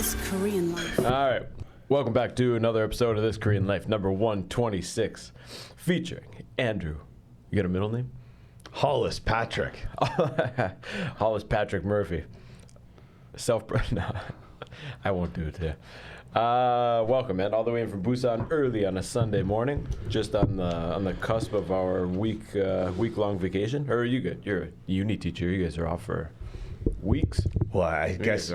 This Korean Life. All right. Welcome back to another episode of This Korean Life, number 126, featuring Andrew. You got a middle name? Hollis Patrick. Hollis Patrick Murphy. No, I won't do it today. Welcome, man. All the way in from Busan early on a Sunday morning, just on the cusp of our week-long vacation. Or are you good? You're a uni teacher. You guys are off for weeks. Well, I guess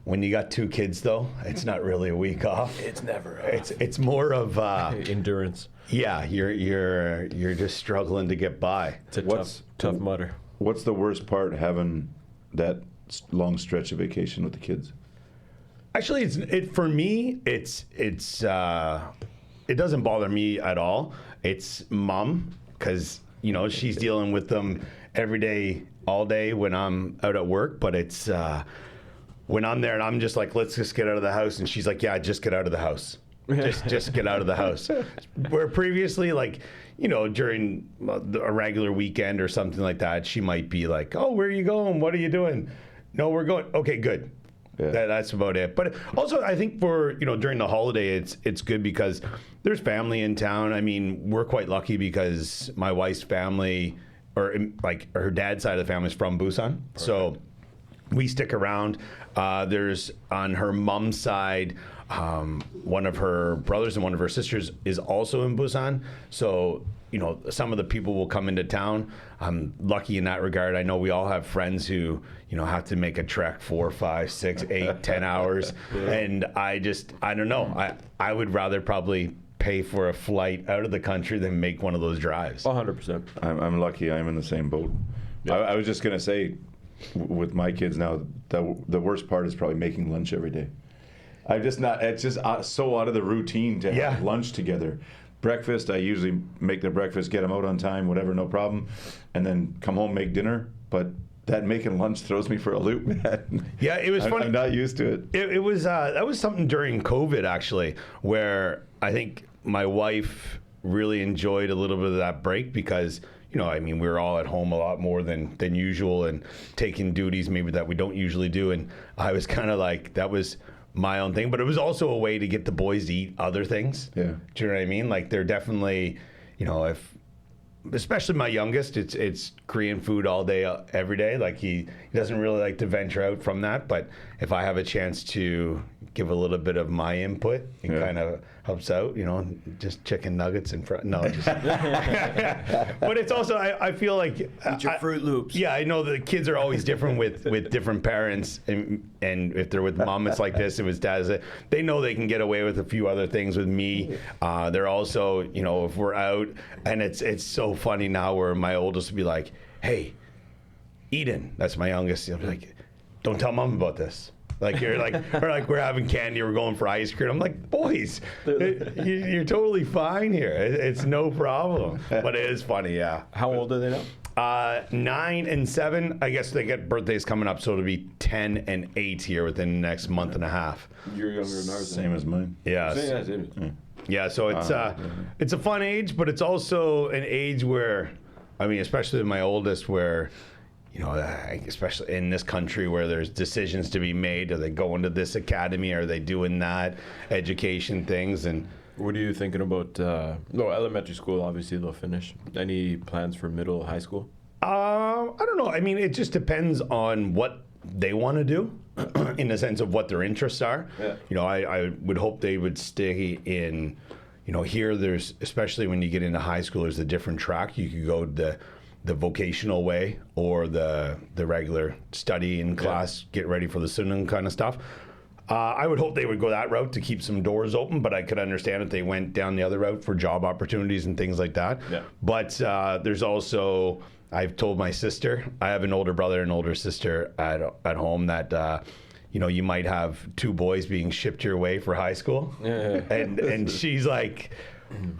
when you got two kids, though, it's not really a week off. It's never. It's more of endurance. Yeah, you're just struggling to get by. It's a tough mutter. What's the worst part having that long stretch of vacation with the kids? Actually, for me, it doesn't bother me at all. It's mom, because she's dealing with them every day, all day when I'm out at work. But it's when I'm there and I'm just like, let's just get out of the house, and she's like, yeah, just get out of the house. Just get out of the house. Where previously, during a regular weekend or something like that, she might be like, oh, where are you going? What are you doing? No, we're going. Okay, good. Yeah. That's about it. But also, I think for during the holiday, it's good because there's family in town. I mean, we're quite lucky because my wife's family, or her dad's side of the family, is from Busan. Perfect. So we stick around. There's on her mom's side, one of her brothers and one of her sisters is also in Busan. So some of the people will come into town. I'm lucky in that regard. I know we all have friends who, have to make a trek 4, 5, 6, 8, 10 hours. Yeah. And I don't know. I would rather probably pay for a flight out of the country than make one of those drives. 100%. I'm lucky. I'm in the same boat. Yeah. I was just going to say, with my kids now, the worst part is probably making lunch every day. It's just so out of the routine to have lunch together. Breakfast, I usually make their breakfast, get them out on time, whatever, no problem, and then come home, make dinner. But that making lunch throws me for a loop, man. Yeah, it was funny. I'm not used to it. It was that was something during COVID, actually, where I think my wife really enjoyed a little bit of that break because, we were all at home a lot more than usual and taking duties maybe that we don't usually do. And I was kind of like, that was my own thing, but it was also a way to get the boys to eat other things. Yeah. Do you know what I mean? Like, they're definitely, especially my youngest, it's Korean food all day, every day. Like, he doesn't really like to venture out from that, but if I have a chance to give a little bit of my input, it kind of helps out, just chicken nuggets in front. No, just. But it's also, I feel like. Eat your Fruit Loops. Yeah, I know the kids are always different with different parents. And if they're with mom, it's like this. If it's dad, they know they can get away with a few other things with me. They're also, if we're out, and it's so funny now where my oldest will be like, hey, Eden, that's my youngest. He'll be like, don't tell mom about this. Like, you're like, or like we're having candy, we're going for ice cream. I'm like, boys, you're totally fine here. It's no problem. But it is funny, yeah. How old are they now? 9 and 7. I guess they get birthdays coming up, so it'll be 10 and 8 here within the next month and a half. You're younger than ours. Same as mine. Yeah. Yeah, so it's a fun age, but it's also an age where, especially my oldest, where, especially in this country where there's decisions to be made. Are they going to this academy? Are they doing that? Education things. And what are you thinking about? Elementary school, obviously they'll finish. Any plans for middle, high school? I don't know. It just depends on what they want to do in the sense of what their interests are. Yeah. I would hope they would stay in, here there's, especially when you get into high school, there's a different track. You could go the vocational way or the regular study in class, get ready for the Sunan kind of stuff. I would hope they would go that route to keep some doors open, but I could understand if they went down the other route for job opportunities and things like that. Yeah. But there's also, I've told my sister, I have an older brother and older sister at home that, you might have 2 boys being shipped your way for high school. Yeah. And she's like,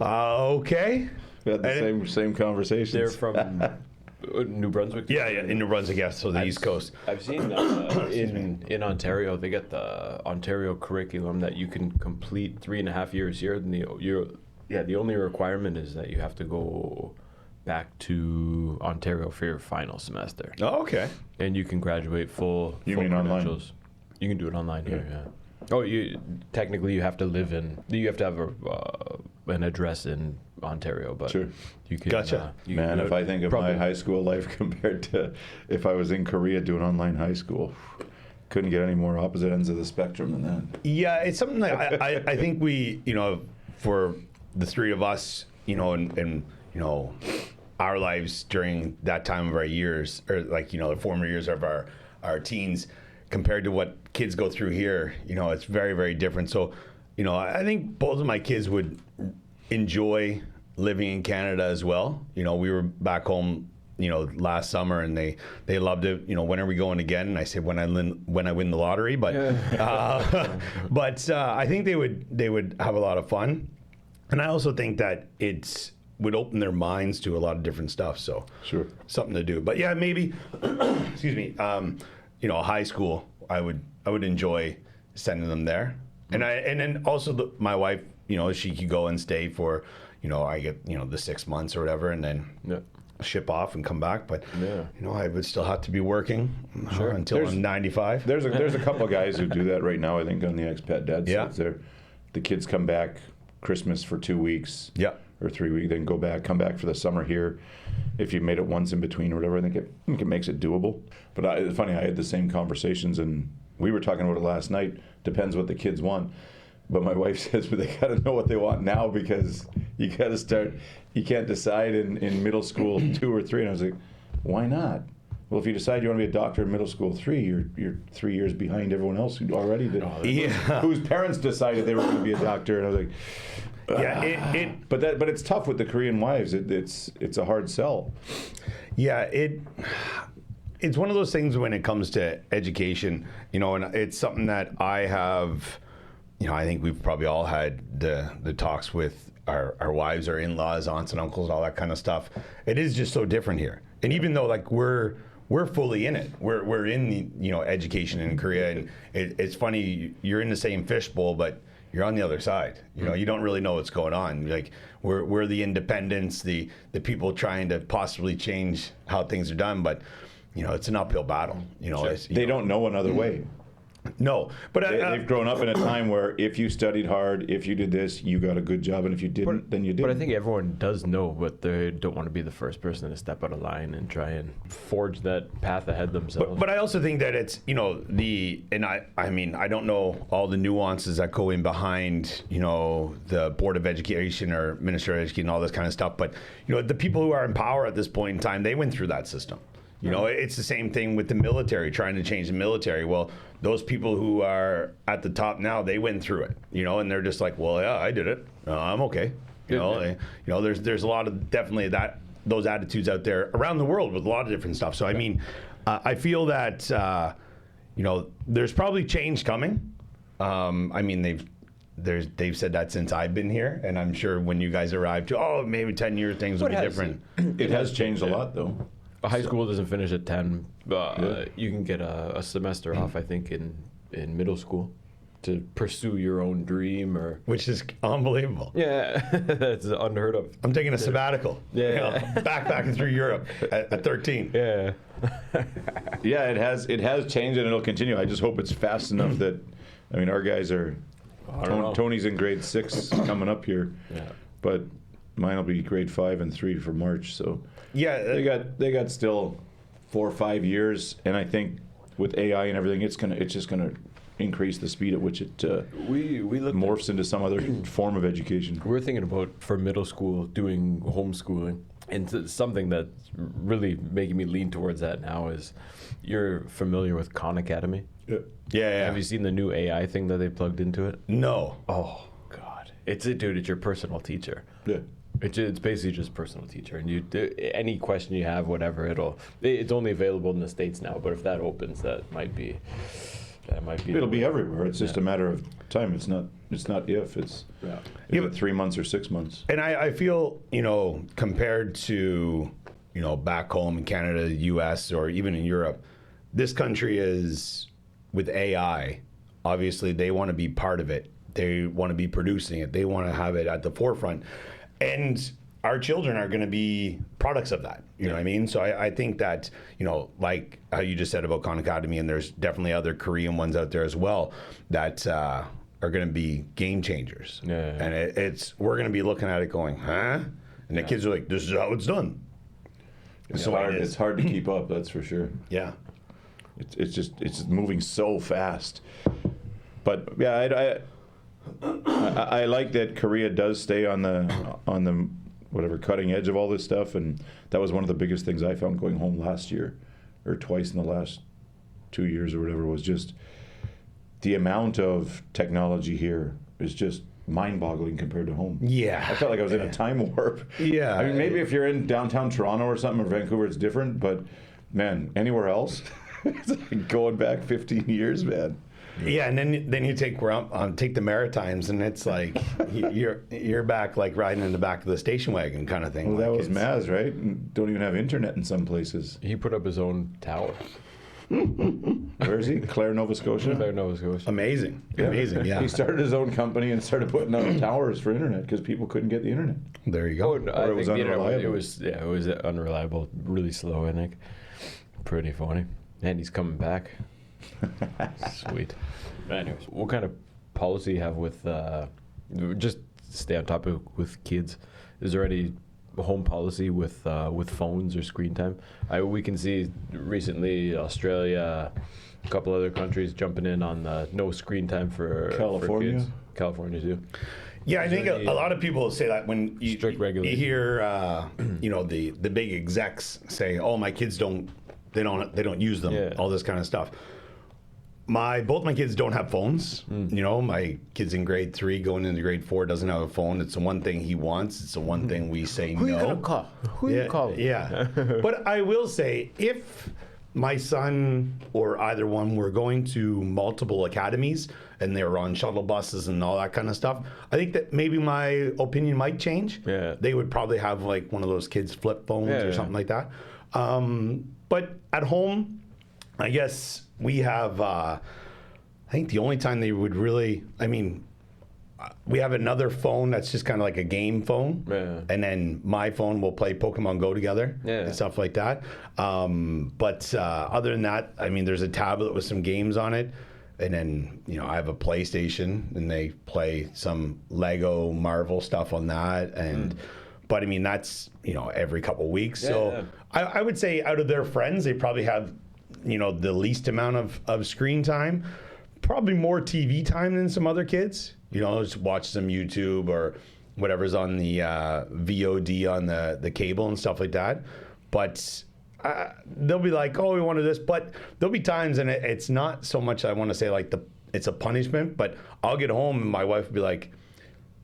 okay. We had the same conversations. They're from New Brunswick? Yeah, in New Brunswick, yes, so the East Coast. I've seen in Ontario, they get the Ontario curriculum that you can complete 3.5 years here. And the only requirement is that you have to go back to Ontario for your final semester. Oh, okay. And you can graduate full mean credentials. You can do it online here. Yeah. Oh, you technically you have to live in. You have to have an address in Ontario, but Sure. you can. Gotcha. You can Man, do if it I think of probably- my high school life compared to if I was in Korea doing online high school, couldn't get any more opposite ends of the spectrum than that. Yeah, it's something that I think we, for the three of us, and our lives during that time of our years, or like, the former years of our teens, compared to what kids go through here, it's very, very different. So, I think both of my kids would enjoy living in Canada as well. We were back home, last summer, and they loved it. When are we going again? And I said, when I win the lottery. But but I think they would have a lot of fun, and I also think that it would open their minds to a lot of different stuff. So Sure. something to do. But yeah, maybe excuse me. High school, I would enjoy sending them there, and then also my wife, she could go and stay for, I get the 6 months or whatever, and then Yeah. ship off and come back. But Yeah. I would still have to be working until There's- I'm 95. There's a couple of guys who do that right now, I think, on the expat dad Yeah. sites there. The kids come back Christmas for 2 weeks. Yeah. Or 3 weeks, then come back for the summer here. If you made it once in between or whatever, I think it makes it doable. But it's funny, I had the same conversations, and we were talking about it last night. Depends what the kids want. But my wife says, but they got to know what they want now, because you got to start. You can't decide in middle school 2 or 3. And I was like, why not? Well, if you decide you want to be a doctor in middle school 3, you're 3 years behind everyone else who already did. Whose parents decided they were going to be a doctor, and I was like, Yeah, but it's tough with the Korean wives. It's a hard sell. Yeah, it's one of those things when it comes to education, and it's something that I have, I think we've probably all had the talks with our wives, our in-laws, aunts and uncles, all that kind of stuff. It is just so different here. And even though like we're fully in it, we're in the education in Korea, and it's funny, you're in the same fishbowl, but you're on the other side. You don't really know what's going on. Like we're the independents, the people trying to possibly change how things are done, but it's an uphill battle. They don't know another way. No, but They've grown up in a time where if you studied hard, if you did this, you got a good job, and if you didn't, then you didn't. But I think everyone does know, but they don't want to be the first person to step out of line and try and forge that path ahead themselves. But I also think that it's I mean I don't know all the nuances that go in behind the Board of Education or Minister of Education and all this kind of stuff. But the people who are in power at this point in time, they went through that system. It's the same thing with the military, trying to change the military. Well, those people who are at the top now, they went through it, and they're just like, well, yeah, I did it. I'm okay. There's a lot of definitely those attitudes out there around the world with a lot of different stuff. So I mean, I feel that there's probably change coming. I mean, they've said that since I've been here, and I'm sure when you guys arrived, maybe 10 years things will be different. It has changed a lot, though. High school doesn't finish at 10. You can get a semester off, I think, in middle school to pursue your own dream, or Which is unbelievable. yeah, that's unheard of. I'm taking a sabbatical. Yeah. Backpacking through Europe at 13. Yeah, Yeah, it has changed, and it'll continue. I just hope it's fast enough that, I mean, our guys are. don't know. Tony's in grade 6 coming up here, yeah. but mine will be grade 5 and 3 for March. So Yeah, they got still 4 or 5 years, and I think with AI and everything, it's just gonna increase the speed at which it We looked morphs into some other form of education. We're thinking about for middle school doing homeschooling, and something that's really making me lean towards that now is, you're familiar with Khan Academy? yeah. Have you seen the new AI thing that they plugged into it? No. Oh God, it's your personal teacher. Yeah. It's basically just personal teacher, and any question you have, whatever, it's only available in the States now. But if that opens, that might be. It'll be everywhere. It's just a matter of time. It's not if. It's Yeah. is it 3 months or 6 months? And I feel, compared to, back home in Canada, US, or even in Europe, this country is, with AI, obviously they want to be part of it. They want to be producing it. They want to have it at the forefront. And our children are going to be products of that. You know what I mean? So I think that, like how you just said about Khan Academy, and there's definitely other Korean ones out there as well that are going to be game changers. And we're going to be looking at it going, huh? And the kids are like, this is how it's done. It's hard to keep up, that's for sure. Yeah. It's moving so fast. But yeah, I like that Korea does stay on the whatever cutting edge of all this stuff, and that was one of the biggest things I found going home last year, or twice in the last 2 years or whatever, was just the amount of technology here is just mind-boggling compared to home. Yeah. I felt like I was in a time warp. Yeah. I mean, maybe if you're in downtown Toronto or something, or Vancouver, it's different, but man, anywhere else, it's like going back 15 years, man. Yeah, and then you take the Maritimes, and it's like you're back like riding in the back of the station wagon kind of thing. Well, that was Maz, right? Don't even have internet in some places. He put up his own tower. Where is he? Clare, Nova Scotia? Clare, Nova Scotia. Amazing. Yeah. He started his own company and started putting up towers for internet because people couldn't get the internet. There you go. Oh, no, I it think was the internet unreliable. it was unreliable, really slow, I think. Pretty funny. And he's coming back. Sweet. Anyways, what kind of policy you have with, just stay on topic with kids, is there any home policy with phones or screen time? We can see recently Australia, a couple other countries jumping in on the no screen time for California? kids. California too. Yeah, I think a lot of people say that when you hear the big execs say, "Oh, my kids don't use them," all this kind of stuff. Both my kids don't have phones. My kid's in grade 3 going into grade 4 doesn't have a phone. It's the one thing he wants. It's the one thing we say no. Who you gonna call? Who you calling? Yeah. But I will say, if my son or either one were going to multiple academies and they were on shuttle buses and all that kind of stuff, I think that maybe my opinion might change. Yeah. They would probably have like one of those kids' flip phones or something like that. But at home, I guess we have, I think the only time they would really, we have another phone that's just kind of like a game phone. Yeah. And then my phone will play Pokemon Go together and stuff like that. But other than that, there's a tablet with some games on it. And then, I have a PlayStation and they play some Lego Marvel stuff on that. And, but that's, every couple weeks. I would say out of their friends, they probably have, the least amount of screen time, probably more TV time than some other kids. Just watch some YouTube or whatever's on the VOD on the cable and stuff like that. But they'll be like, oh, we wanted this. But there'll be times, and it's not so much I want to say like it's a punishment, but I'll get home and my wife will be like,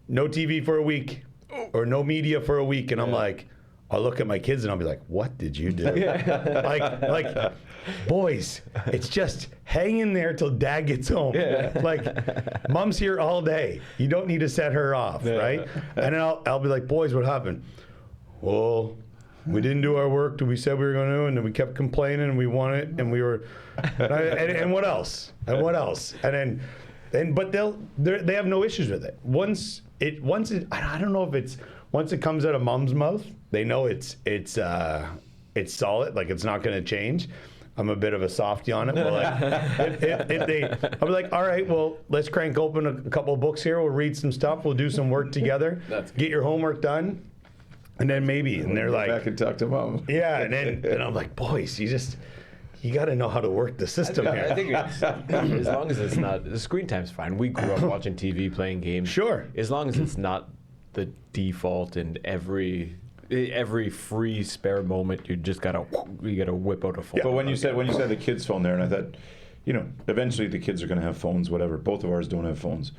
no TV for a week or no media for a week. And I'm like, I'll look at my kids and I'll be like, what did you do? like, boys, it's just hang in there till dad gets home. Like, mom's here all day. You don't need to set her off, right? And then I'll be like, boys, what happened? Well, we didn't do our work that we said we were going to, and then we kept complaining and we won it, and we were, and what else? And what else? But they have no issues with it. Once it, I don't know if it's, once it comes out of mom's mouth, they know it's solid, like it's not going to change. I'm a bit of a softy on it. I'll be like, all right, well, let's crank open a couple of books here. We'll read some stuff. We'll do some work together. Get your homework done. And then maybe, and they're like, back and talk to mom. Yeah, and I'm like, boys, you got to know how to work the system here. I think as long as it's not, the screen time's fine. We grew up watching TV, playing games. Sure. As long as it's not the default, and every free spare moment you gotta whip out a phone. But when you said the kids' phone there, and I thought, eventually the kids are going to have phones, whatever. Both of ours don't have phones,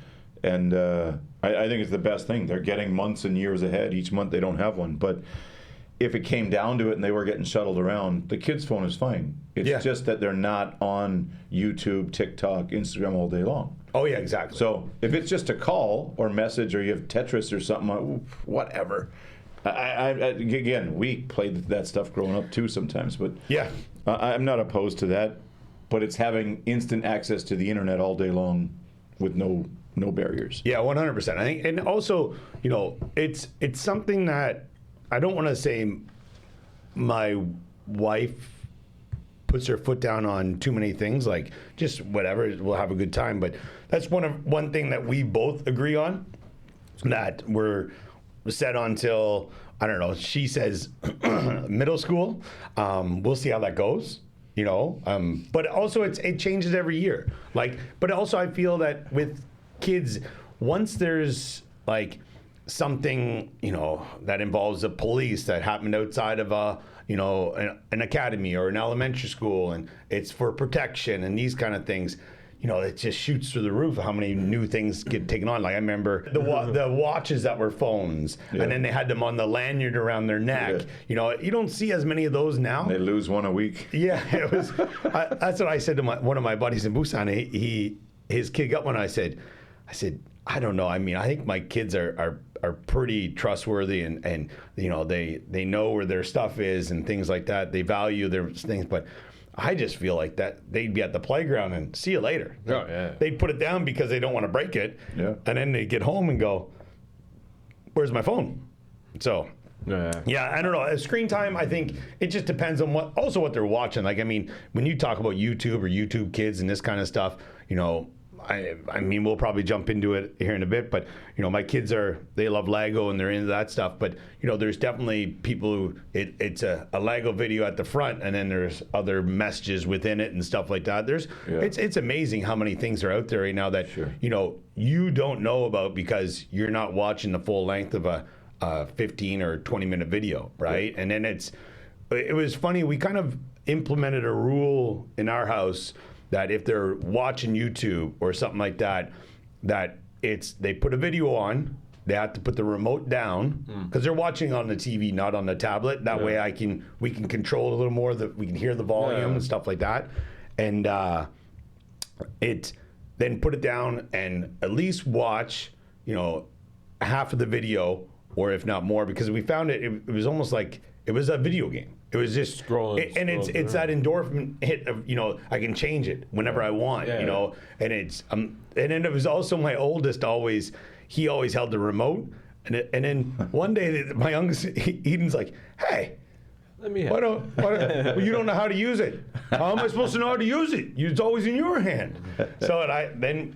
and I think it's the best thing. They're getting months and years ahead. Each month they don't have one, but if it came down to it and they were getting shuttled around, the kids' phone is fine. It's just that they're not on YouTube, TikTok, Instagram all day long. Oh yeah, exactly. So if it's just a call or message, or you have Tetris or something, whatever. Again, we played that stuff growing up too sometimes, but I'm not opposed to that. But it's having instant access to the internet all day long with no barriers. Yeah, 100%. I think, and also, it's something that I don't want to say my wife puts her foot down on too many things, like just whatever, we'll have a good time. But that's one thing that we both agree on, that we're set on till, I don't know, she says middle school. We'll see how that goes, but also it changes every year. But also I feel that with kids, once there's like something, that involves the police that happened outside of an academy or an elementary school, and it's for protection and these kind of things, it just shoots through the roof how many new things get taken on. Like I remember the watches that were phones, and then they had them on the lanyard around their neck. Yeah. You don't see as many of those now. They lose one a week. Yeah, it was. That's what I said to one of my buddies in Busan. His kid got one. I said, I don't know. I mean, I think my kids are pretty trustworthy, and they know where their stuff is and things like that. They value their things, but I just feel like that they'd be at the playground and see you later. Oh, yeah. They'd put it down because they don't want to break it. Yeah. And then they get home and go, "Where's my phone?" So. Yeah, I don't know. Screen time, I think it just depends on what they're watching. Like, I mean, when you talk about YouTube or YouTube Kids and this kind of stuff, I mean, we'll probably jump into it here in a bit, but my kids they love Lego and they're into that stuff. But there's definitely people who it's a Lego video at the front, and then there's other messages within it and stuff like that. It's amazing how many things are out there right now that you don't know about because you're not watching the full length of a 15 or 20-minute video, right? Yeah. And then it was funny. We kind of implemented a rule in our house that if they're watching YouTube or something like that, they put a video on, they have to put the remote down because they're watching on the TV, not on the tablet. That way we can control a little more, that we can hear the volume and stuff like that. And then put it down and at least watch, half of the video, or if not more, because we found it was almost like it was a video game. It was just scrolling, it's that endorphin hit of I can change it whenever I want, and it's and then it was also my oldest he always held the remote, and then one day my youngest Eden's like, "Hey, let me well, you don't know how to use it. How am I supposed to know how to use it? It's always in your hand." So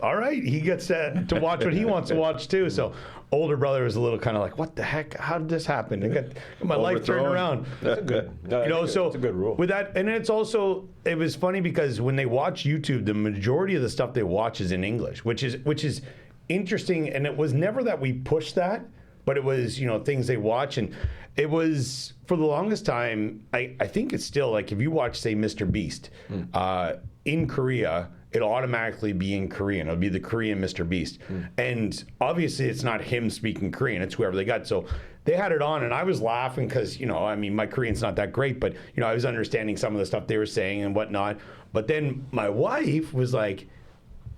all right, he gets to watch what he wants to watch too. So older brother was a little kind of like, "What the heck? How did this happen?" I got my life turned around. That's a good. So that's a good rule. With that, and it was funny because when they watch YouTube, the majority of the stuff they watch is in English, which is interesting. And it was never that we pushed that, but it was things they watch, and it was for the longest time. I think it's still like if you watch, say, Mr. Beast in Korea, it'll automatically be in Korean. It'll be the Korean Mr. Beast. And obviously it's not him speaking Korean, it's whoever they got. So they had it on and I was laughing because, I mean, my Korean's not that great, but, I was understanding some of the stuff they were saying and whatnot. But then my wife was like,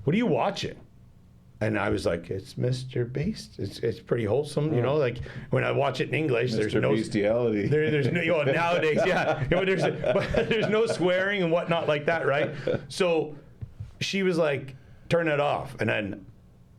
"What are you watching?" And I was like, "It's Mr. Beast. It's pretty wholesome, like when I watch it in English, there's no bestiality. There's no nowadays, yeah. There's no swearing and whatnot like that, right?" So she was like, "Turn it off." And then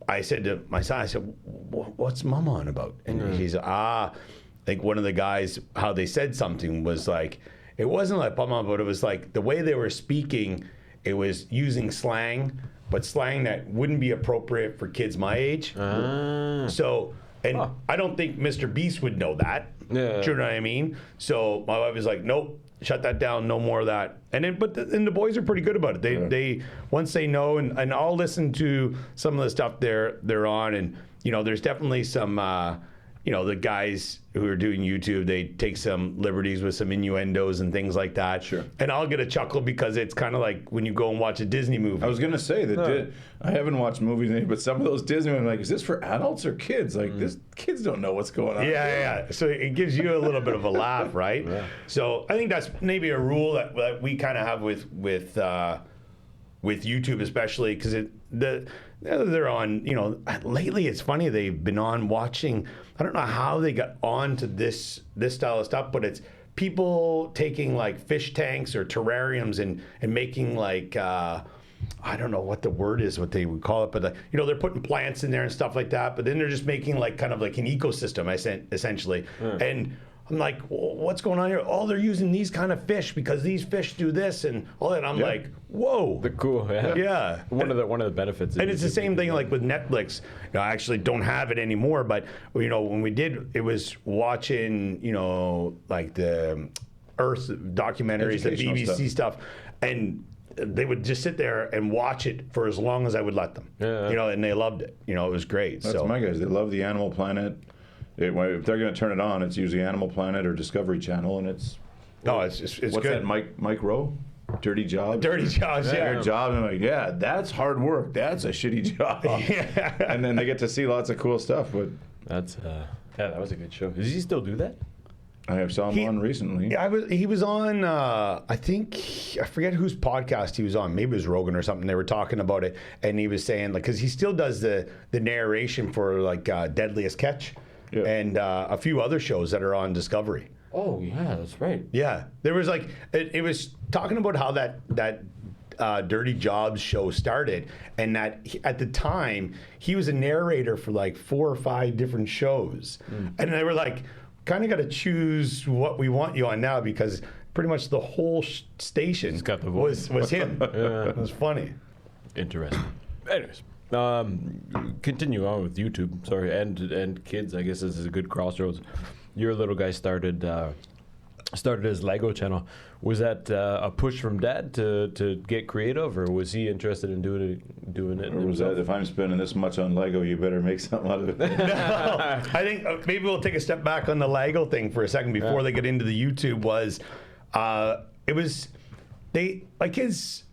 I said to my son, I said, "What's Mom on about?" And she's like one of the guys, how they said something was like, it wasn't like Mama, but it was like the way they were speaking, it was using slang, but slang that wouldn't be appropriate for kids my age. So, I don't think Mr. Beast would know that. Yeah. Do you know what I mean? So my wife was like, "Nope, shut that down, no more of that." And then, the boys are pretty good about it. They once they know, and I'll listen to some of the stuff they're on, and there's definitely some the guys who are doing YouTube, they take some liberties with some innuendos and things like that. Sure. And I'll get a chuckle because it's kind of like when you go and watch a Disney movie. I was going to say that I haven't watched movies, but some of those Disney movies, I'm like, is this for adults or kids? Like, kids don't know what's going on. Yeah. So it gives you a little bit of a laugh, right? Yeah. So I think that's maybe a rule that we kind of have with YouTube, especially because they're on, lately it's funny, they've been on watching, I don't know how they got on to this style of stuff, but it's people taking like fish tanks or terrariums and making like, I don't know what the word is, what they would call it, but they're putting plants in there and stuff like that, but then they're just making like kind of like an ecosystem, essentially. And I'm like, what's going on here? Oh, they're using these kind of fish because these fish do this and all that. I'm like, whoa. They're cool. Yeah. Yeah. One of the benefits. And it's the same thing like with Netflix. I actually don't have it anymore, but when we did, it was watching, like the Earth documentaries, the BBC stuff, and they would just sit there and watch it for as long as I would let them. Yeah. And they loved it. It was great. That's my guys. They love the Animal Planet. If they're going to turn it on, it's usually Animal Planet or Discovery Channel, and it's it's what's good. that? Mike Rowe, Dirty Jobs. Dirty Jobs, yeah. Jobs. And I'm like, that's hard work. That's a shitty job. Yeah. And then they get to see lots of cool stuff. But that's that was a good show. Does he still do that? I saw him on recently. Yeah, he was on. I forget whose podcast he was on. Maybe it was Rogan or something. They were talking about it, and he was saying because he still does the narration for like Deadliest Catch. Yeah. And a few other shows that are on Discovery. Oh yeah, that's right. Yeah, there was like it was talking about how that Dirty Jobs show started, and that at the time he was a narrator for like 4 or 5 different shows, and they were like, kind of got to choose what we want you on now because pretty much the whole station got the voice. was him. Yeah. It was funny. Interesting. Anyways. Continue on with YouTube. Sorry, and kids. I guess this is a good crossroads. Your little guy started his Lego channel. Was that a push from Dad to get creative, or was he interested in doing it? Or was that if I'm spending this much on Lego, you better make something out of it? No, I think maybe we'll take a step back on the Lego thing for a second before they get into the YouTube. My kids.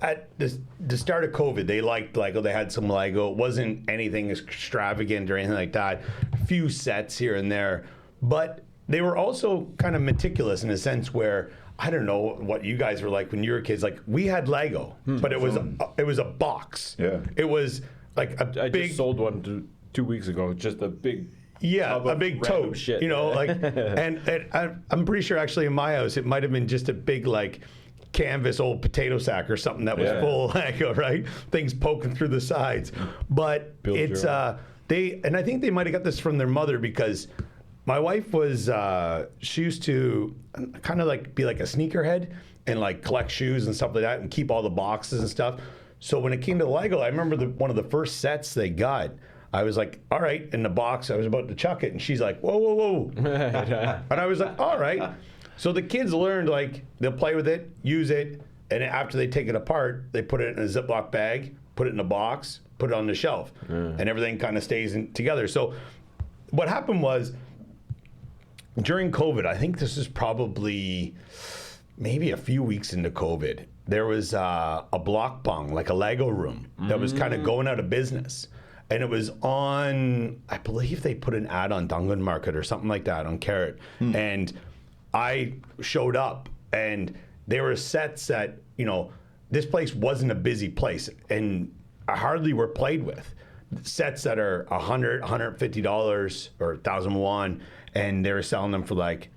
At the start of COVID, they liked Lego. They had some Lego. It wasn't anything extravagant or anything like that. A few sets here and there. But they were also kind of meticulous in a sense where, I don't know what you guys were like when you were kids. Like, we had Lego, but it was a box. Yeah. It was like I just sold one 2 weeks ago. Just a big... Yeah, a big tote, shit. and I'm pretty sure actually in my house, it might have been just a big, like, canvas old potato sack or something that was full of Lego, right? Things poking through the sides. But it's and I think they might have got this from their mother because my wife was she used to kind of like be like a sneakerhead and like collect shoes and stuff like that and keep all the boxes and stuff. So when it came to Lego, I remember one of the first sets they got. I was like, all right, in the box, I was about to chuck it, and she's like, whoa, whoa, whoa. And I was like, all right. So the kids learned, like, they'll play with it, use it, and after they take it apart, they put it in a Ziploc bag, put it in a box, put it on the shelf, and everything kind of stays together. So what happened was, during COVID, I think this is probably maybe a few weeks into COVID, there was a block bung, like a Lego room, that was kind of going out of business. And it was on, I believe they put an ad on Dungan Market or something like that on Carrot. And I showed up, and there were sets that, this place wasn't a busy place, and hardly were played with. Sets that are $100, $150 or 1,000 won, and they were selling them for like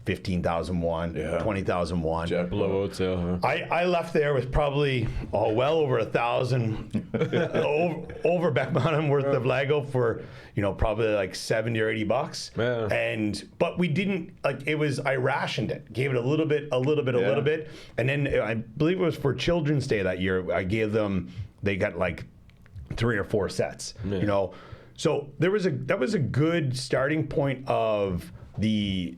15,000 won, 20,000 won. Jet blowout sale. Huh? I left there with probably well over 1,000 over Beckman worth of Lego for probably like $70 or $80. Yeah. But we didn't I rationed it, gave it a little bit, and then I believe it was for Children's Day that year. I gave them, they got like 3 or 4 sets. So that was a good starting point of the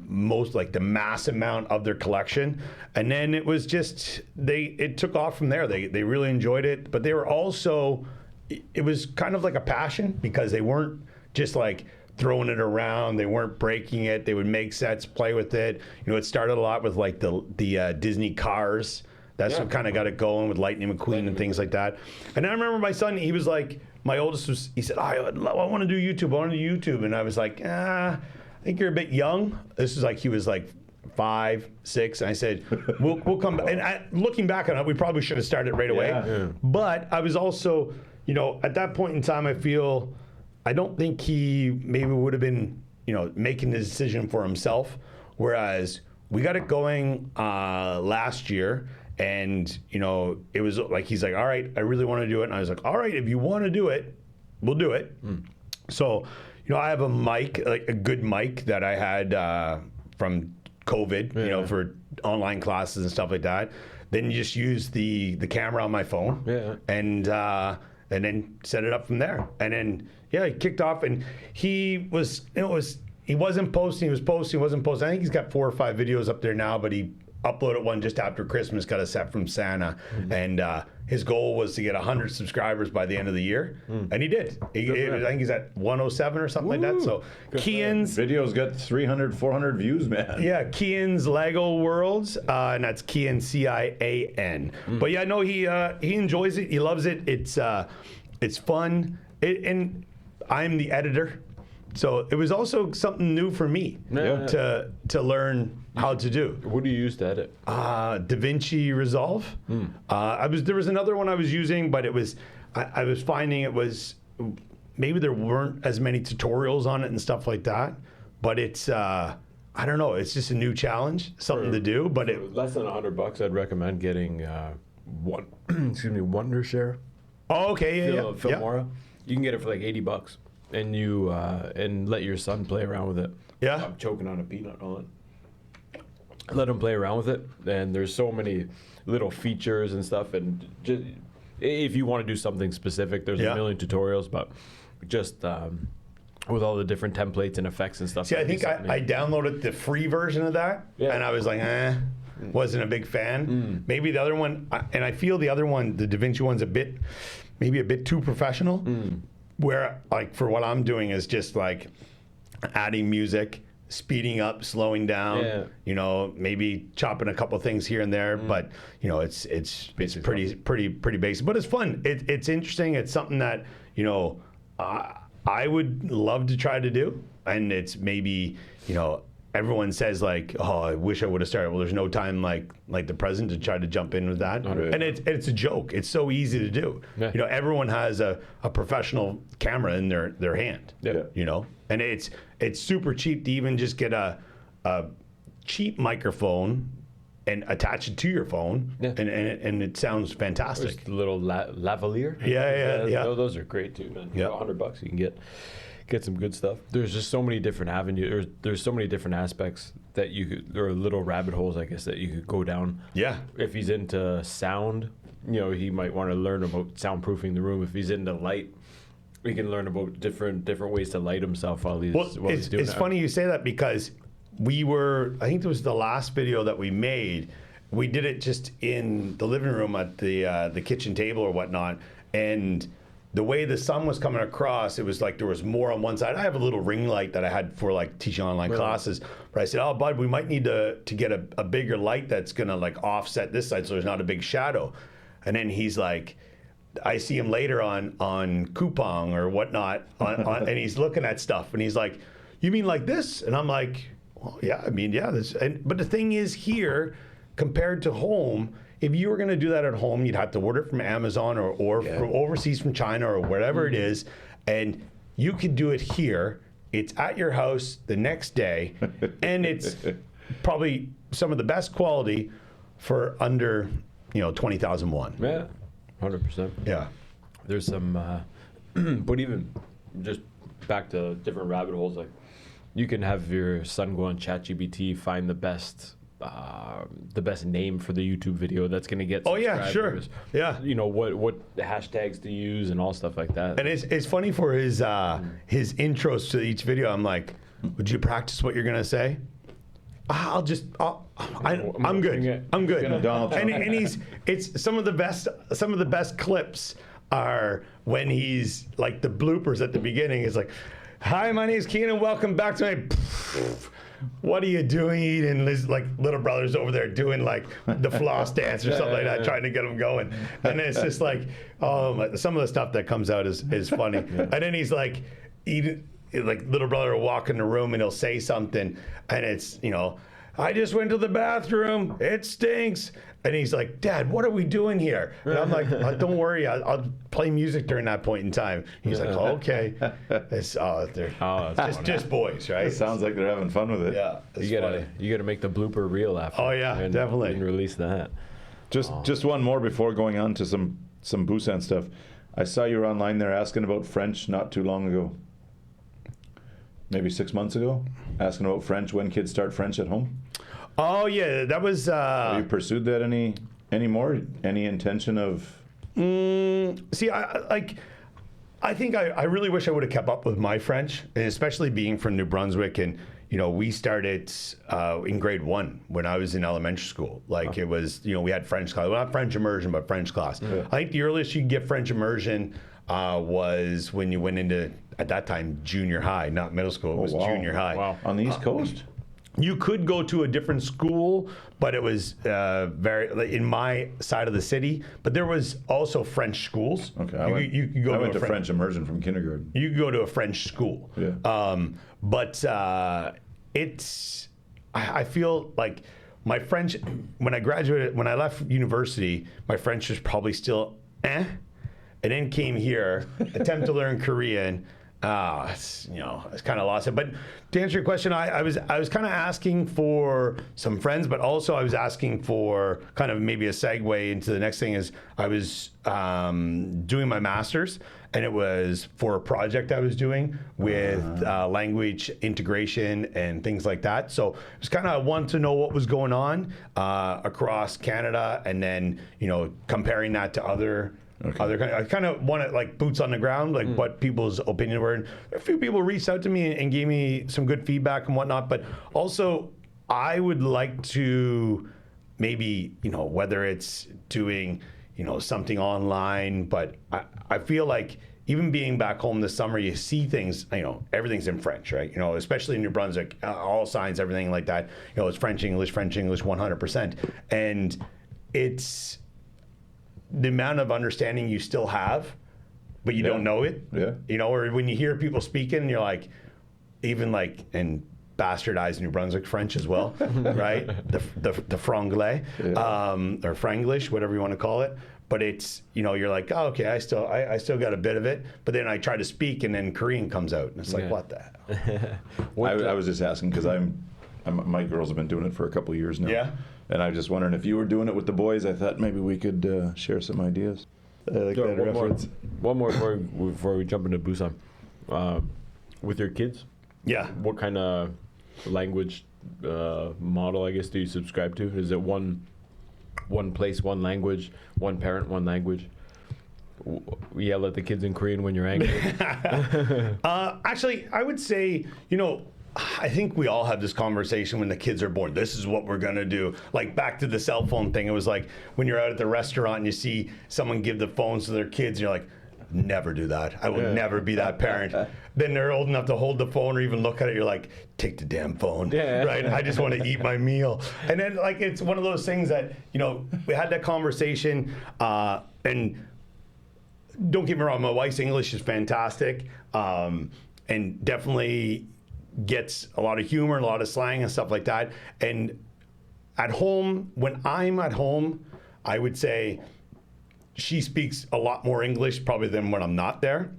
most, like, the mass amount of their collection, and then it was just it took off from there. They really enjoyed it, but they were also, it was kind of like a passion because they weren't just like throwing it around, they weren't breaking it, they would make sets, play with it. It started a lot with like the Disney cars. That's what kind of got it going with Lightning McQueen and things like that. And I remember my son, he was like, my oldest he said, I want to do YouTube, and I was like, I think you're a bit young. This is like, he was like 5, 6, and I said, we'll come back. And looking back on it, we probably should have started right away. Yeah. But I was also, at that point in time, I don't think he maybe would have been, making the decision for himself. Whereas we got it going last year, and, it was like, he's like, all right, I really want to do it. And I was like, all right, if you want to do it, we'll do it. So, I have a mic, like a good mic that I had from COVID, for online classes and stuff like that. Then you just use the camera on my phone, and then set it up from there. And then he kicked off, and he wasn't posting. He was posting, wasn't posting. I think he's got 4 or 5 videos up there now, but he uploaded one just after Christmas, got a set from Santa, and his goal was to get 100 subscribers by the end of the year, and he did. I think he's at 107 or something like that. So Kian's video's got 300, 400 views, man. Yeah, Kian's Lego Worlds, and that's Kian, Cian. But yeah, no, he enjoys it. He loves it. It's fun, and I'm the editor. So it was also something new for me to learn how to do. What do you use to edit? DaVinci Resolve. There was another one I was using, but I was finding it was maybe there weren't as many tutorials on it and stuff like that. But it's I don't know. It's just a new challenge, something to do. But less than $100, I'd recommend getting Wondershare. Oh, okay, Filmora. You can get it for like $80. And you and let your son play around with it. Yeah. I'm choking on a peanut on it. Let him play around with it, and there's so many little features and stuff. And just, if you want to do something specific, there's a million tutorials. But just with all the different templates and effects and stuff. See, I think I downloaded the free version of that, and I was like, wasn't a big fan. Maybe the other one, and I feel the other one, the DaVinci one's maybe a bit too professional. Where, like, for what I'm doing is just like adding music, speeding up, slowing down, maybe chopping a couple things here and there, but it's pretty basic, but it's fun. It's interesting. It's something that I would love to try to do, and it's maybe everyone says like, oh, I wish I would have started. Well, there's no time like the present to try to jump in with that. Right. And it's a joke. It's so easy to do. Yeah. Everyone has a professional camera in their hand. Yeah. And it's super cheap to even just get a cheap microphone and attach it to your phone, and it sounds fantastic. There's a little lavalier. Yeah. Those are great too, man. Yeah. $100, you can get some good stuff. There's just so many different avenues. There's so many different aspects that there are little rabbit holes, I guess, that you could go down. Yeah. If he's into sound, he might want to learn about soundproofing the room. If he's into light, we can learn about different ways to light himself while he's doing it. It's funny you say that, because I think it was the last video that we made. We did it just in the living room at the kitchen table or whatnot, and the way the sun was coming across, it was like there was more on one side. I have a little ring light that I had for like teaching online classes, but I said, oh, bud, we might need to get a bigger light that's gonna like offset this side so there's not a big shadow. And then he's like, I see him later on Coupang or whatnot, and he's looking at stuff, and he's like, you mean like this? And I'm like, well, yeah, I mean, yeah. But the thing is, here, compared to home, if you were going to do that at home, you'd have to order it from Amazon or from overseas from China or whatever it is, and you could do it here. It's at your house the next day, and it's probably some of the best quality for under 20,000 won. Yeah, 100%. Yeah. There's some, but even just back to different rabbit holes, like you can have your son go on ChatGPT, find the best name for the YouTube video that's going to get subscribers. Oh yeah, sure. Yeah. What hashtags to use and all stuff like that. And it's funny for his intros to each video. I'm like, would you practice what you're going to say? I'm good. I'm good. And it's some of the best clips are when he's like the bloopers at the beginning. It's like, hi, my name is Keenan. Welcome back to my. What are you doing? And his like little brother's over there doing like the floss dance or something like that, trying to get him going. And it's just like, some of the stuff that comes out is funny. And then he's like, little brother will walk in the room and he'll say something, and it's I just went to the bathroom. It stinks. And he's like, Dad, what are we doing here? And I'm like, don't worry, I'll play music during that point in time. He's like, okay. It's just boys, right? It sounds like they're having fun with it. Yeah, you gotta make the blooper reel after. Oh yeah, definitely. And release that. Just one more before going on to some Busan stuff. I saw you were online there asking about French not too long ago. maybe 6 months ago, asking about French, when kids start French at home. Oh yeah, that was. Have you pursued that any more? Any intention of? See, I think I really wish I would have kept up with my French, and especially being from New Brunswick. And we started in grade 1 when I was in elementary school. Like it was, we had French class, well, not French immersion, but French class. Yeah. I think the earliest you could get French immersion was when you went into, at that time, junior high, not middle school. It was junior high. Wow. On the East Coast? You could go to a different school, but it was very in my side of the city. But there was also French schools. Okay, you could go. I went to French immersion from kindergarten. You could go to a French school. Yeah. But it's. I feel like my French when I left university, my French was probably still and then came here, attempt to learn Korean. It's kind of lost it. But to answer your question, I was kind of asking for some friends, but also I was asking for kind of maybe a segue into the next thing is I was doing my master's, and it was for a project I was doing with language integration and things like that. So I was kind of wanted to know what was going on across Canada, and then comparing that to other. Okay. I kind of wanted like boots on the ground, like what people's opinion were. And a few people reached out to me and gave me some good feedback and whatnot. But also, I would like to maybe, whether it's doing, something online. But I feel like even being back home this summer, you see things, everything's in French, right? Especially in New Brunswick, all signs, everything like that. It's French, English, 100%. And it's the amount of understanding you still have, but you don't know it. Yeah. Or when you hear people speaking, you're like, even like, and bastardized New Brunswick French as well, right? The franglais, or franglish, whatever you want to call it. But it's, you're like, oh, okay, I still got a bit of it. But then I try to speak, and then Korean comes out, and it's like, what the hell? I was just asking because my girls have been doing it for a couple of years now. Yeah. And I was just wondering if you were doing it with the boys. I thought maybe we could share some ideas. I like that reference. One more before we jump into Busan. With your kids, what kind of language model, I guess, do you subscribe to? Is it one place, one language, one parent, one language? Yell at the kids in Korean when you're angry? Actually, I would say, I think we all have this conversation when the kids are born. This is what we're going to do. Like back to the cell phone thing. It was like when you're out at the restaurant and you see someone give the phones to their kids, and you're like, never do that. I will never be that parent. Then they're old enough to hold the phone or even look at it. You're like, take the damn phone. Yeah. Right? I just want to eat my meal. And then like it's one of those things that, we had that conversation and don't get me wrong, my wife's English is fantastic and definitely gets a lot of humor and a lot of slang and stuff like that. And at home, when I'm at home, I would say she speaks a lot more English probably than when I'm not there.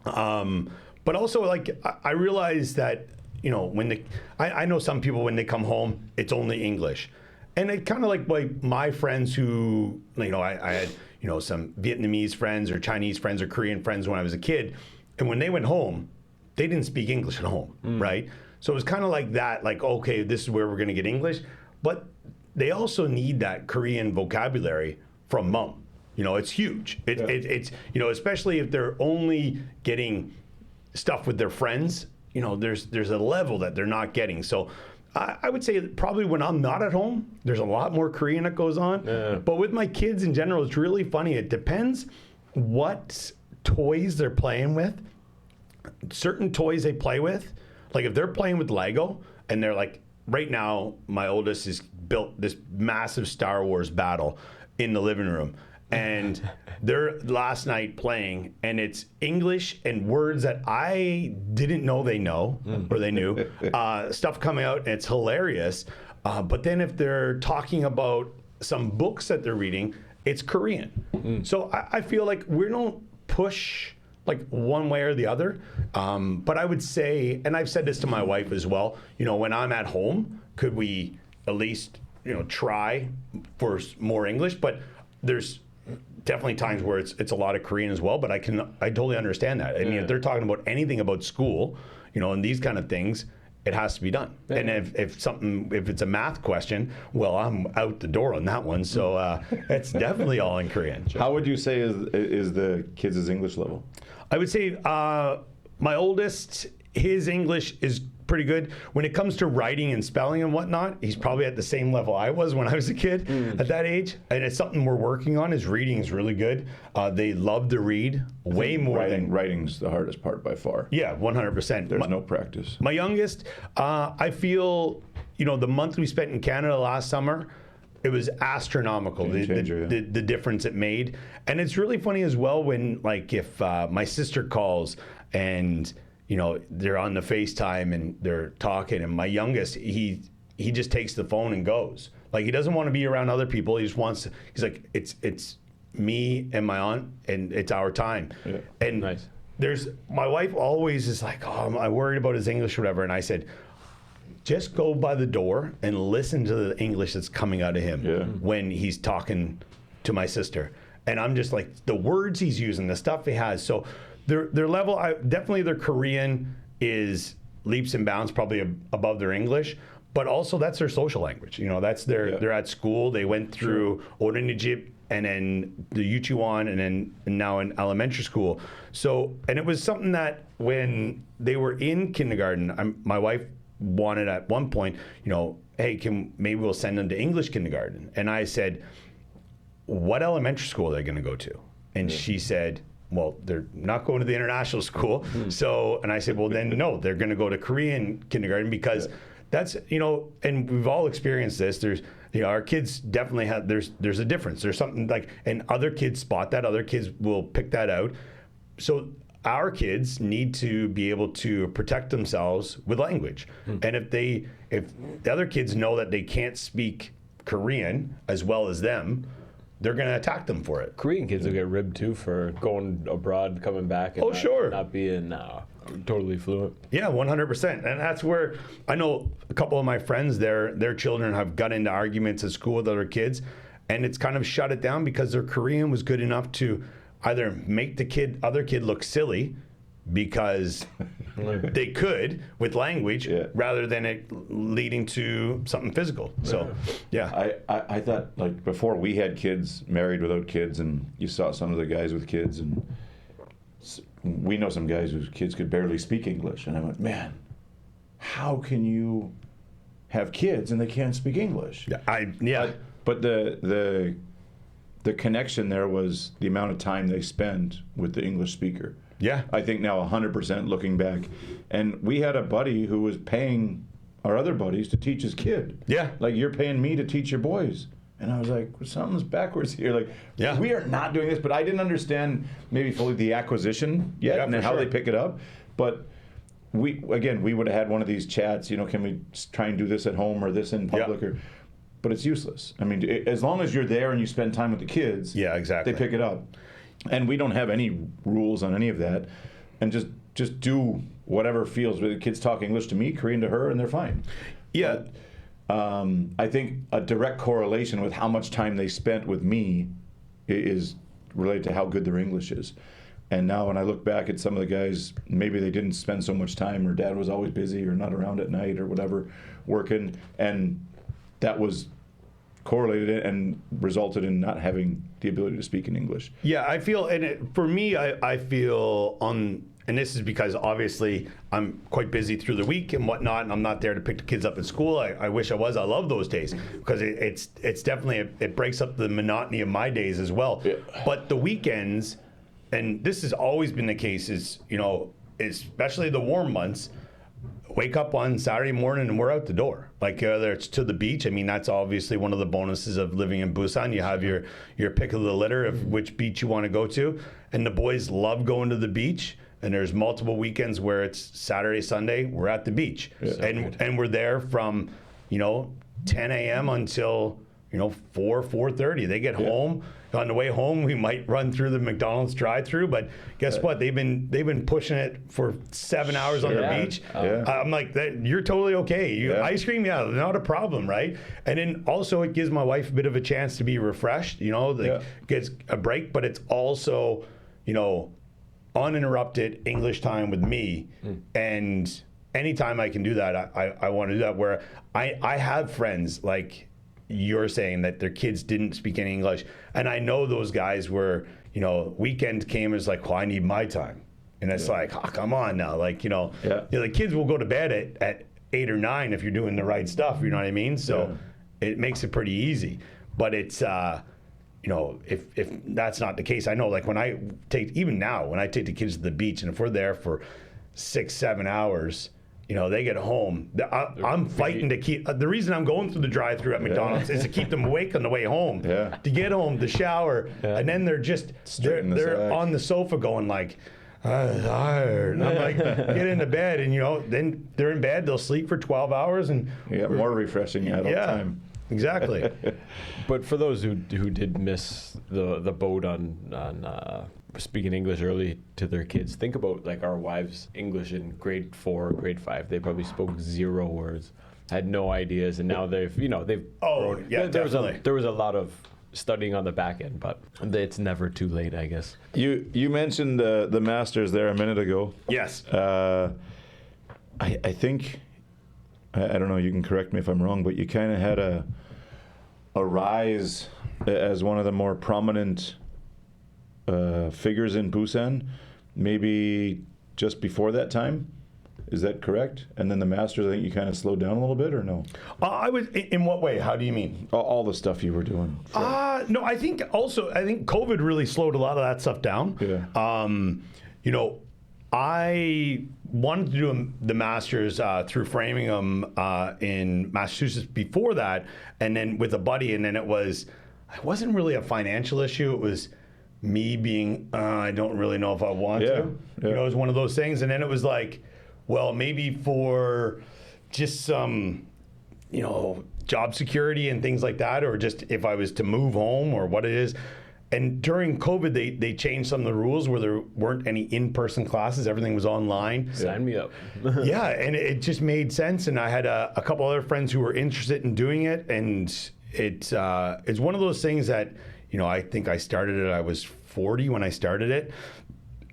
But also, like, I realize that, when I know some people when they come home, it's only English. And it kind of like my friends who, I had, some Vietnamese friends or Chinese friends or Korean friends when I was a kid. And when they went home, they didn't speak English at home, right? So it was kind of like that, like, okay, this is where we're going to get English. But they also need that Korean vocabulary from mom. It's huge. It's, especially if they're only getting stuff with their friends, there's a level that they're not getting. So I would say probably when I'm not at home, there's a lot more Korean that goes on. Yeah. But with my kids in general, it's really funny. It depends what toys they're playing with. Certain toys they play with, like if they're playing with Lego and they're like, right now, my oldest has built this massive Star Wars battle in the living room. And they're last night playing, and it's English and words that I didn't know they know or they knew. Stuff coming out, and it's hilarious. But then if they're talking about some books that they're reading, it's Korean. So I feel like we don't push like one way or the other. But I would say, and I've said this to my wife as well, when I'm at home, could we at least, try for more English? But there's definitely times where it's a lot of Korean as well, but I totally understand that. I mean, if they're talking about anything about school, and these kind of things, it has to be done. Yeah. And if it's a math question, well, I'm out the door on that one. So it's definitely all in Korean. How would you say is the kids' English level? I would say my oldest, his English is pretty good. When it comes to writing and spelling and whatnot, he's probably at the same level I was when I was a kid at that age. And it's something we're working on. His reading is really good. They love to read way more writing's the hardest part by far. Yeah, 100%. There's no practice. My youngest, I feel, the month we spent in Canada last summer, it was astronomical, the difference it made. And it's really funny as well when, like, if my sister calls and they're on the FaceTime and they're talking, and my youngest, he just takes the phone and goes. Like, he doesn't want to be around other people. He just wants to, he's like, it's me and my aunt, and it's our time. Yeah. And nice. My wife always is like, oh, I'm worried about his English or whatever. And I said, just go by the door and listen to the English that's coming out of him when he's talking to my sister. And I'm just like, the words he's using, the stuff he has. So their level, definitely their Korean is leaps and bounds, probably above their English, but also that's their social language. That's they're at school. They went through Orinijip and then the Yuchuan and now in elementary school. So, and it was something that when they were in kindergarten, my wife wanted at one point, hey, maybe we'll send them to English kindergarten. And I said, what elementary school are they going to go to? And she said, well, they're not going to the international school. So, and I said, well, then no, they're going to go to Korean kindergarten because that's, and we've all experienced this. There's, our kids definitely have, there's a difference. There's something like, and other kids spot that, other kids will pick that out. So our kids need to be able to protect themselves with language. And if the other kids know that they can't speak Korean as well as them, they're going to attack them for it. Korean kids will get ribbed too for going abroad, coming back, and not being totally fluent. Yeah, 100%. And that's where I know a couple of my friends, their children have got into arguments at school with other kids, and it's kind of shut it down because their Korean was good enough to either make the other kid look silly because they could with language rather than it leading to something physical. So, yeah. I thought, like, before we had kids, married without kids, and you saw some of the guys with kids, and we know some guys whose kids could barely speak English. And I went, man, how can you have kids and they can't speak English? But the connection there was the amount of time they spend with the English speaker. Yeah. I think now 100% looking back. And we had a buddy who was paying our other buddies to teach his kid. Yeah. Like, you're paying me to teach your boys. And I was like, well, something's backwards here. Like, we are not doing this. But I didn't understand maybe fully the acquisition yet and how they pick it up. But we would have had one of these chats, can we try and do this at home or this in public? But it's useless. I mean, as long as you're there and you spend time with the kids, exactly, they pick it up. And we don't have any rules on any of that. And just do whatever feels. The kids talk English to me, Korean to her, and they're fine. Yeah. But, I think a direct correlation with how much time they spent with me is related to how good their English is. And now when I look back at some of the guys, maybe they didn't spend so much time, or dad was always busy or not around at night or whatever, working. And that was correlated and resulted in not having the ability to speak in English. Yeah, I feel, for me, I feel and this is because obviously I'm quite busy through the week and whatnot, and I'm not there to pick the kids up at school. I wish I was. I love those days because it's definitely, it breaks up the monotony of my days as well. Yeah. But the weekends, and this has always been the case, is, especially the warm months, wake up on Saturday morning and we're out the door. Like, whether it's to the beach, I mean, that's obviously one of the bonuses of living in Busan. You have your pick of the litter of which beach you want to go to. And the boys love going to the beach. And there's multiple weekends where it's Saturday, Sunday, we're at the beach. Yeah. And we're there from, 10 a.m. until, 4:30. They get home On the way home, we might run through the McDonald's drive-through, but guess what? They've been pushing it for 7 hours on the beach. I'm like, you're totally okay. Ice cream, not a problem, right? And then also it gives my wife a bit of a chance to be refreshed. Gets a break, but it's also, uninterrupted English time with me. And anytime I can do that, I want to do that. Where I have friends like you're saying that their kids didn't speak any English, and I know those guys were, weekend came as like, well, I need my time, and it's like, oh, come on now, like, the kids will go to bed at 8 or 9 if you're doing the right stuff, you know what I mean? So it makes it pretty easy, but it's if that's not the case, I know, like when I take the kids to the beach, and if we're there for 6-7 hours, they get home. I'm fighting to keep. The reason I'm going through the drive-through at McDonald's is to keep them awake on the way home. To get home, the shower, and then they're they're on the sofa going like, I'm tired. And I'm like, get into bed, and then they're in bed. They'll sleep for 12 hours, and more refreshing adult time. Exactly. But for those who did miss the boat on speaking English early to their kids, think about like our wives' English in grade 4, grade 5. They probably spoke 0 words, had no ideas, and now they've grown. There was a lot of studying on the back end, but it's never too late, I guess. You mentioned the Masters there a minute ago. Yes. I think, I don't know, you can correct me if I'm wrong, but you kind of had a rise as one of the more prominent figures in Busan, maybe just before that time. Is that correct? And then the Masters, I think you kind of slowed down a little bit, or no? I was. In what way? How do you mean? All the stuff you were doing. No, I think COVID really slowed a lot of that stuff down. Yeah. I wanted to do the Masters through Framingham in Massachusetts before that, and then with a buddy, and then it wasn't really a financial issue. It was me being, I don't really know if I want to. It was one of those things, and then it was like, well, maybe for just some, job security and things like that, or just if I was to move home or what it is. And during COVID, they changed some of the rules where there weren't any in-person classes. Everything was online. Sign me up. And it just made sense. And I had a couple other friends who were interested in doing it. And it's one of those things that, I think I started it, I was 40 when I started it.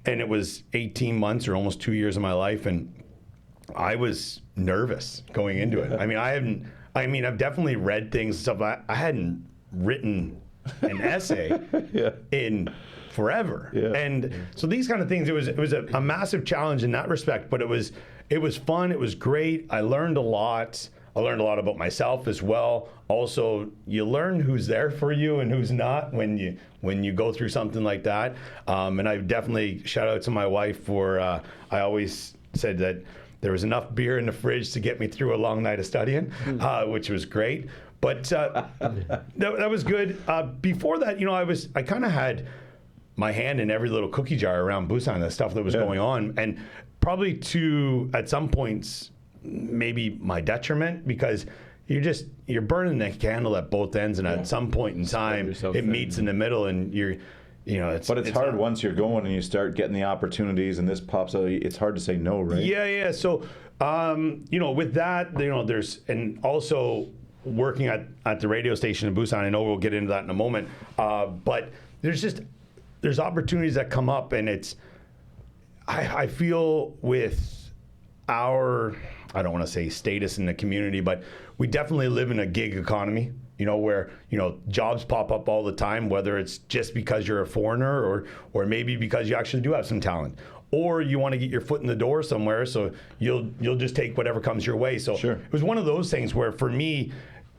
And it was 18 months or almost 2 years of my life. And I was nervous going into it. I've definitely read things and stuff. I hadn't written an essay in forever. And so these kind of things, it was a massive challenge in that respect, but it was fun. It was great. I learned a lot. I learned a lot about myself as well. Also, you learn who's there for you and who's not when you go through something like that. And I definitely shout out to my wife for, I always said that there was enough beer in the fridge to get me through a long night of studying, which was great. But that was good. Before that, I kind of had my hand in every little cookie jar around Busan, the stuff that was going on, and probably at some points, maybe my detriment, because you're burning the candle at both ends, and at some point in time, it meets in the middle, and But it's hard once you're going and you start getting the opportunities, and this pops out. It's hard to say no, right? Yeah. So, with that, there's, and also working at the radio station in Busan, I know we'll get into that in a moment, but there's opportunities that come up, and I feel with our, I don't want to say status in the community, but we definitely live in a gig economy, where, jobs pop up all the time, whether it's just because you're a foreigner or maybe because you actually do have some talent, or you want to get your foot in the door somewhere, so you'll just take whatever comes your way. So It was one of those things where, for me,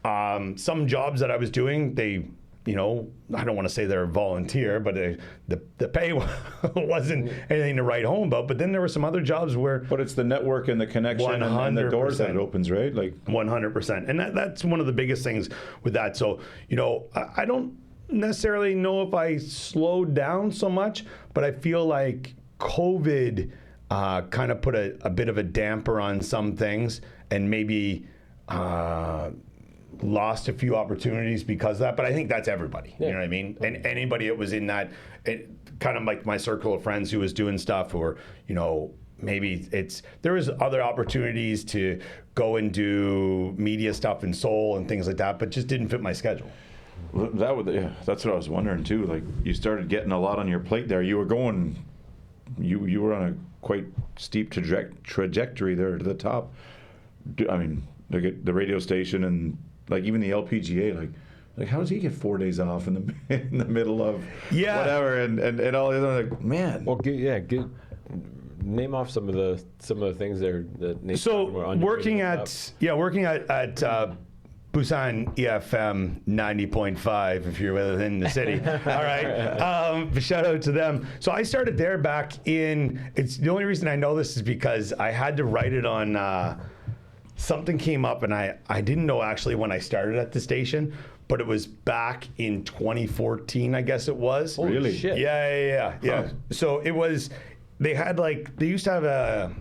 some jobs that I was doing, they, I don't want to say they're volunteer, but the pay wasn't anything to write home about. But then there were some other jobs where... But it's the network and the connection and the doors that it opens, right? 100%. And that's one of the biggest things with that. So, I don't necessarily know if I slowed down so much, but I feel like COVID kind of put a bit of a damper on some things, and maybe... lost a few opportunities because of that, but I think that's everybody. Yeah. You know what I mean? And anybody that was in that, kind of like my circle of friends who was doing stuff, or, you know, maybe there was other opportunities to go and do media stuff in Seoul and things like that, but just didn't fit my schedule. That's what I was wondering too. Like, you started getting a lot on your plate there. You were going, you were on a quite steep trajectory there to the top. I mean, look at the radio station and like even the LPGA. Like how does he get 4 days off in the middle of whatever and all the other, like, man. Well, name off some of the things there that Nate were on your working at Busan EFM 90.5, if you're within the city. All right. Shout out to them. So I started there back in, it's the only reason I know this is because I had to write it on, something came up and I didn't know actually when I started at the station, but it was back in 2014, I guess it was. Holy really? shit. Yeah. Huh. So it was, they used to have a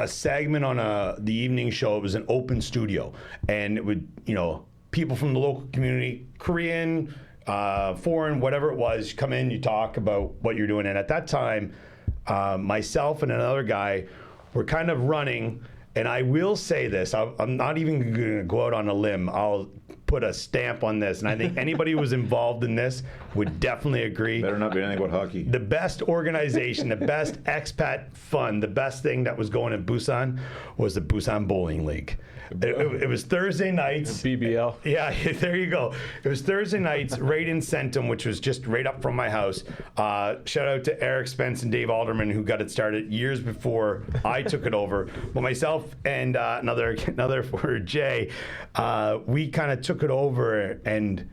segment on the evening show. It was an open studio, and it would, you know, people from the local community, Korean, foreign, whatever it was, come in, you talk about what you're doing. And at that time, myself and another guy were kind of running, and I will say this, I'm not even going to go out on a limb. I'll put a stamp on this, and I think anybody who was involved in this would definitely agree. Better not be anything but hockey. The best organization, the best expat fun, the best thing that was going in Busan was the Busan Bowling League. It was Thursday nights. BBL. Yeah, there you go. It was Thursday nights, right in Centum, which was just right up from my house. Shout out to Eric Spence and Dave Alderman, who got it started years before I took it over. But myself and another for Jay, we kind of took it over, and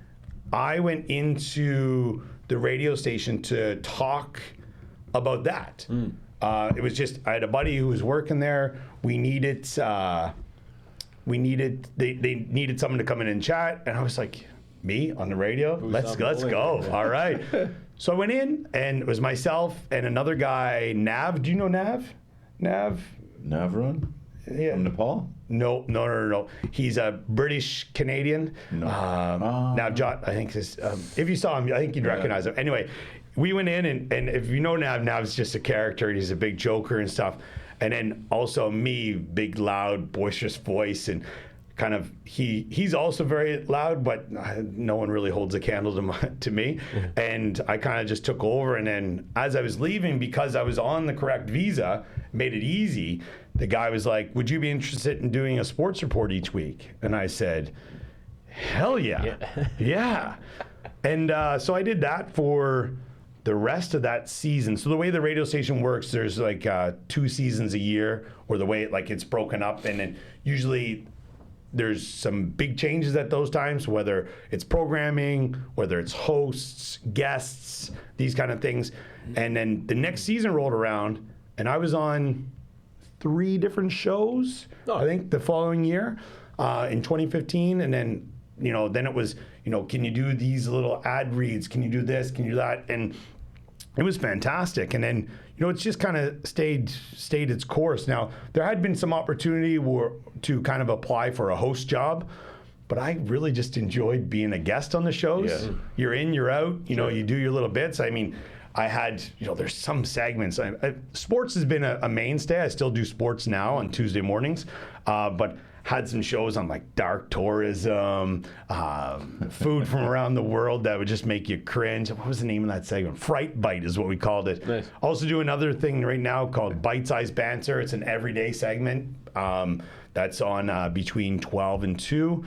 I went into the radio station to talk about that. It was just, I had a buddy who was working there. They needed someone to come in and chat, and I was like, me on the radio? Let's go. All right. So I went in, and it was myself and another guy, Nav. Do you know Nav? Navron? Yeah. From Nepal? No. He's a British Canadian. No. Now, John, I think if you saw him, I think you'd recognize him. Anyway, we went in, and if you know Nav's just a character. He's a big joker and stuff. And then also me, big, loud, boisterous voice, and kind of he's also very loud, but no one really holds a candle to me. And I kind of just took over. And then as I was leaving, because I was on the correct visa, made it easy. The guy was like, "Would you be interested in doing a sports report each week?" And I said, "Hell yeah, yeah." And so I did that for the rest of that season. So the way the radio station works, there's like 2 seasons a year, or the way it's broken up, and then usually there's some big changes at those times, whether it's programming, whether it's hosts, guests, these kind of things. And then the next season rolled around, and I was on 3 different shows, I think, the following year in 2015. And then, then it was, can you do these little ad reads? Can you do this? Can you do that? And it was fantastic. And then, it's just kind of stayed its course. Now, there had been some opportunity to kind of apply for a host job, but I really just enjoyed being a guest on the shows. Yeah. You're in, you're out, you do your little bits. I mean, I had, there's some segments. Sports has been a mainstay. I still do sports now on Tuesday mornings, but had some shows on like dark tourism, food from around the world that would just make you cringe. What was the name of that segment? Fright Bite is what we called it. Nice. Also do another thing right now called Bite Size Banter. It's an everyday segment that's on between 12 and 2.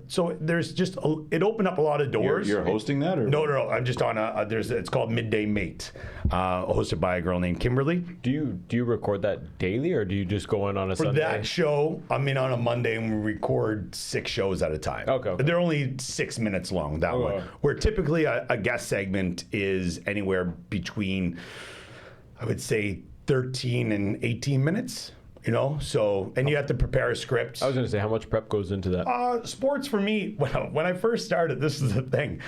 So there's just it opened up a lot of doors. You're hosting that, or no? I'm just on it's called Midday Mate, hosted by a girl named Kimberly. Do you record that daily, or do you just go in on a Sunday? For that show, I'm in on a Monday, and we record 6 shows at a time. Okay. They're only 6 minutes long. That one, where typically a guest segment is anywhere between, I would say, 13 and 18 minutes. So, and you have to prepare a script. I was going to say, how much prep goes into that? Sports for me, when I first started, this is the thing.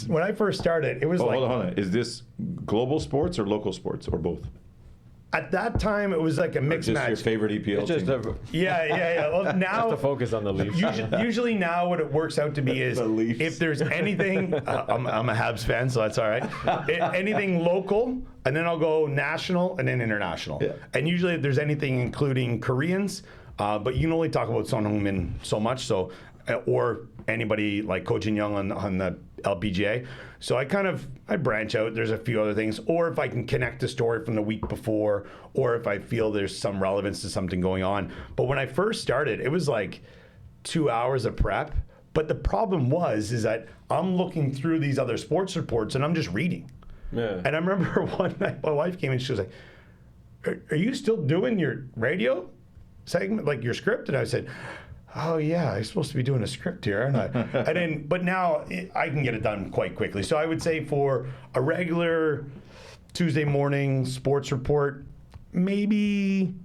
When I first started, it was Hold on. Is this global sports or local sports or both? At that time, it was like a mixed Just match. your favorite EPL It's just team. Yeah. Well, now to focus on the Leafs. usually now what it works out to be is The Leafs. if there's anything, I'm a Habs fan, so that's all right. Anything local, and then I'll go national and then international. Yeah. And usually if there's anything including Koreans, but you can only talk about Son Heung-min so much, so or anybody like Ko Jin-young on the LPGA. So I branch out. There's a few other things, or if I can connect the story from the week before, or if I feel there's some relevance to something going on. But when I first started, it was like 2 hours of prep. But the problem is that I'm looking through these other sports reports and I'm just reading. Yeah. And I remember one night my wife came in and she was like, are you still doing your radio segment, like your script? And I said, oh yeah, I'm supposed to be doing a script here, aren't I? But now I can get it done quite quickly. So I would say for a regular Tuesday morning sports report, maybe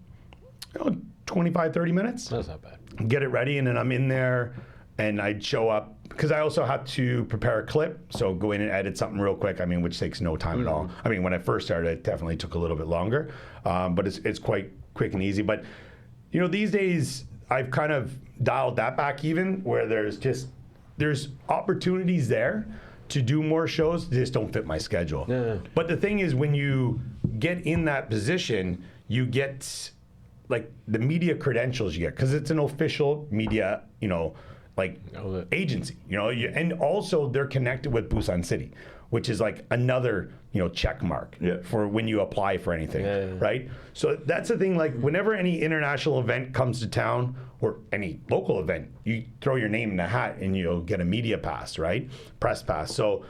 25, 30 minutes. That's not bad. Get it ready, and then I'm in there, and I'd show up, because I also have to prepare a clip, so go in and edit something real quick, which takes no time at all. When I first started, it definitely took a little bit longer, but it's quite quick and easy. But, these days, I've kind of dialed that back even, where there's opportunities there to do more shows, they just don't fit my schedule. Yeah. But the thing is, when you get in that position, you get like the media credentials you get, because it's an official media, agency, and also they're connected with Busan City, which is like another, check mark for when you apply for anything, right? So that's the thing, like whenever any international event comes to town or any local event, you throw your name in the hat and you'll get a media pass, right? Press pass. So,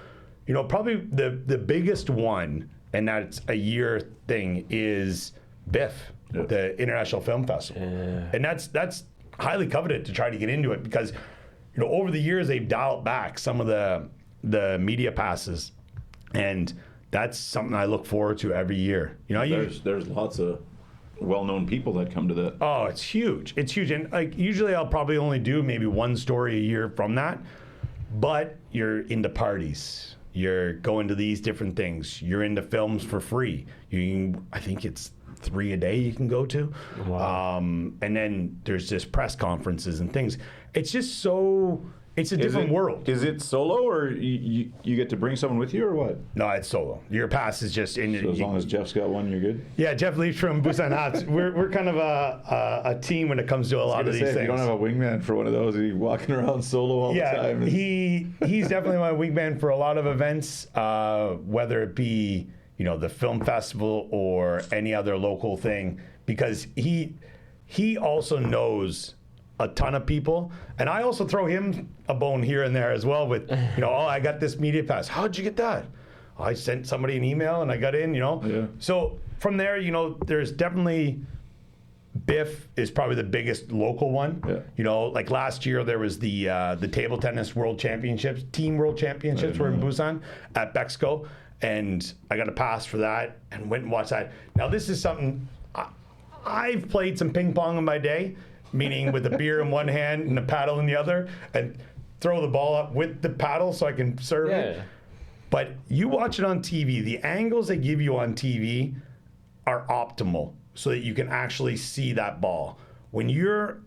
probably the biggest one, and that's a year thing, is BIFF, the International Film Festival. And that's highly coveted to try to get into it, because over the years they've dialed back some of the media passes, and that's something I look forward to every year. There's lots of well-known people that come to that. Oh, it's huge. It's huge. And like usually I'll probably only do maybe one story a year from that, but you're into parties. You're going to these different things. You're into films for free. I think it's 3 a day you can go to. Wow. And then there's just press conferences and things. It's just it's a different world. Is it solo, or you get to bring someone with you, or what? No, it's solo. Your pass is just in. So as long as Jeff's got one, you're good? Yeah, Jeff Leach from Busan Hats. We're kind of a team when it comes to a lot of these things. If you don't have a wingman for one of those, you're walking around solo all the time. He's definitely my wingman for a lot of events, whether it be the film festival or any other local thing, because he also knows a ton of people, and I also throw him a bone here and there as well with I got this media pass. How'd you get that? I sent somebody an email and I got in. Yeah. So from there, there's definitely BIFF is probably the biggest local one. Yeah. Like last year there was the table tennis world championships, team world championships were in Busan at Bexco, and I got a pass for that and went and watched that. Now this is something I've played some ping pong in my day, meaning with a beer in one hand and a paddle in the other, and throw the ball up with the paddle so I can serve it. But you watch it on TV, the angles they give you on TV are optimal so that you can actually see that ball. When you're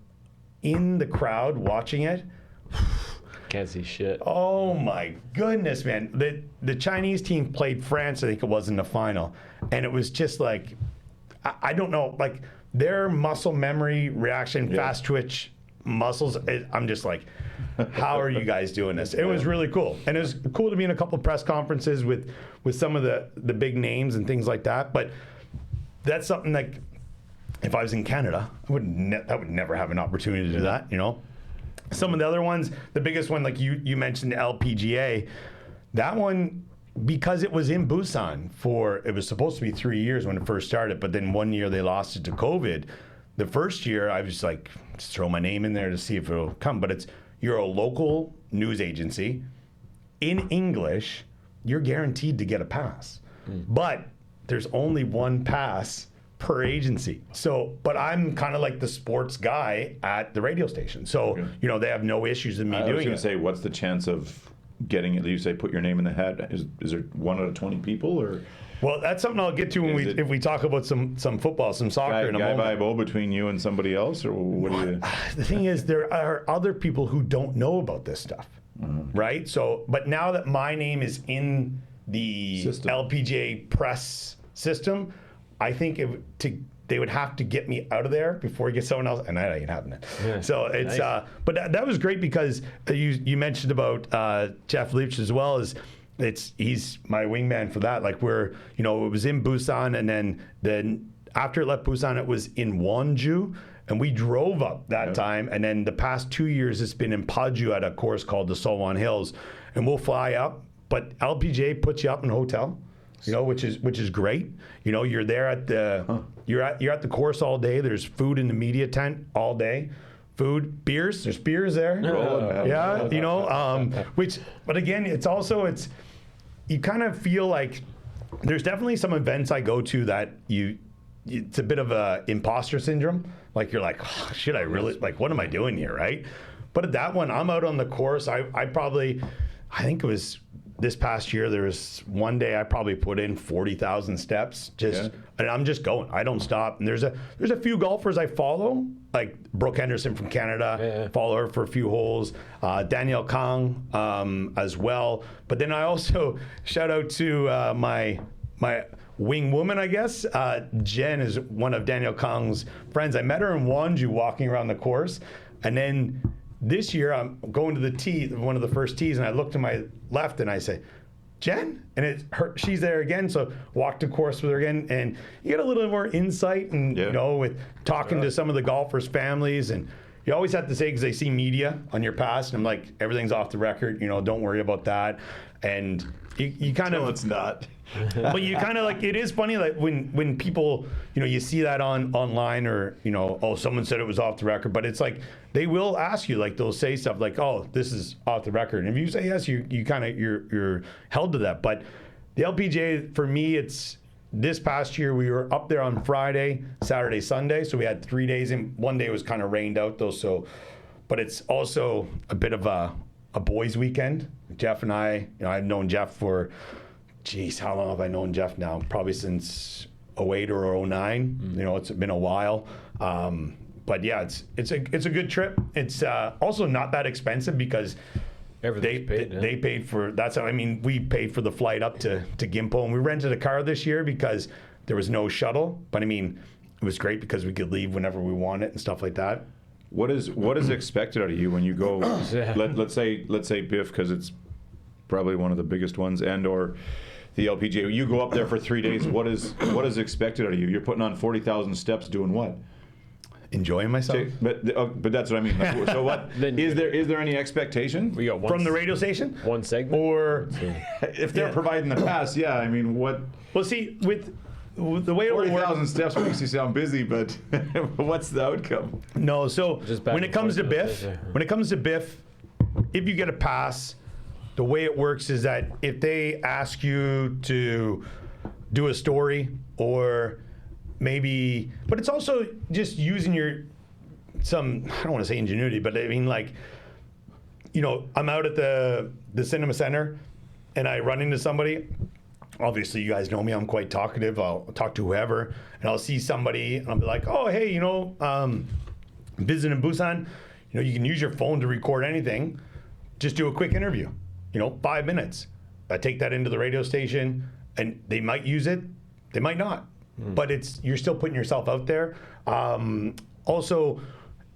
in the crowd watching it, Can't see shit. oh my goodness, man. The Chinese team played France, I think it was, in the final. And it was just like, I don't know, like their muscle memory, reaction, fast twitch muscles, I'm just like, how are you guys doing this? It was really cool. And it was cool to be in a couple of press conferences with some of the big names and things like that. But that's something like, if I was in Canada, I would never have an opportunity to do that, Some of the other ones, the biggest one, like you mentioned, the LPGA, that one, because it was in Busan it was supposed to be 3 years when it first started, but then 1 year they lost it to COVID. The first year, I was like, just throw my name in there to see if it'll come. But you're a local news agency in English, you're guaranteed to get a pass. But there's only one pass per agency. So, but I'm kind of like the sports guy at the radio station. So, they have no issues with me doing it. I was going to say, what's the chance of getting it? You say put your name in the hat. Is there 1 out of 20 people, or? Well, that's something I'll get to when if we talk about some football, some soccer in a moment. Guy Bible between you and somebody else, or what do you? The thing is, there are other people who don't know about this stuff, right? So, but now that my name is in the LPGA press system, I think they would have to get me out of there before we get someone else, and that ain't happening. Yeah. So it's, nice. But that was great because you mentioned about Jeff Leach as well as he's my wingman for that. Like it was in Busan, and then after it left Busan, it was in Wonju, and we drove up that time, and then the past 2 years it's been in Paju at a course called the Solwon Hills, and we'll fly up, but LPGA puts you up in a hotel. Which is great. You're there at the you're at the course all day. There's food in the media tent all day. Food, beers. There's beers there. But again, it's you kind of feel like there's definitely some events I go to that it's a bit of a imposter syndrome. Like you're like, oh, should I really, like, what am I doing here, right? But at that one, I'm out on the course. I think it was this past year, there was one day I probably put in 40,000 steps, and I'm just going. I don't stop. And there's a few golfers I follow, like Brooke Henderson from Canada. Follow her for a few holes. Danielle Kang as well. But then I also shout out to my wing woman, I guess. Jen is one of Danielle Kang's friends. I met her in Wonju walking around the course, and then this year, I'm going to the tee, one of the first tees, and I look to my left and I say, Jen? And she's there again, so walked the course with her again, and you get a little more insight and, with talking to some of the golfers' families, and you always have to say, because they see media on your past, and I'm like, everything's off the record, don't worry about that. And you kind of... No, it's not. But you kind of like, it is funny like when people, you see that online or, someone said it was off the record, but it's like, they will ask you, like they'll say stuff like, oh, this is off the record. And if you say yes, you kind of, you're held to that. But the LPGA, for me, it's this past year, we were up there on Friday, Saturday, Sunday. So we had 3 days, and one day was kind of rained out though. So, but it's also a bit of a boys' weekend. Jeff and I've known Jeff for, how long have I known Jeff now? Probably since 08 or 09. It's been a while. But yeah, it's a good trip. It's also not that expensive because they paid for, we paid for the flight up to Gimpo, and we rented a car this year because there was no shuttle. But it was great because we could leave whenever we wanted and stuff like that. What is expected out of you when you go? let's say Biff, because it's probably one of the biggest ones, and or the LPGA. You go up there for 3 days. What is expected out of you? You're putting on 40,000 steps, doing what? Enjoying myself. But that's what I mean. Like, so what is there any expectation? We got from the radio station? One segment, or if they're providing the pass, what? Well, see, with the way 40,000 steps makes you sound busy, but what's the outcome? No, so when it comes to Biff, if you get a pass, the way it works is that if they ask you to do a story or maybe, but it's also just using I don't want to say ingenuity, but I'm out at the cinema center and I run into somebody. Obviously, you guys know me. I'm quite talkative. I'll talk to whoever, and I'll see somebody, and I'll be like, "Oh, hey, visiting Busan. You can use your phone to record anything. Just do a quick interview. 5 minutes. I take that into the radio station, and they might use it. They might not. But you're still putting yourself out there. Also,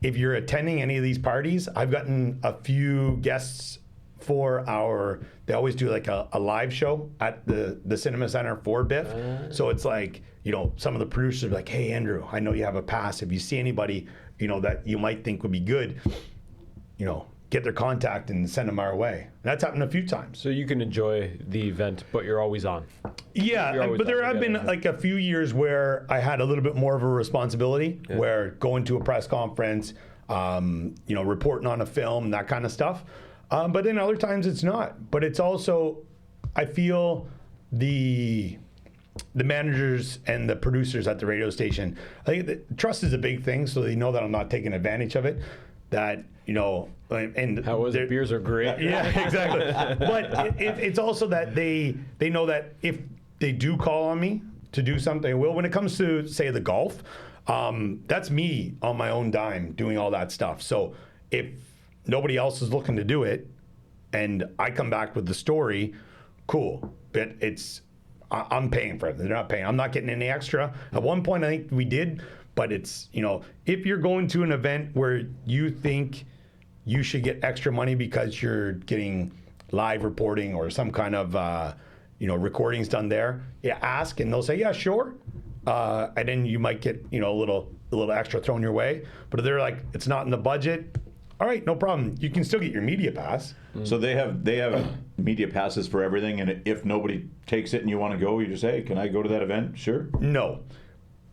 if you're attending any of these parties, I've gotten a few guests they always do like a live show at the cinema center for Biff. So it's like, some of the producers are like, hey, Andrew, I know you have a pass. If you see anybody, that you might think would be good, get their contact and send them our way. And that's happened a few times. So you can enjoy the event, but you're always on. Yeah, but there have been like a few years where I had a little bit more of a responsibility, where going to a press conference, reporting on a film, that kind of stuff. But then other times it's not. But it's also, I feel the managers and the producers at the radio station, I think trust is a big thing, so they know that I'm not taking advantage of it. That, and how was it? Beers are great. Yeah, exactly. But it's also that they know that if they do call on me to do something, I will. When it comes to, say, the golf, that's me on my own dime doing all that stuff. So if nobody else is looking to do it and I come back with the story, cool. But I'm paying for it. They're not paying. I'm not getting any extra. At one point, I think we did, but it's, if you're going to an event where you think you should get extra money because you're getting live reporting or some kind of, recordings done there, you ask and they'll say, yeah, sure. And then you might get, a little extra thrown your way. But if they're like, it's not in the budget, all right, no problem. You can still get your media pass. So they have media passes for everything, and if nobody takes it and you want to go, you just say, hey, can I go to that event? Sure. No.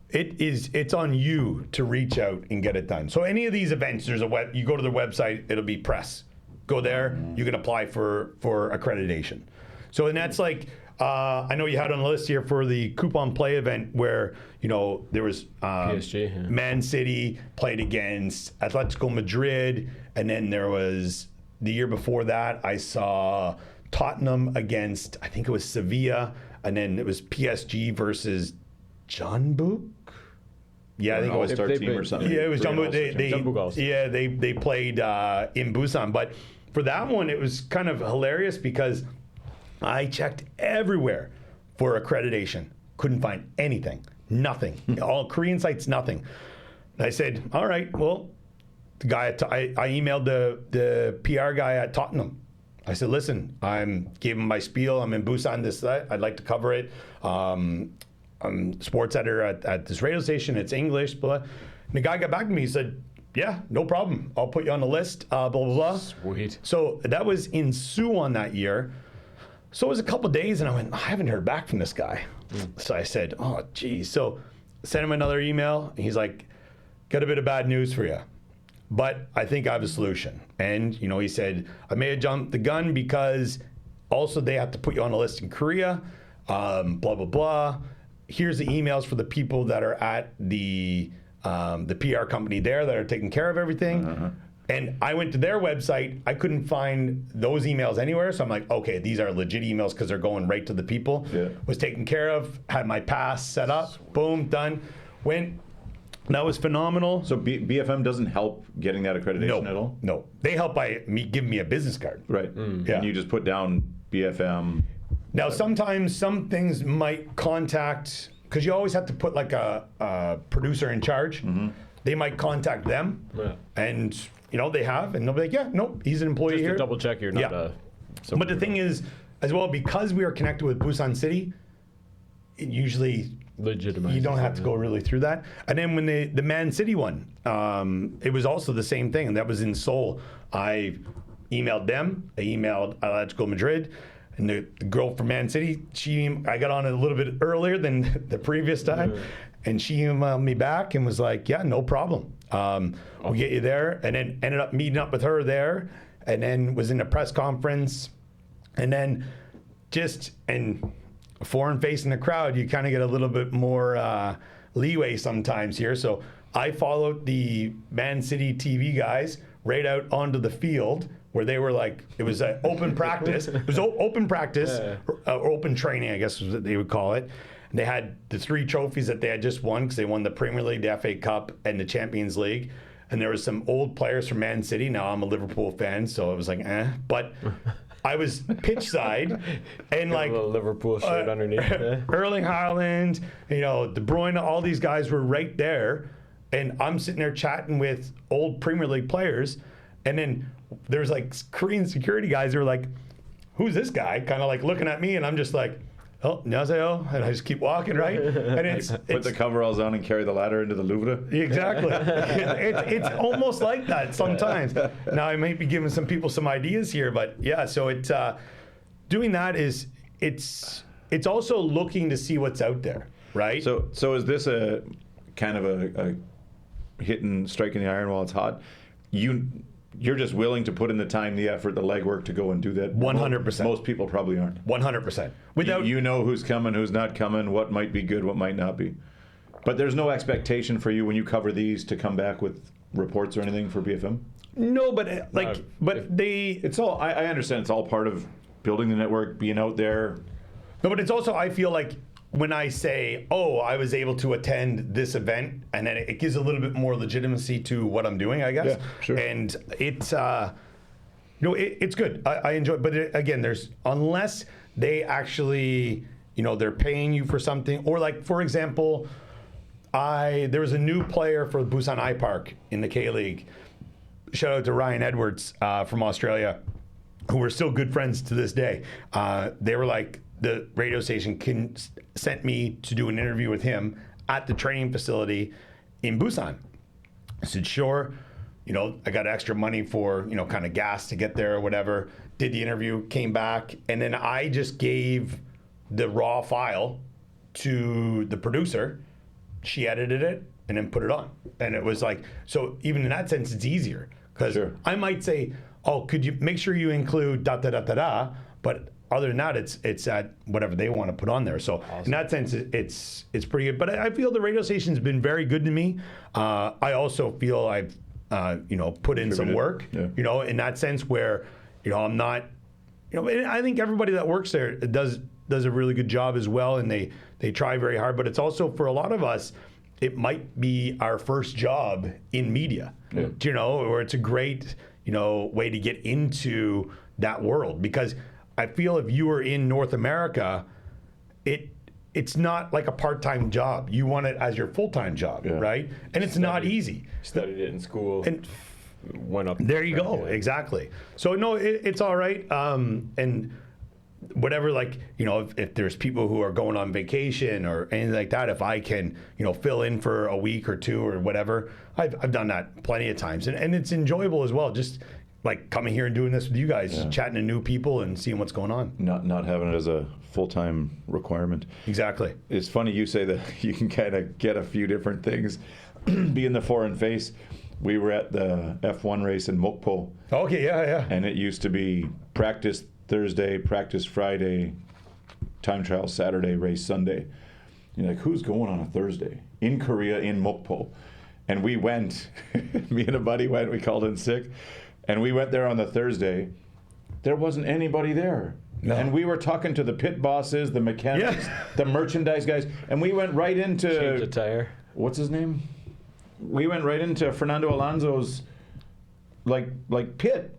It's on you to reach out and get it done. So any of these events, you go to their website, it'll be press. Go there, you can apply for accreditation. So, and that's like, I know you had on the list here for the coupon play event where, there was PSG, Man City played against Atletico Madrid, and then there was the year before that, I saw Tottenham against, I think it was Sevilla, and then it was PSG versus John Book. Yeah, I think it was All-Star team or something. Yeah, it was John Book. They They played in Busan, but for that one, it was kind of hilarious because I checked everywhere for accreditation. Couldn't find anything. Nothing. All Korean sites, nothing. And I said, all right, well, the guy I emailed the PR guy at Tottenham. I said, listen, gave him my spiel. I'm in Busan, this, that. I'd like to cover it. I'm sports editor at this radio station. It's English, blah. And the guy got back to me. He said, yeah, no problem. I'll put you on the list, blah, blah, blah. Sweet. So that was in Suwon that year. So it was a couple of days, and I went, I haven't heard back from this guy. So I said, oh, geez. So sent him another email, and he's like, got a bit of bad news for you, but I think I have a solution. And, he said, I may have jumped the gun because also they have to put you on a list in Korea, blah, blah, blah. Here's the emails for the people that are at the PR company there that are taking care of everything. Uh-huh. And I went to their website. I couldn't find those emails anywhere. So I'm like, okay, these are legit emails because they're going right to the people. Yeah. Was taken care of, had my pass set up, boom, done. Went. That was phenomenal. So BFM doesn't help getting that accreditation at all? No. They help by giving me a business card. Right. Yeah. And you just put down BFM. Now, sometimes some things might contact, because you always have to put like a producer in charge. Mm-hmm. They might contact them. Yeah. And... they have, and they'll be like, yeah, nope, he's an employee just here. To double check you're not But the thing is, as well, because we are connected with Busan City, it usually legitimate. You don't have to go really through that. And then when the Man City one, it was also the same thing, and that was in Seoul. I emailed them. I emailed Atletico Madrid. And the girl from Man City, I got on it a little bit earlier than the previous time. Yeah. And she emailed me back and was like, yeah, no problem. We'll get you there. And then ended up meeting up with her there. And then was in a press conference. And then and foreign face in the crowd, you kind of get a little bit more leeway sometimes here. So I followed the Man City TV guys right out onto the field where they were like, it was an open practice. It was open practice, or open training, I guess is what they would call it. And they had the 3 trophies that they had just won because they won the Premier League, the FA Cup, and the Champions League. And there was some old players from Man City. Now I'm a Liverpool fan, so it was like, But I was pitch side and like a little Liverpool shirt underneath. Erling Haaland, De Bruyne, all these guys were right there. And I'm sitting there chatting with old Premier League players. And then there's like Korean security guys who are like, who's this guy? Kind of like looking at me. And I'm just like, oh, 안녕하세요. And I just keep walking, right? And it's put the coveralls on and carry the ladder into the Louvre. Exactly. It's almost like that sometimes. Now I might be giving some people some ideas here, but yeah. So it's doing that is it's also looking to see what's out there, right? So is this a kind of a hitting, striking the iron while it's hot? You're just willing to put in the time, the effort, the legwork to go and do that? 100%. Most people probably aren't. 100%. Without you know who's coming, who's not coming, what might be good, what might not be. But there's no expectation for you when you cover these to come back with reports or anything for BFM? No, but it's all. I understand it's all part of building the network, being out there. No, but it's also, I feel like when I say, oh, I was able to attend this event, and then it gives a little bit more legitimacy to what I'm doing, I guess. Yeah, sure. And it's, it's good. I enjoy it. But again, unless they actually, they're paying you for something, or like, for example, there was a new player for the Busan I Park in the K-League. Shout out to Ryan Edwards from Australia, who we're still good friends to this day. They were like, the radio station sent me to do an interview with him at the training facility in Busan. I said, sure. I got extra money for, kind of gas to get there or whatever. Did the interview, came back, and then I just gave the raw file to the producer. She edited it and then put it on. And it was like, so even in that sense, it's easier. Because I might say, oh, could you make sure you include da-da-da-da-da, but other than that, it's at whatever they want to put on there. So in that sense, it's pretty good. But I feel the radio station's been very good to me. I also feel I've put in some work. Yeah. In that sense where I'm not. I think everybody that works there does a really good job as well, and they try very hard. But it's also for a lot of us, it might be our first job in media. Yeah. Or it's a great way to get into that world, because I feel if you were in North America, it's not like a part-time job. You want it as your full-time job, right? And it's not easy. Studied it in school. And went up. There you go. Yeah. Exactly. So no, it's all right. And whatever, if there's people who are going on vacation or anything like that, if I can, fill in for a week or two or whatever, I've done that plenty of times, and it's enjoyable as well. Just like coming here and doing this with you guys, chatting to new people and seeing what's going on. Not having it as a full-time requirement. Exactly. It's funny you say that you can kind of get a few different things. Being the foreign face, we were at the F1 race in Mokpo. Okay, yeah. And it used to be practice Thursday, practice Friday, time trial Saturday, race Sunday. You're like, who's going on a Thursday? In Korea, in Mokpo. And we went, me and a buddy went, we called in sick. And we went there on the Thursday. There wasn't anybody there. No. And we were talking to the pit bosses, the mechanics, the merchandise guys, and we went right into... Change a tire. What's his name? We went right into Fernando Alonso's, like pit.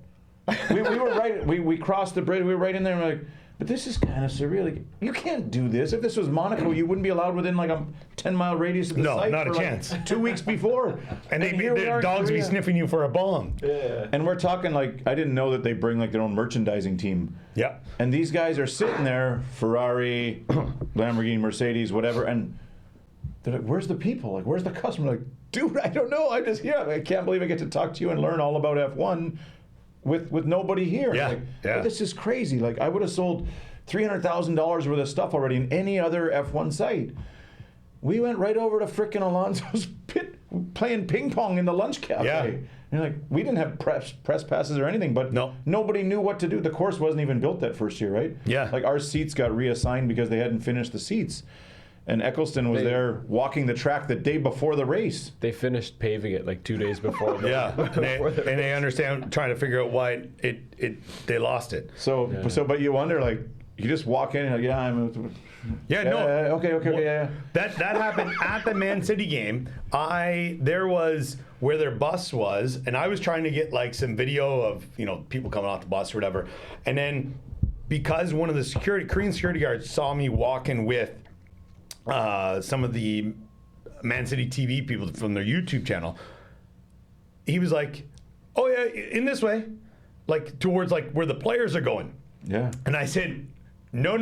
We were right... We crossed the bridge, we were right in there, and we're like, but this is kind of surreal. Like, you can't do this. If this was Monaco, you wouldn't be allowed within like a 10-mile radius of the site. No, not a for chance. 2 weeks before. And the dogs be sniffing you for a bomb. Yeah. And we're talking like, I didn't know that they bring like their own merchandising team. Yeah. And these guys are sitting there, Ferrari, Lamborghini, Mercedes, whatever, and they're like, where's the people? Like, where's the customer? Like, dude, I don't know. I'm just here. I can't believe I get to talk to you and learn all about F1 with nobody here. Yeah. Like, this is crazy. Like, I would have sold $300,000 worth of stuff already in any other F1 site. We went right over to frickin' Alonso's pit playing ping pong in the lunch cafe. Yeah. And you're like, we didn't have press passes or anything, but nobody knew what to do. The course wasn't even built that first year, right? Yeah. Like, our seats got reassigned because they hadn't finished the seats. And Eccleston was there walking the track the day before the race. They finished paving it like 2 days before. And they understand, trying to figure out why they lost it. So, but you wonder, like, you just walk in and like, okay. That happened at the Man City game. There was where their bus was, and I was trying to get like some video of people coming off the bus or whatever. And then because one of the Korean security guards saw me walking with some of the Man City TV people from their YouTube channel, he was like, "Oh yeah, in this way," like towards like where the players are going. Yeah. And I said, No.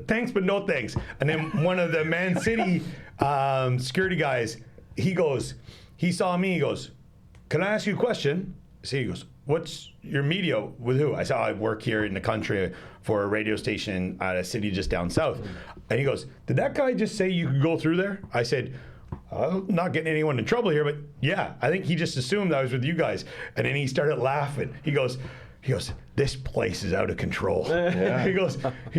Thanks, but no thanks. And then one of the Man City security guys, he saw me, he goes, can I ask you a question? So he goes, what's your media with who? I said, I work here in the country for a radio station at a city just down south. And he goes, did that guy just say you could go through there? I said, I'm not getting anyone in trouble here, but yeah, I think he just assumed I was with you guys. And then he started laughing. He goes, this place is out of control. Yeah. He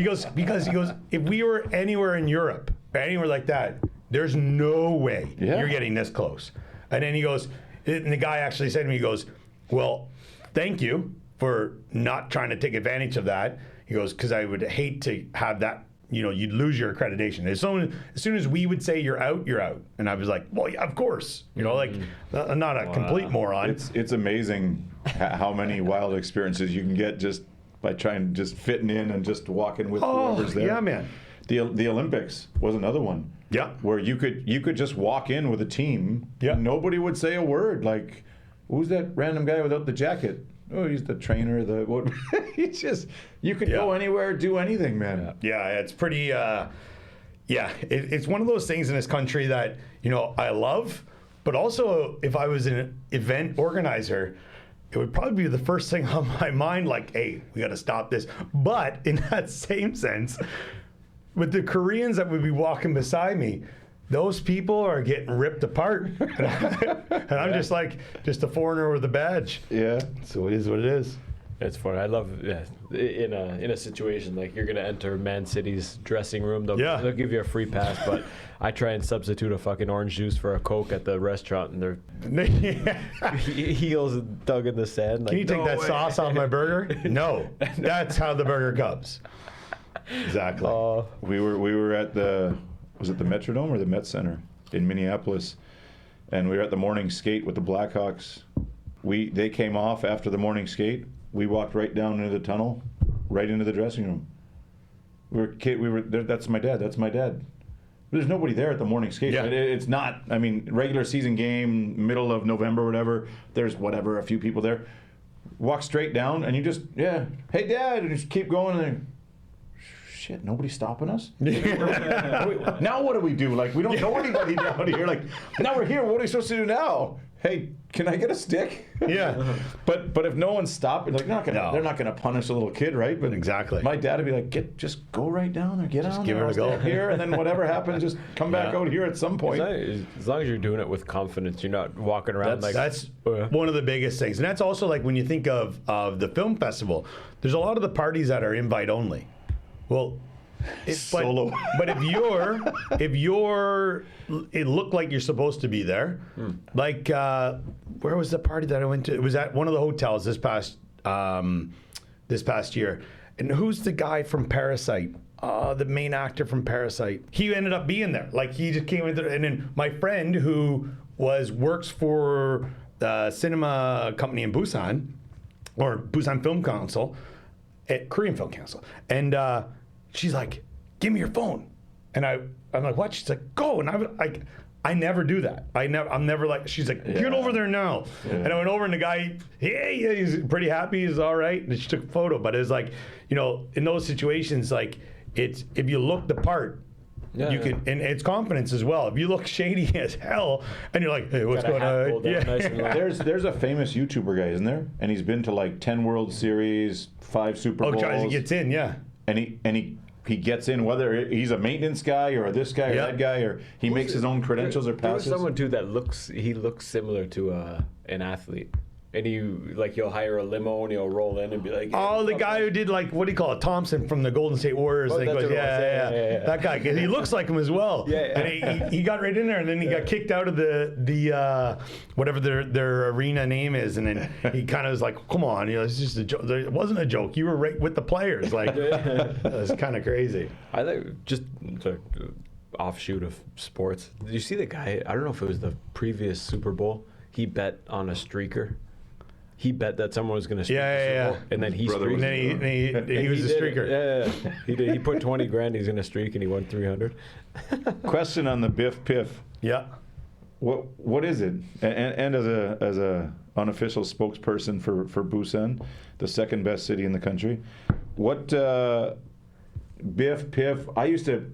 goes, because if we were anywhere in Europe, or anywhere like that, there's no way you're getting this close. And then he goes, and the guy actually said to me, he goes, well, thank you for not trying to take advantage of that. He goes, because I would hate to have that, you'd lose your accreditation. As soon as we would say you're out, you're out. And I was like, well, yeah, of course. I'm not a complete moron. It's amazing how many wild experiences you can get just by trying just fitting in and just walking with whoever's there. Yeah, man. The Olympics was another one. Yeah. Where you could just walk in with a team. Yeah. And nobody would say a word. Like, who's that random guy without the jacket? Oh, he's the trainer. He's just, you could go anywhere, do anything, man. Yeah, it's pretty. It's one of those things in this country that I love, but also if I was an event organizer, it would probably be the first thing on my mind. Like, hey, we got to stop this. But in that same sense, with the Koreans that would be walking beside me, those people are getting ripped apart. And I'm just a foreigner with a badge. Yeah. So it is what it is. It's funny. I love in a situation like you're gonna enter Man City's dressing room. They'll give you a free pass, but I try and substitute a fucking orange juice for a Coke at the restaurant, and their heels dug in the sand. Like, can you take that sauce off my burger? No, that's how the burger comes. Exactly. We were at was it the Metrodome or the Met Center in Minneapolis, and we were at the morning skate with the Blackhawks. They came off after the morning skate. We walked right down into the tunnel, right into the dressing room. We were there. That's my dad. That's my dad. There's nobody there at the morning skate. Yeah. It's not. I mean, regular season game, middle of November, whatever. There's a few people there. Walk straight down, and you just hey dad, and just keep going. And shit, nobody's stopping us. Now what do we do? Like, we don't know anybody down here. Like, now we're here. What are we supposed to do now? Hey, can I get a stick? Yeah. But if no one's stopping, like, they're not gonna punish a little kid, right? But exactly. My dad would be like, just go right down there, get on give there, it a go here, and then whatever happens, just come back out here at some point. As long as you're doing it with confidence, you're not walking around that's one of the biggest things, and that's also like when you think of the film festival. There's a lot of the parties that are invite only. Well, Solo. But if it looked like you're supposed to be there. Like, where was the party that I went to? It was at one of the hotels this past year. And who's the guy from Parasite? The main actor from Parasite. He ended up being there. Like, he just came in there. And then my friend who works for the cinema company in Busan, or Busan Film Council, at Korean Film Council, and she's like, give me your phone. And I'm like, what? She's like, go. And I never do that. I'm never like, she's like, get over there now. Yeah. And I went over, and the guy, he's pretty happy. He's all right. And she took a photo. But it's like, in those situations, like, it's, if you look the part, you can, and it's confidence as well. If you look shady as hell, and you're like, hey, what's going on? There's a famous YouTuber guy, isn't there? And he's been to like 10 World Series, 5 Super Bowls. Oh, he gets in, yeah. And he gets in, whether he's a maintenance guy or this guy or that guy, or he makes his own credentials or passes. There's someone too that looks similar to an athlete. And you'll hire a limo and he'll roll in and be like, the guy who did, like, what do you call it, Thompson from the Golden State Warriors. Oh, that's yeah. That guy, he looks like him as well. Yeah. And he got right in there, and then he got kicked out of the whatever their arena name is, and then he kind of was like, come on, it's just a joke. It wasn't a joke. You were right with the players. Like, it was kind of crazy. I think just the offshoot of sports. Did you see the guy? I don't know if it was the previous Super Bowl. He bet on a streaker. He bet that someone was going to streak the Super Bowl, and then he streaked. And then he was a streaker. Yeah. He did. He put 20 grand. He's going to streak, and he won 300. Question on the Biff Piff. Yeah. What is it? And as a unofficial spokesperson for Busan, the second best city in the country, what Biff Piff?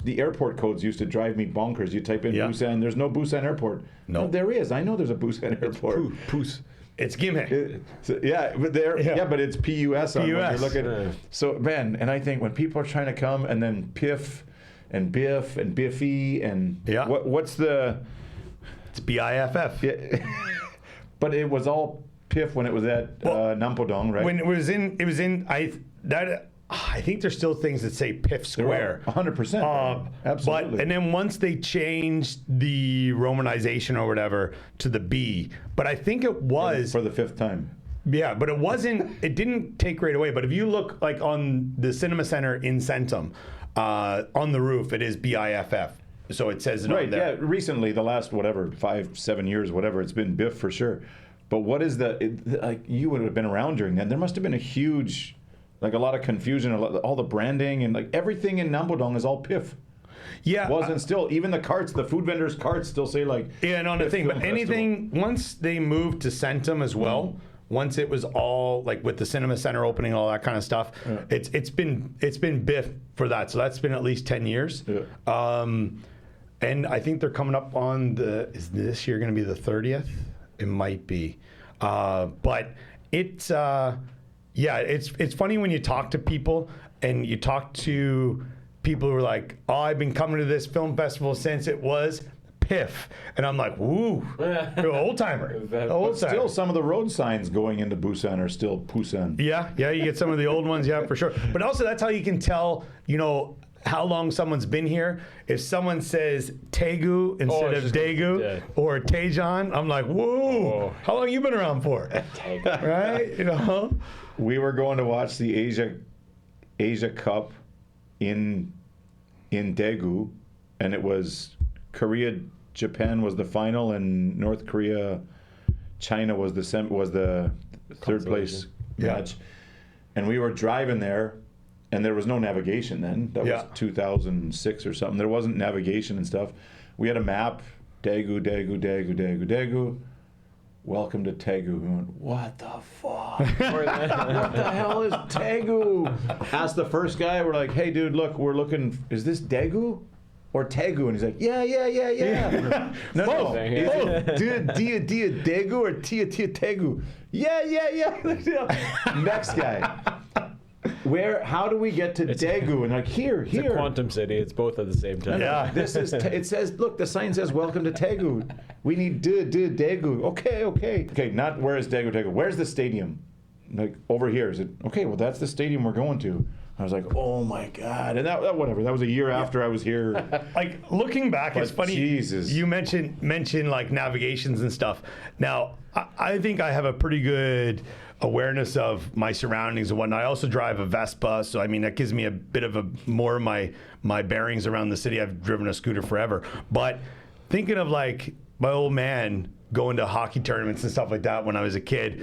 The airport codes used to drive me bonkers. You type in Busan, there's no Busan airport. No, there is. I know there's a Busan airport. Poos. It's Gimhe. But it's PUS. PUS. You're looking. So, man, and I think when people are trying to come, and then Piff and Biff and Biffy and what's the? It's BIFF. Yeah. But it was all Piff when it was at Nampodong, right? When it was in, I think there's still things that say Piff Square. 100%. Absolutely. But, and then once they changed the romanization or whatever to the B, but I think it was for the fifth time. Yeah, but it didn't take right away. But if you look like on the Cinema Center in Centum, on the roof, it is BIFF. So it says it on there. Yeah, recently, the last, 5-7 years, whatever, it's been Biff for sure. But what is like, you would have been around during that. There must have been a huge, like a lot of confusion, all the branding, and like everything in Nambodong is all Piff. Yeah, Wasn't still, even the carts, the food vendors' carts still say like. Yeah, and on the thing, but anything, once they moved to Centum as well, once it was all like with the Cinema Center opening, all that kind of stuff, it's been Biff for that. So that's been at least 10 years. Yeah. And I think they're coming up on is this year going to be the 30th? It might be. But it's funny when you talk to people and you talk to people who are like, oh, I've been coming to this film festival since it was Piff. And I'm like, woo, old timer. Still, some of the road signs going into Busan are still Busan. Yeah, you get some of the old ones, yeah, for sure. But also, that's how you can tell, how long someone's been here. If someone says Taegu instead of Daegu or Taejon, I'm like, whoa, how long you been around for? Right? We were going to watch the Asia Cup in Daegu, and it was Korea, Japan was the final, and North Korea, China was the third place match. And we were driving there, and there was no navigation then. That was 2006 or something. There wasn't navigation and stuff. We had a map, Daegu. Welcome to Taegu. We went, what the fuck? What the hell is Taegu? Asked the first guy, we're like, hey dude, look, we're looking, is this Daegu or Taegu? And he's like, yeah. No. Dude, Daegu or Tia Taegu? Yeah. Next guy. How do we get to Daegu? And like, here. It's a quantum city. It's both at the same time. Yeah. It says, look, the sign says, welcome to Daegu. We need Daegu. Okay, not where is Daegu? Where's the stadium? Like, over here. Is it, okay, well, that's the stadium we're going to. I was like, oh my God. And that whatever. That was a year after I was here. Like, looking back, it's funny. Jesus. You mentioned like navigations and stuff. Now, I think I have a pretty good awareness of my surroundings and whatnot. I also drive a Vespa, so I mean that gives me a bit of more of my bearings around the city. I've driven a scooter forever. But thinking of like my old man going to hockey tournaments and stuff like that when I was a kid,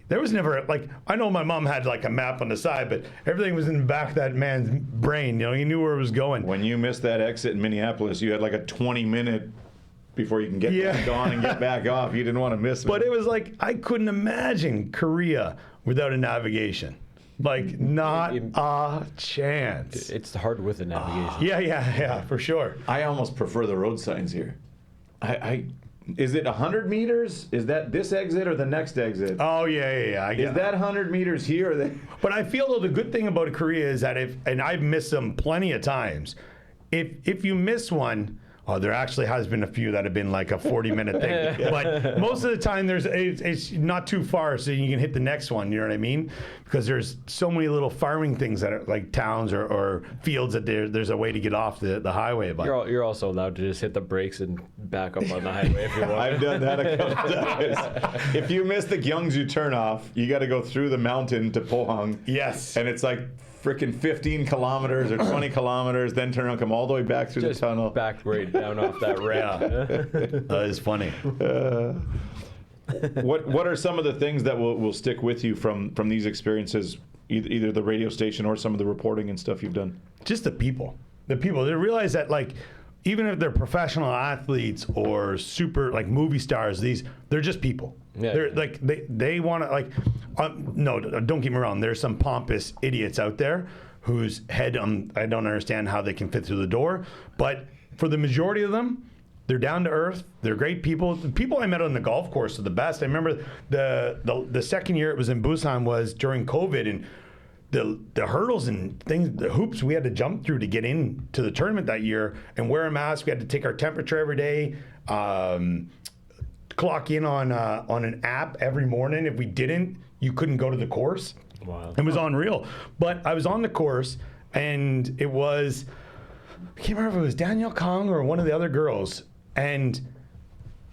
there was never, like, I know my mom had like a map on the side, but everything was in the back of that man's brain. He knew where it was going. When you missed that exit in Minneapolis, you had like a 20-minute before you can get back on and get back off. You didn't want to miss it. But it was like, I couldn't imagine Korea without a navigation. Like, not a chance. It's hard with the navigation. Yeah, for sure. I almost prefer the road signs here. Is it 100 meters? Is that this exit or the next exit? Oh, yeah. Is that 100 meters here? Or that? But I feel, though, the good thing about Korea is that and I've missed them plenty of times, if you miss one, there actually has been a few that have been like a 40-minute thing. But most of the time, it's not too far, so you can hit the next one, you know what I mean? Because there's so many little farming things that are like towns or fields that there's a way to get off the highway. But you're also allowed to just hit the brakes and back up on the highway if you want. I've done that a couple times. If you miss the Gyeongju turnoff, you got to go through the mountain to Pohang. Yes. And it's like freaking 15 kilometers or 20 kilometers, then turn around, come all the way back through just the tunnel. Back right down off that ramp. That is funny. What are some of the things that will stick with you from these experiences, either the radio station or some of the reporting and stuff you've done? Just the people. They realize that, like, even if they're professional athletes or super like movie stars, they're just people. Yeah. They're like they want to like. No, don't get me wrong. There's some pompous idiots out there whose head I don't understand how they can fit through the door. But for the majority of them, they're down to earth. They're great people. The people I met on the golf course are the best. I remember the second year it was in Busan was during COVID, and the hurdles and things, the hoops we had to jump through to get into the tournament that year and wear a mask. We had to take our temperature every day. Clock in on an app every morning. If we didn't, you couldn't go to the course. Wow. It was unreal. But I was on the course, and it was, I can't remember if it was Danielle Kong or one of the other girls, and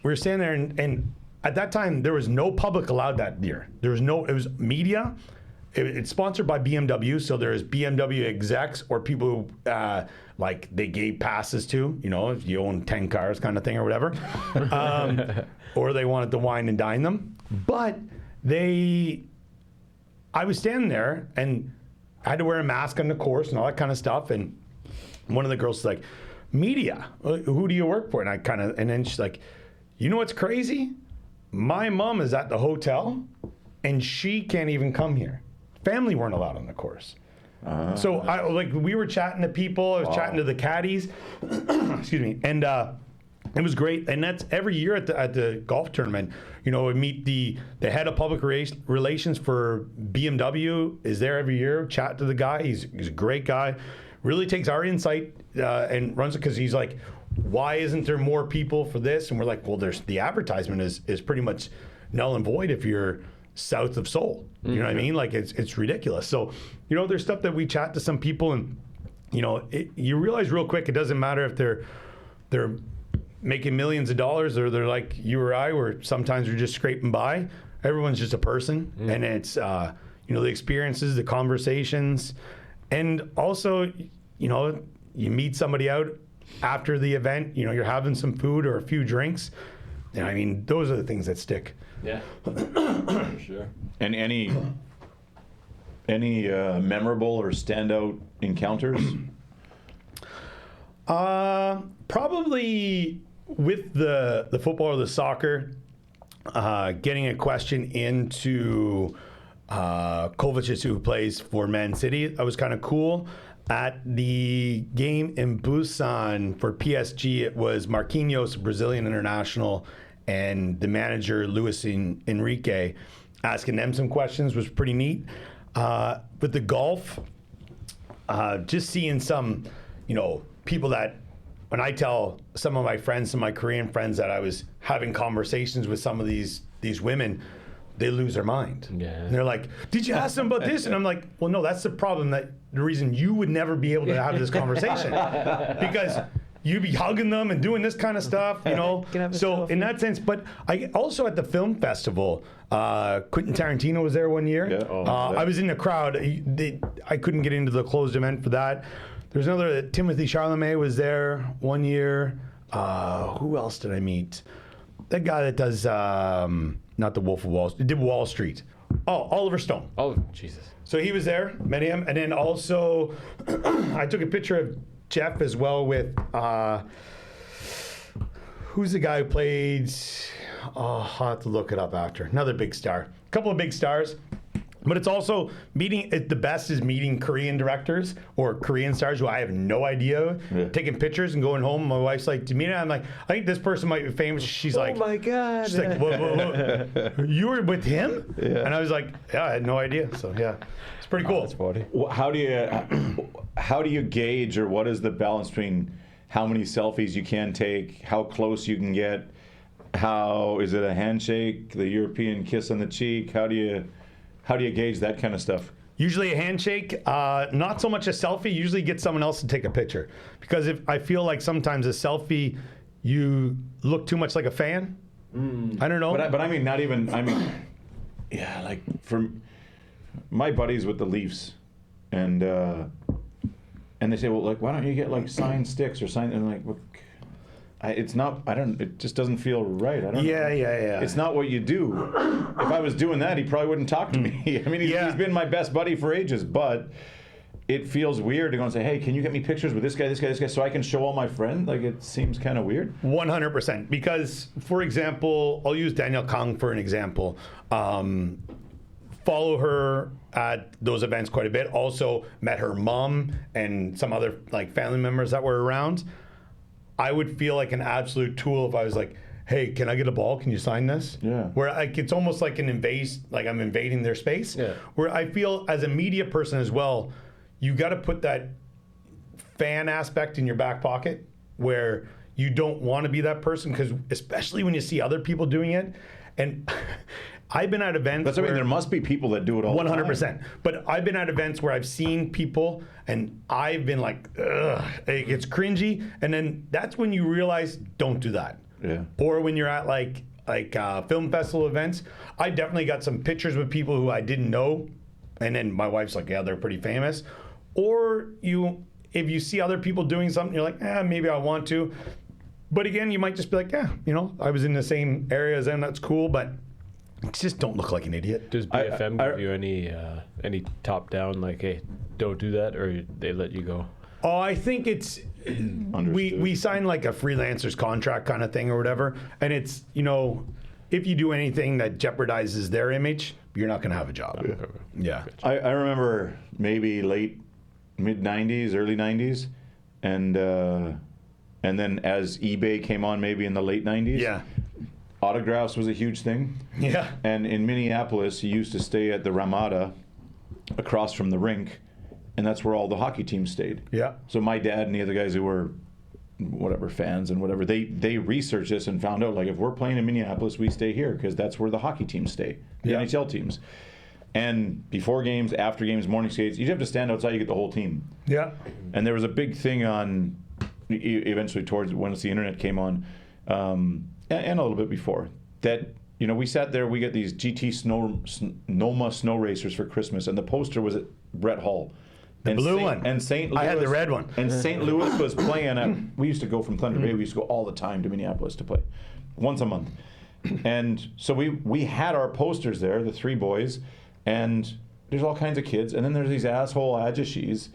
we were standing there, and at that time, there was no public allowed that year. There was no, it was media. It's sponsored by BMW, so there's BMW execs or people who, like, they gave passes to, you know, if you own 10 cars kind of thing or whatever. Or they wanted to wine and dine them. But I was standing there, and I had to wear a mask on the course and all that kind of stuff. And one of the girls was like, media, who do you work for? And then she's like, you know what's crazy? My mom is at the hotel, and she can't even come here. Family weren't allowed on the course. So we were chatting to people. I was chatting to the caddies. Excuse me. And it was great. And that's every year at the golf tournament. You know, we meet the head of public relations for BMW is there every year. Chat to the guy. He's a great guy. Really takes our insight and runs it because he's like, why isn't there more people for this? And we're like, well, the advertisement is pretty much null and void if you're south of Seoul. You know what I mean? Like it's ridiculous. So, you know, there's stuff that we chat to some people, and you know, you realize real quick it doesn't matter if they're making millions of dollars or they're like you or I, where sometimes we're just scraping by. Everyone's just a person, and it's you know, the experiences, the conversations, and also, you know, you meet somebody out after the event. You know, you're having some food or a few drinks. And I mean, those are the things that stick. Yeah, for sure. And any memorable or standout encounters? Probably with the football or the soccer, getting a question into Kovacic, who plays for Man City. That was kind of cool. At the game in Busan for PSG, it was Marquinhos, Brazilian international, and the manager, Luis Enrique, asking them some questions. Was pretty neat. With the golf, just seeing some, you know, people that, when I tell some of my friends, some of my Korean friends that I was having conversations with some of these women, they lose their mind. Yeah. And they're like, did you ask them about this? And I'm like, well, no, that's the problem, the reason you would never be able to have this conversation. Because you'd be hugging them and doing this kind of stuff, you know. So in that sense, but I also at the film festival, Quentin Tarantino was there one year. Yeah. I was in the crowd. I couldn't get into the closed event for that. There's another, Timothy Chalamet was there one year. Who else did I meet? That guy that does, not the Wolf of Wall Street, did Wall Street. Oh, Oliver Stone. Oh, Jesus. So he was there, met him. And then also, I took a picture of Jeff as well with, who's the guy who played, I'll have to look it up after. Another big star. A couple of big stars. But it's also meeting, the best is meeting Korean directors or Korean stars who I have no idea, taking pictures and going home. My wife's like, Demina, I'm like, I think this person might be famous. She's like, oh my God. She's like, whoa. You were with him? Yeah. And I was like, yeah, I had no idea. So yeah, it's pretty cool. That's funny. How do you gauge, or what is the balance between how many selfies you can take, how close you can get? How is it a handshake, the European kiss on the cheek? How do you gauge that kind of stuff? Usually a handshake, not so much a selfie. Usually get someone else to take a picture, because if I feel like sometimes a selfie, you look too much like a fan. I don't know. But I mean, not even. I mean, yeah, like for my buddies with the Leafs, and they say, well, like, why don't you get like signed sticks or signed? And I'm like, well, it's not. I don't. It just doesn't feel right. I don't. Yeah. It's not what you do. If I was doing that, he probably wouldn't talk to me. I mean, he's been my best buddy for ages, but it feels weird to go and say, hey, can you get me pictures with this guy, so I can show all my friends? Like, it seems kind of weird. 100%. Because, for example, I'll use Danielle Kang for an example. Follow her at those events quite a bit. Also met her mom and some other like family members that were around. I would feel like an absolute tool if I was like, hey, can I get a ball? Can you sign this? Yeah. Where like it's almost like like I'm invading their space. Yeah. Where I feel as a media person as well, you got to put that fan aspect in your back pocket where you don't want to be that person, because especially when you see other people doing it. And I've been at events. That's what I mean. There must be people that do it all 100%. The time. But I've been at events where I've seen people and I've been like, ugh, it's cringy. And then that's when you realize, don't do that. Yeah. Or when you're at like film festival events, I definitely got some pictures with people who I didn't know, and then my wife's like, yeah, they're pretty famous. Or if you see other people doing something, you're like, maybe I want to. But again, you might just be like, yeah, I was in the same area as them, that's cool, but just don't look like an idiot. Does BFM give you any top down, like, hey, don't do that, or they let you go? Oh, I think it's we sign like a freelancer's contract kind of thing or whatever, and it's if you do anything that jeopardizes their image, you're not going to have a job. Yeah. I remember maybe late mid '90s, early '90s, and then as eBay came on, maybe in the late '90s. Yeah. Autographs was a huge thing. Yeah. And in Minneapolis, you used to stay at the Ramada across from the rink, and that's where all the hockey teams stayed. Yeah. So my dad and the other guys who were fans and whatever, they researched this and found out, like, if we're playing in Minneapolis, we stay here because that's where the hockey teams stay, the NHL teams. And before games, after games, morning skates, you'd have to stand outside, you get the whole team. Yeah. And there was a big thing on, eventually towards once the internet came on, and a little bit before, that, we sat there, we get these GT Noma snow racers for Christmas, and the poster was at Brett Hall. The blue one. And St. Louis. I had the red one. And St. Louis was playing we used to go from Thunder Bay, we used to go all the time to Minneapolis to play, once a month. And so we had our posters there, the three boys, and there's all kinds of kids, and then there's these asshole Ajashis,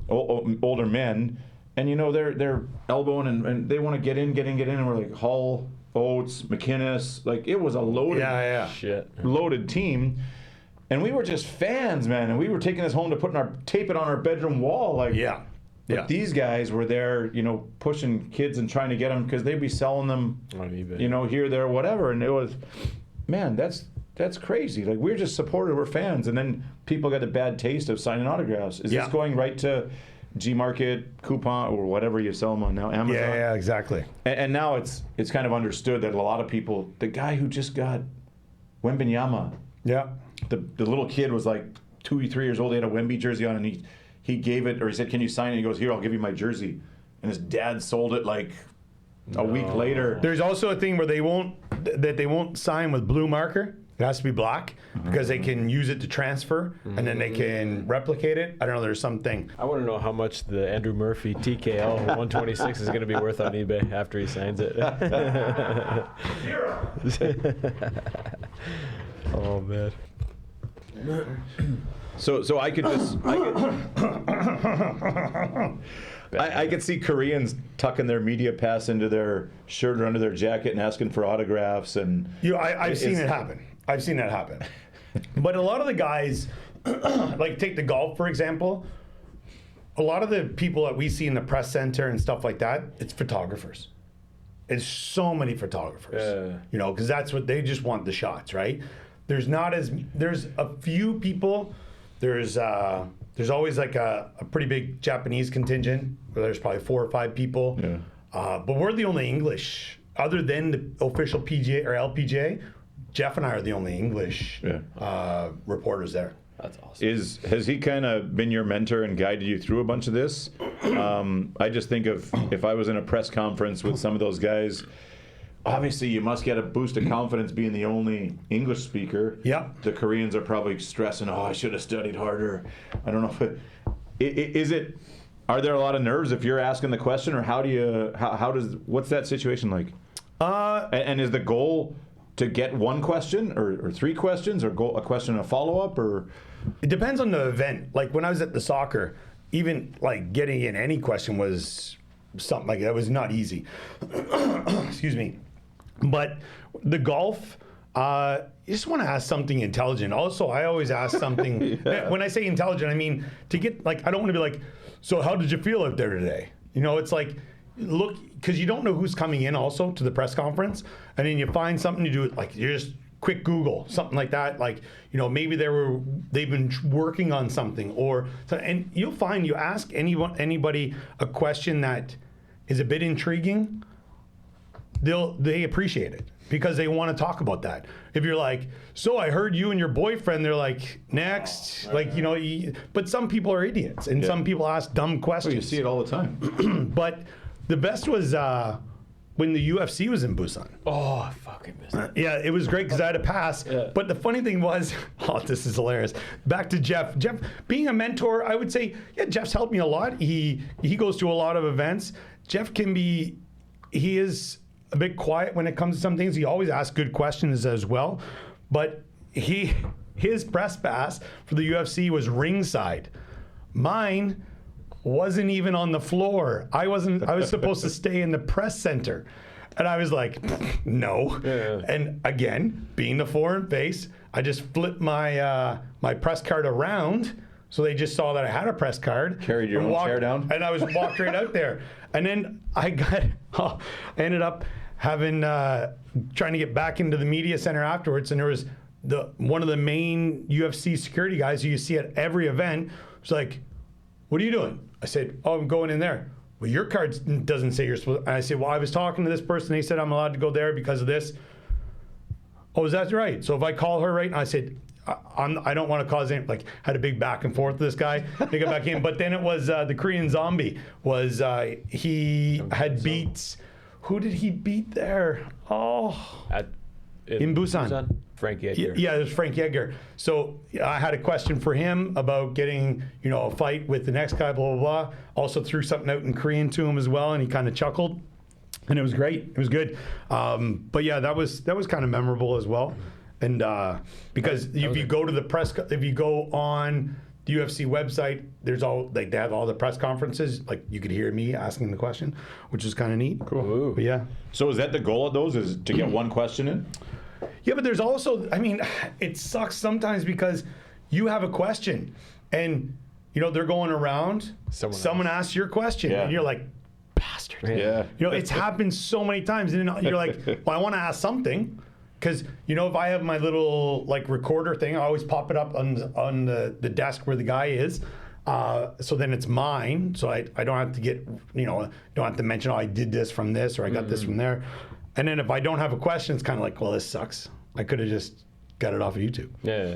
older men, and they're elbowing and they want to get in, and we're like, Hull, Oates, McInnes, like, it was a loaded team. And we were just fans, man, and we were taking this home to tape it on our bedroom wall, like. Yeah. But these guys were there, pushing kids and trying to get them because they'd be selling them on eBay. Here, there, whatever, and it was, man, that's crazy. Like, we're just supportive, we're fans, and then people got a bad taste of signing autographs. Is this going right to G-Market, Coupon, or whatever you sell them on now, Amazon? Yeah, exactly. And now it's kind of understood that a lot of people, the guy who just got Wembanyama, the little kid was like 2 or 3 years old, he had a Wemby jersey on, and he gave it, or he said, can you sign it? And he goes, here, I'll give you my jersey. And his dad sold it like a week later. There's also a thing where they won't sign with blue marker. It has to be black because they can use it to transfer and then they can replicate it. I don't know, there's something. I want to know how much the Andrew Murphy TKL 126 is going to be worth on eBay after he signs it. Zero. Oh, man. So I could I could see Koreans tucking their media pass into their shirt or under their jacket and asking for autographs, and I've seen it happen. I've seen that happen. But a lot of the guys, like take the golf for example, a lot of the people that we see in the press center and stuff like that, it's photographers. It's so many photographers, because that's what they just want, the shots, right? There's a few people. There's always like a pretty big Japanese contingent where there's probably 4 or 5 people. Yeah. But we're the only English, other than the official PGA or LPGA. Jeff and I are the only English reporters there. That's awesome. Has he kind of been your mentor and guided you through a bunch of this? I just think of if I was in a press conference with some of those guys. Obviously, you must get a boost of confidence being the only English speaker. Yeah. The Koreans are probably stressing, I should have studied harder. I don't know if are there a lot of nerves if you're asking the question, or what's that situation like? And is the goal to get one question or 3 questions, or a question and a follow-up, or? It depends on the event. Like when I was at the soccer, even like getting in any question was something like that was not easy. Excuse me. But the golf, you just want to ask something intelligent. Also, I always ask something. When I say intelligent, I mean to get I don't want to be like, so how did you feel out there today? It's like, look, because you don't know who's coming in also to the press conference, and then you find something to do. Like you just quick Google something like that. Like maybe they've been working on something, and you'll find you ask anybody a question that is a bit intriguing. They appreciate it because they want to talk about that. If you're like, so I heard you and your boyfriend, they're like, next, but some people are idiots and some people ask dumb questions. Well, you see it all the time. But the best was when the UFC was in Busan. Oh, I fucking missed it. Yeah, it was great because I had a pass. Yeah. But the funny thing was, oh, this is hilarious. Back to Jeff. Jeff, being a mentor, I would say, yeah, Jeff's helped me a lot. He goes to a lot of events. Jeff he is a bit quiet when it comes to some things. He always asks good questions as well. But his press pass for the UFC was ringside. Mine wasn't even on the floor. I was supposed to stay in the press center. And I was like, no. Yeah. And again, being the foreign face, I just flipped my my press card around, so they just saw that I had a press card. Carried your own chair down? And I was walked right out there. And then I ended up having trying to get back into the media center afterwards, and there was one of the main UFC security guys who you see at every event was like, "What are you doing?" I said, "Oh, I'm going in there." "Well, your card doesn't say you're supposed." And I said, "Well, I was talking to this person. They said I'm allowed to go there because of this." "Oh, is that right? So if I call her right?" And I said, I don't want to cause any, like, had a big back and forth with this guy. They got back in. But then it was the Korean Zombie was, he had beat, who did he beat there? Oh, in Busan. Frankie Edgar. Yeah, it was Frank Edgar. So I had a question for him about getting, a fight with the next guy, blah, blah, blah. Also threw something out in Korean to him as well, and he kind of chuckled. And it was great. It was good. But yeah, that was kind of memorable as well. And because if you go to the if you go on the UFC website, there's they have all the press conferences. Like, you could hear me asking the question, which is kind of neat. Cool. But yeah. So is that the goal of those, is to get one question in? Yeah, but there's also, it sucks sometimes because you have a question and, they're going around. Someone asks your question and you're like, bastard. Yeah. It's happened so many times. And then you're like, well, I want to ask something. Because, if I have my little, recorder thing, I always pop it up on the desk where the guy is. So then it's mine. So I don't have to get, don't have to mention, I did this from this or I got this from there. And then if I don't have a question, it's kind of like, well, this sucks. I could have just got it off of YouTube. Yeah.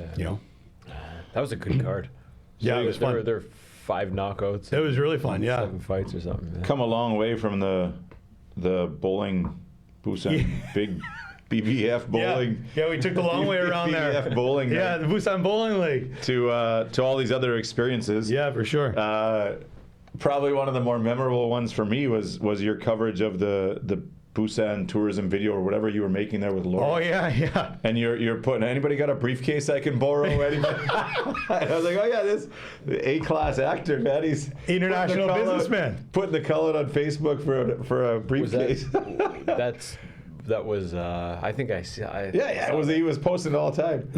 That was a good card. Yeah, it was fun. There were 5 knockouts. It was really fun, yeah. 7 fights or something. Yeah. Come a long way from the bowling, Busan, big BBF bowling. Yeah, we took the long way around there. BBF bowling. Yeah, the Busan Bowling League. To all these other experiences. Yeah, for sure. Probably one of the more memorable ones for me was your coverage of the Busan tourism video or whatever you were making there with Laura. Oh yeah. And you're putting, anybody got a briefcase I can borrow? Anybody? I was like, oh yeah, this A-class actor, man. He's international businessman. Putting the call out on Facebook for a briefcase. That was I think I see. He was posting all the time.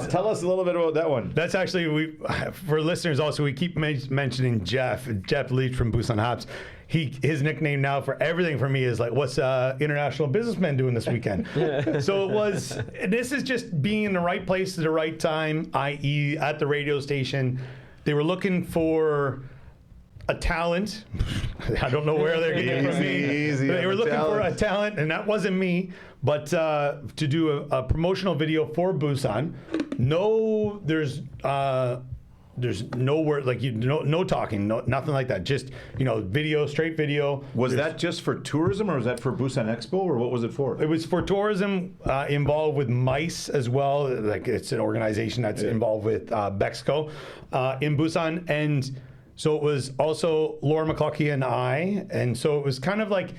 Tell us a little bit about that one. That's actually, for listeners also, we keep mentioning Jeff Leach from Busan Hops. His nickname now for everything for me is like, what's international businessman doing this weekend? So this is just being in the right place at the right time, i.e. at the radio station. They were looking for a talent. I don't know where they're getting it from me. They were looking for a talent, and that wasn't me. But to do a promotional video for Busan, there's no word, no talking, nothing like that. Just video, straight video. Was that just for tourism, or was that for Busan Expo, or what was it for? It was for tourism, involved with MICE as well. Like, it's an organization that's involved with Bexco in Busan, and so it was also Laura McCluskey and I, and so it was kind of like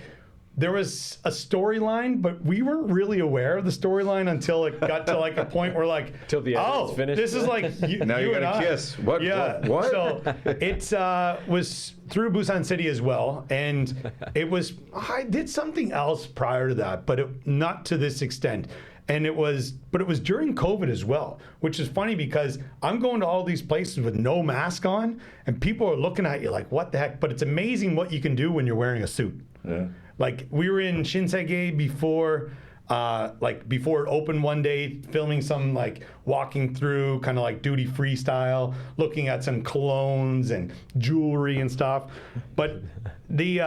there was a storyline, but we weren't really aware of the storyline until it got to a point where till the end was finished. This is like now you you're gonna kiss. What? Yeah. What? So it was through Busan City as well, and it was I did something else prior to that, but not to this extent. And it was during COVID as well, which is funny because I'm going to all these places with no mask on, and people are looking at you like, what the heck? But it's amazing what you can do when you're wearing a suit. Yeah. Like, we were in Shinsegae before it opened one day, filming some walking through kind of duty free style, looking at some colognes and jewelry and stuff. But it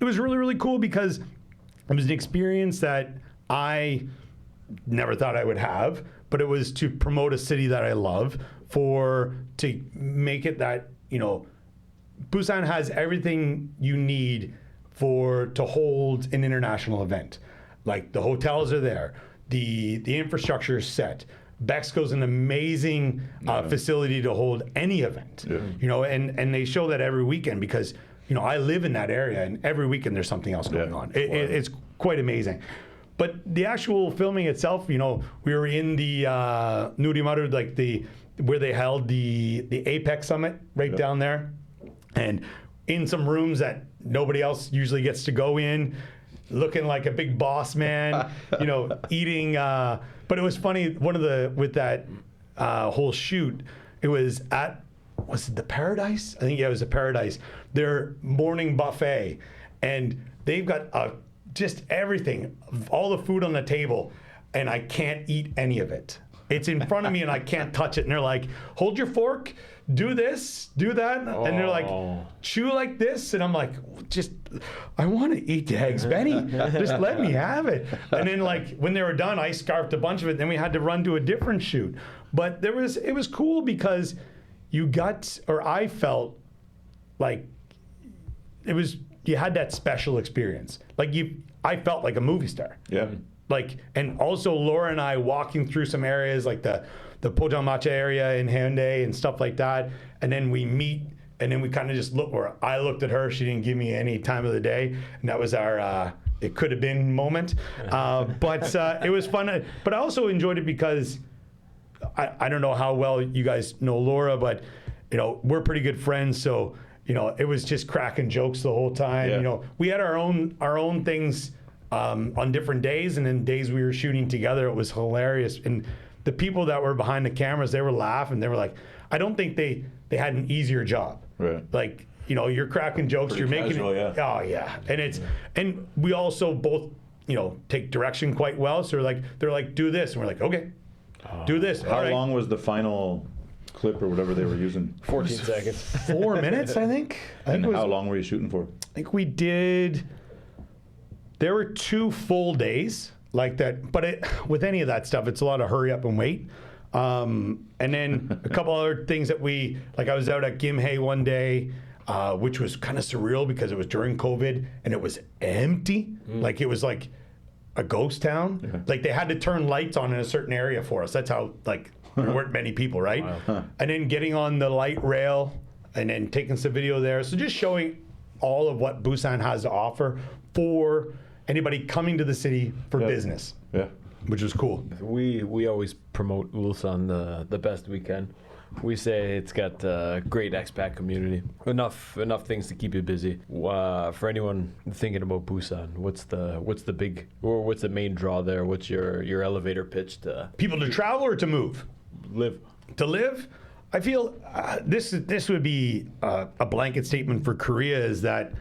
was really, really cool because it was an experience that I never thought I would have, but it was to promote a city that I love, to make it that, Busan has everything you need to hold an international event. Like the hotels are there, the infrastructure is set. Bexco's an amazing facility to hold any event, you know, and they show that every weekend because, you know, I live in that area and every weekend there's something else going on. It's quite amazing. But the actual filming itself, you know, we were in the Nurimaru, like where they held the Apex Summit right down there, and in some rooms that nobody else usually gets to go in, looking like a big boss man, you know, eating. But it was funny. With that whole shoot, it was it the Paradise? I think it was the Paradise. Their morning buffet, and they've got just everything, all the food on the table, and I can't eat any of it. It's in front of me and I can't touch it. And they're like, hold your fork, do this, do that. And they're like, chew like this. And I'm like, I want to eat the eggs, Benny. Just let me have it. And then like when they were done, I scarfed a bunch of it. Then we had to run to a different shoot. But it was cool because I felt like you had that special experience. Like I felt like a movie star. Yeah. Like, and also Laura and I walking through some areas like the Potomacha area in Hyundai and stuff like that. And then we meet, and then we kind of just I looked at her, she didn't give me any time of the day. And that was our, it could have been moment. But it was fun. But I also enjoyed it because I don't know how well you guys know Laura, but, you know, we're pretty good friends. So, you know, it was just cracking jokes the whole time. Yeah. You know, we had our own things on different days, and then days we were shooting together. It was hilarious. And the people that were behind the cameras, they were laughing. They were like, I don't think they had an easier job. Right. Like, you know, you're cracking jokes, Pretty you're casual, making it. yeah. Oh yeah. And we also both, you know, take direction quite well. So they're like, do this, and we're like, okay, do this. How long was the final clip or whatever they were using? 14 seconds. 4 minutes, I think. And how long were you shooting for? I think we did. There were 2 full days like that, but with any of that stuff, it's a lot of hurry up and wait. And then a couple other things that I was out at Gimhae one day, which was kind of surreal because it was during COVID and it was empty. Like it was like a ghost town. Yeah. Like they had to turn lights on in a certain area for us. That's how there weren't many people, right? Wow. And then getting on the light rail and then taking some video there. So just showing all of what Busan has to offer for anybody coming to the city for business. Yeah. Which was cool. We always promote Ulsan the best we can. We say it's got a great expat community. Enough things to keep you busy. For anyone thinking about Busan, what's the main draw there? What's your elevator pitch to people to travel or to move? Live. To live? I feel this would be a blanket statement for Korea, is that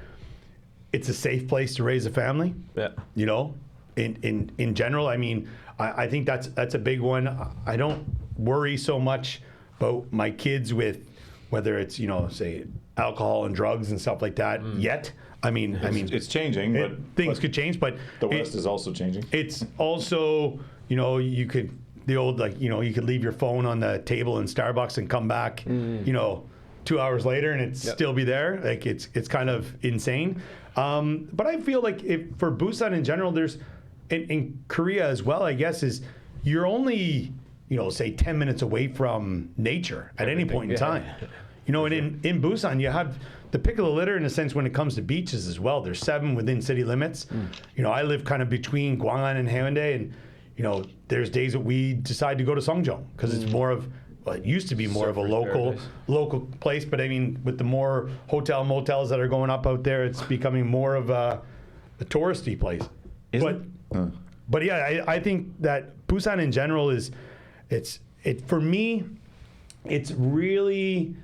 it's a safe place to raise a family. Yeah. You know, in general, I mean, I think that's a big one. I don't worry so much about my kids with whether it's, you know, say alcohol and drugs and stuff like that yet. I mean, it's changing, but things could change. But the West is also changing. It's also, you know, you could leave your phone on the table in Starbucks and come back, you know, 2 hours later and it's still be there. Like it's kind of insane. But I feel like for Busan in general, there's in Korea as well, I guess, is you're only, you know, say 10 minutes away from nature at any point in time. You know, and in Busan, you have the pick of the litter in a sense when it comes to beaches as well. There's 7 within city limits. You know, I live kind of between Gwangan and Haeundae, and, you know, there's days that we decide to go to Songjeong because it's more of, well, it used to be more of a local place, but I mean, with the more motels that are going up out there, it's becoming more of a touristy place. But yeah, I think that Busan in general for me, it's really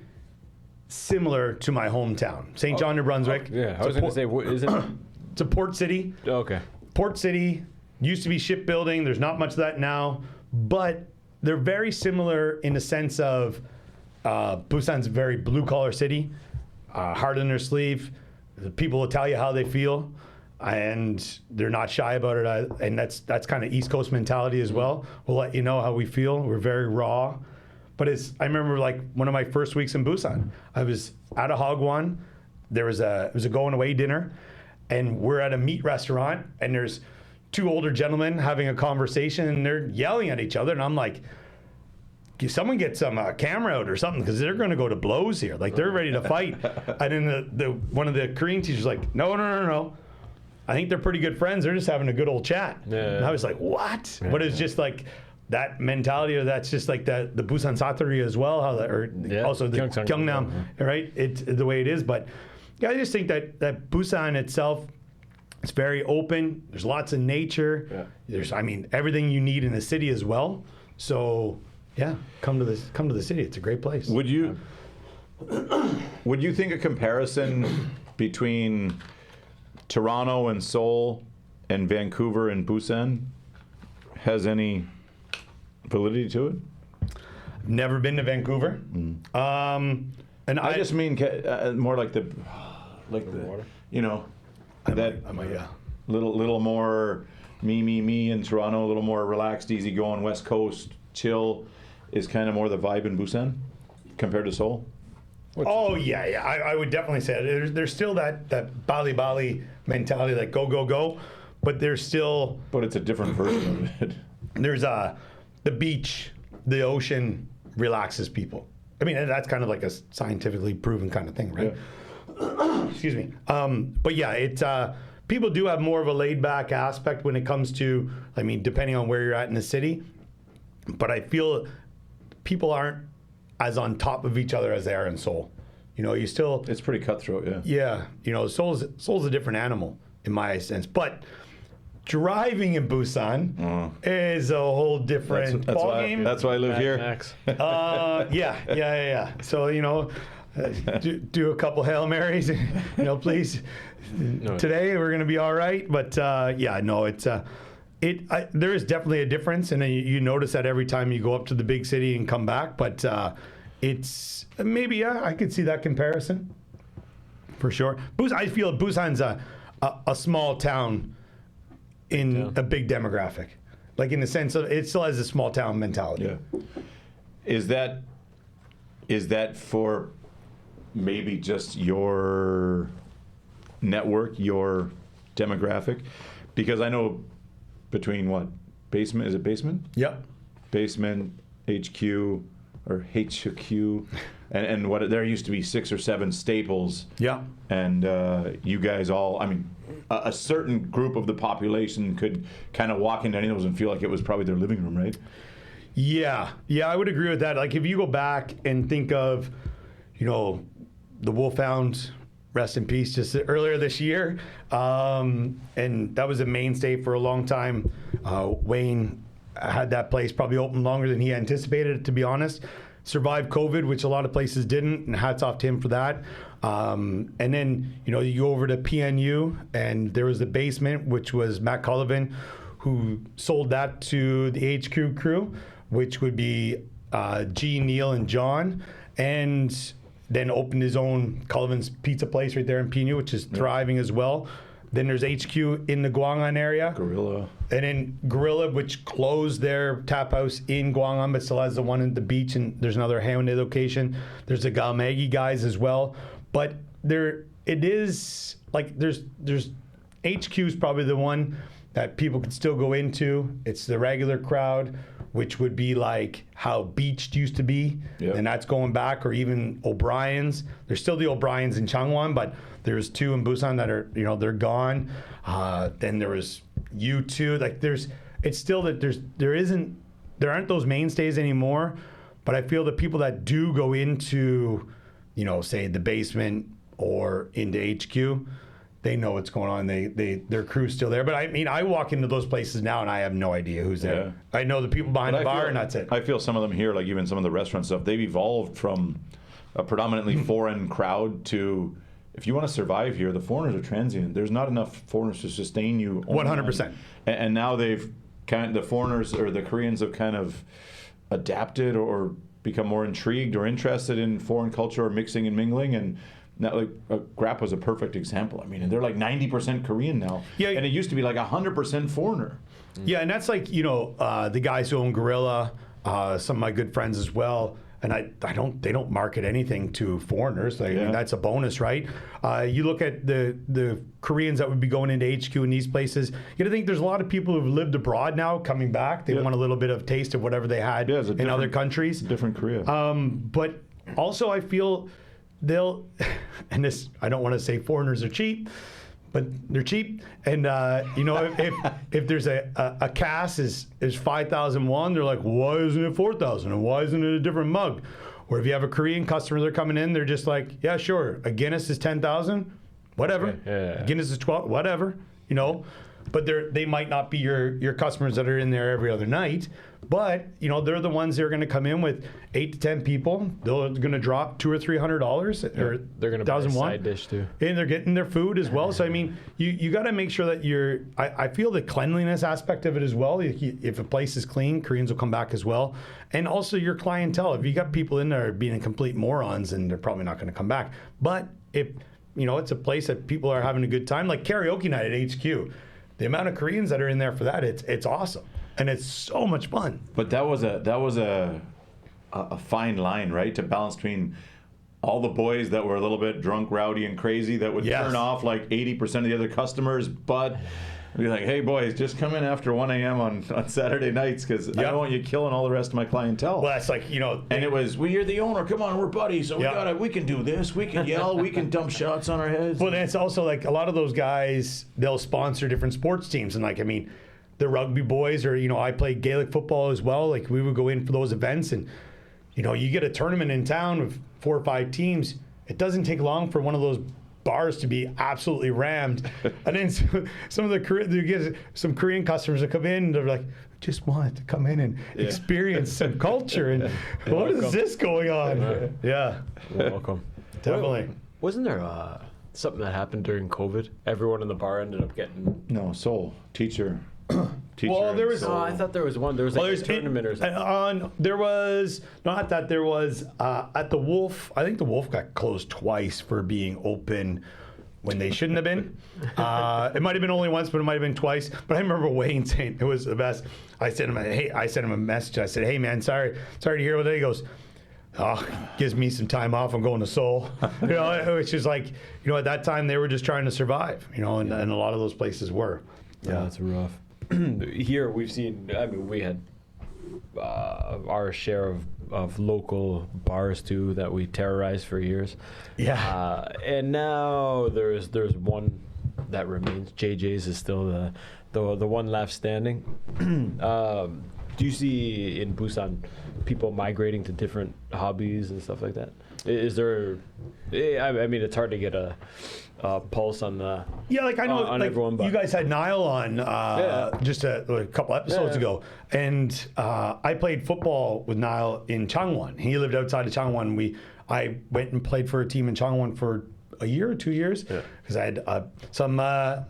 similar to my hometown, St. John, New Brunswick. Yeah, I was going to say, is it? It's a port city. Okay. Port city, used to be shipbuilding. There's not much of that now, but they're very similar in the sense of Busan's a very blue-collar city, heart in their sleeve. The people will tell you how they feel, and they're not shy about it. And that's kind of East Coast mentality as well. We'll let you know how we feel. We're very raw. But I remember like one of my first weeks in Busan, I was at a Hagwon. It was a going away dinner, and we're at a meat restaurant, and there's two older gentlemen having a conversation, and they're yelling at each other, and I'm like, someone get some camera out or something, because they're going to go to blows here. Like, they're ready to fight. And then one of the Korean teachers like, no. I think they're pretty good friends. They're just having a good old chat. And I was like, what? But it's just like that mentality, or that's just like the Busan Satori as well, also the Gyeongnam, right? It's the way it is. But yeah, I just think that Busan itself, it's very open. There's lots of nature. Yeah. There's, everything you need in the city as well. So yeah, come to the city. It's a great place. Would you think a comparison between Toronto and Seoul and Vancouver and Busan has any validity to it? Never been to Vancouver. And I just mean more like the water. Little more me in Toronto, a little more relaxed, easy going, West Coast chill is kind of more the vibe in Busan compared to Seoul. I would definitely say it. There's still that Bali mentality, like go, but there's still. But it's a different version of it. There's the beach, the ocean relaxes people. That's kind of like a scientifically proven kind of thing, right? Yeah. Excuse me. But yeah, it's people do have more of a laid back aspect when it comes to, depending on where you're at in the city. But I feel people aren't as on top of each other as they are in Seoul. You still. It's pretty cutthroat, yeah. Yeah, Seoul's a different animal in my sense. But driving in Busan is a whole different ballgame. That's why I live here. Yeah. So do a couple Hail Marys, please. Today we're gonna be all right. But there is definitely a difference, and you notice that every time you go up to the big city and come back. But it's maybe I could see that comparison for sure. I feel Busan's a small town in a big demographic, like in the sense of it still has a small town mentality. Yeah. Is that for maybe just your network, your demographic? Because I know between basement, is it basement? Yep. Basement, HQ, or HQ, and what there used to be 6 or 7 staples. Yeah. And you guys all, a certain group of the population could kind of walk into any of those and feel like it was probably their living room, right? Yeah, I would agree with that. Like if you go back and think of, the Wolfhound, rest in peace, just earlier this year, and that was a mainstay for a long time. Wayne had that place probably open longer than he anticipated, to be honest. Survived COVID, which a lot of places didn't, and hats off to him for that. And then, you go over to PNU, and there was the basement, which was Matt Cullivan, who sold that to the HQ crew, which would be G, Neil, and John, and then opened his own Cullivan's Pizza place right there in PNU, which is thriving as well. Then there's HQ in the Gwangan area. Gorilla. And then Gorilla, which closed their tap house in Gwangan, but still has the one at the beach, and there's another Haeundae location. There's the Galmagi guys as well. But it is like there's HQ is probably the one that people could still go into. It's the regular crowd, which would be like how Beached used to be, and that's going back, or even O'Brien's. There's still the O'Brien's in Changwon, but there's 2 in Busan that are, they're gone. Then there was U2. Like it's still that there aren't those mainstays anymore. But I feel the people that do go into, say the basement or into HQ, they know what's going on. Their crew's still there. But I walk into those places now and I have no idea who's there. I know the people behind the bar, and that's it. I feel some of them here, like even some of the restaurant stuff, they've evolved from a predominantly foreign crowd to, if you want to survive here, the foreigners are transient. There's not enough foreigners to sustain you. 100%. And now the foreigners or the Koreans have kind of adapted or become more intrigued or interested in foreign culture or mixing and mingling. And now, Grap was a perfect example. And they're like 90% Korean now. Yeah. And it used to be like 100% foreigner. Yeah, and that's like, the guys who own Gorilla, some of my good friends as well. and they don't market anything to foreigners. I mean, that's a bonus, right? You look at the Koreans that would be going into HQ in these places. You got to think there's a lot of people who've lived abroad now coming back. They want a little bit of taste of whatever they had in other countries. Different Korea. But also I feel they'll, and this, I don't want to say foreigners are cheap, but they're cheap. And if there's a cask is 5,000 won, they're like, why isn't it 4,000? And why isn't it a different mug? Or if you have a Korean customer, they're coming in, they're just like, yeah, sure, a Guinness is 10,000, whatever. Yeah. Guinness is 12, whatever, But they might not be your customers that are in there every other night. But they're the ones that are going to come in with 8 to 10 people. They're going to drop $200 or $300, or they're going to buy a side dish too, and they're getting their food as well. So I mean, you got to make sure that I feel the cleanliness aspect of it as well. If a place is clean, Koreans will come back as well, and also your clientele. If you got people in there being complete morons, and they're probably not going to come back. But if it's a place that people are having a good time, like karaoke night at HQ. The amount of Koreans that are in there for that, it's awesome, and it's so much fun. But that was a fine line, right, to balance between all the boys that were a little bit drunk, rowdy, and crazy that would turn off like 80% of the other customers, but be like, hey boys, just come in after 1 a.m. on Saturday nights because I don't want you killing all the rest of my clientele. Well, that's like, and it was, well, you're the owner, come on, we're buddies, so we can do this, we can yell, we can dump shots on our heads. Well, and it's also like a lot of those guys, they'll sponsor different sports teams, and like, I mean, the rugby boys, or I played Gaelic football as well. Like, we would go in for those events, and you get a tournament in town with 4 or 5 teams. It doesn't take long for one of those bars to be absolutely rammed, and then some of you get some Korean customers that come in, and they're like, just wanted to come in and experience some culture, and what is this going on? You're welcome. Definitely. Wasn't there something that happened during COVID? Everyone in the bar ended up getting Seoul teacher. Well, there was. I thought there was one. There was like a tournament or something. There was not that. There was at the Wolf. I think the Wolf got closed twice for being open when they shouldn't have been. It might have been only once, but it might have been twice. But I remember Wayne saying it was the best. I sent him a message. I said, "Hey man, sorry to hear what that." He goes, "Oh, gives me some time off. I'm going to Seoul." Which is like, at that time they were just trying to survive. And a lot of those places were. Yeah, that's rough. Here we've seen. I mean, we had our share of local bars too that we terrorized for years. Yeah. And now there's one that remains. JJ's is still the one left standing. Do you see in Busan people migrating to different hobbies and stuff like that? Is there? I mean, it's hard to get a pulse on the like I know on like everyone, but you guys had Niall on just a couple episodes ago, and I played football with Niall in Changwon. He lived outside of Changwon. I went and played for a team in Changwon for a year or 2 years because I had some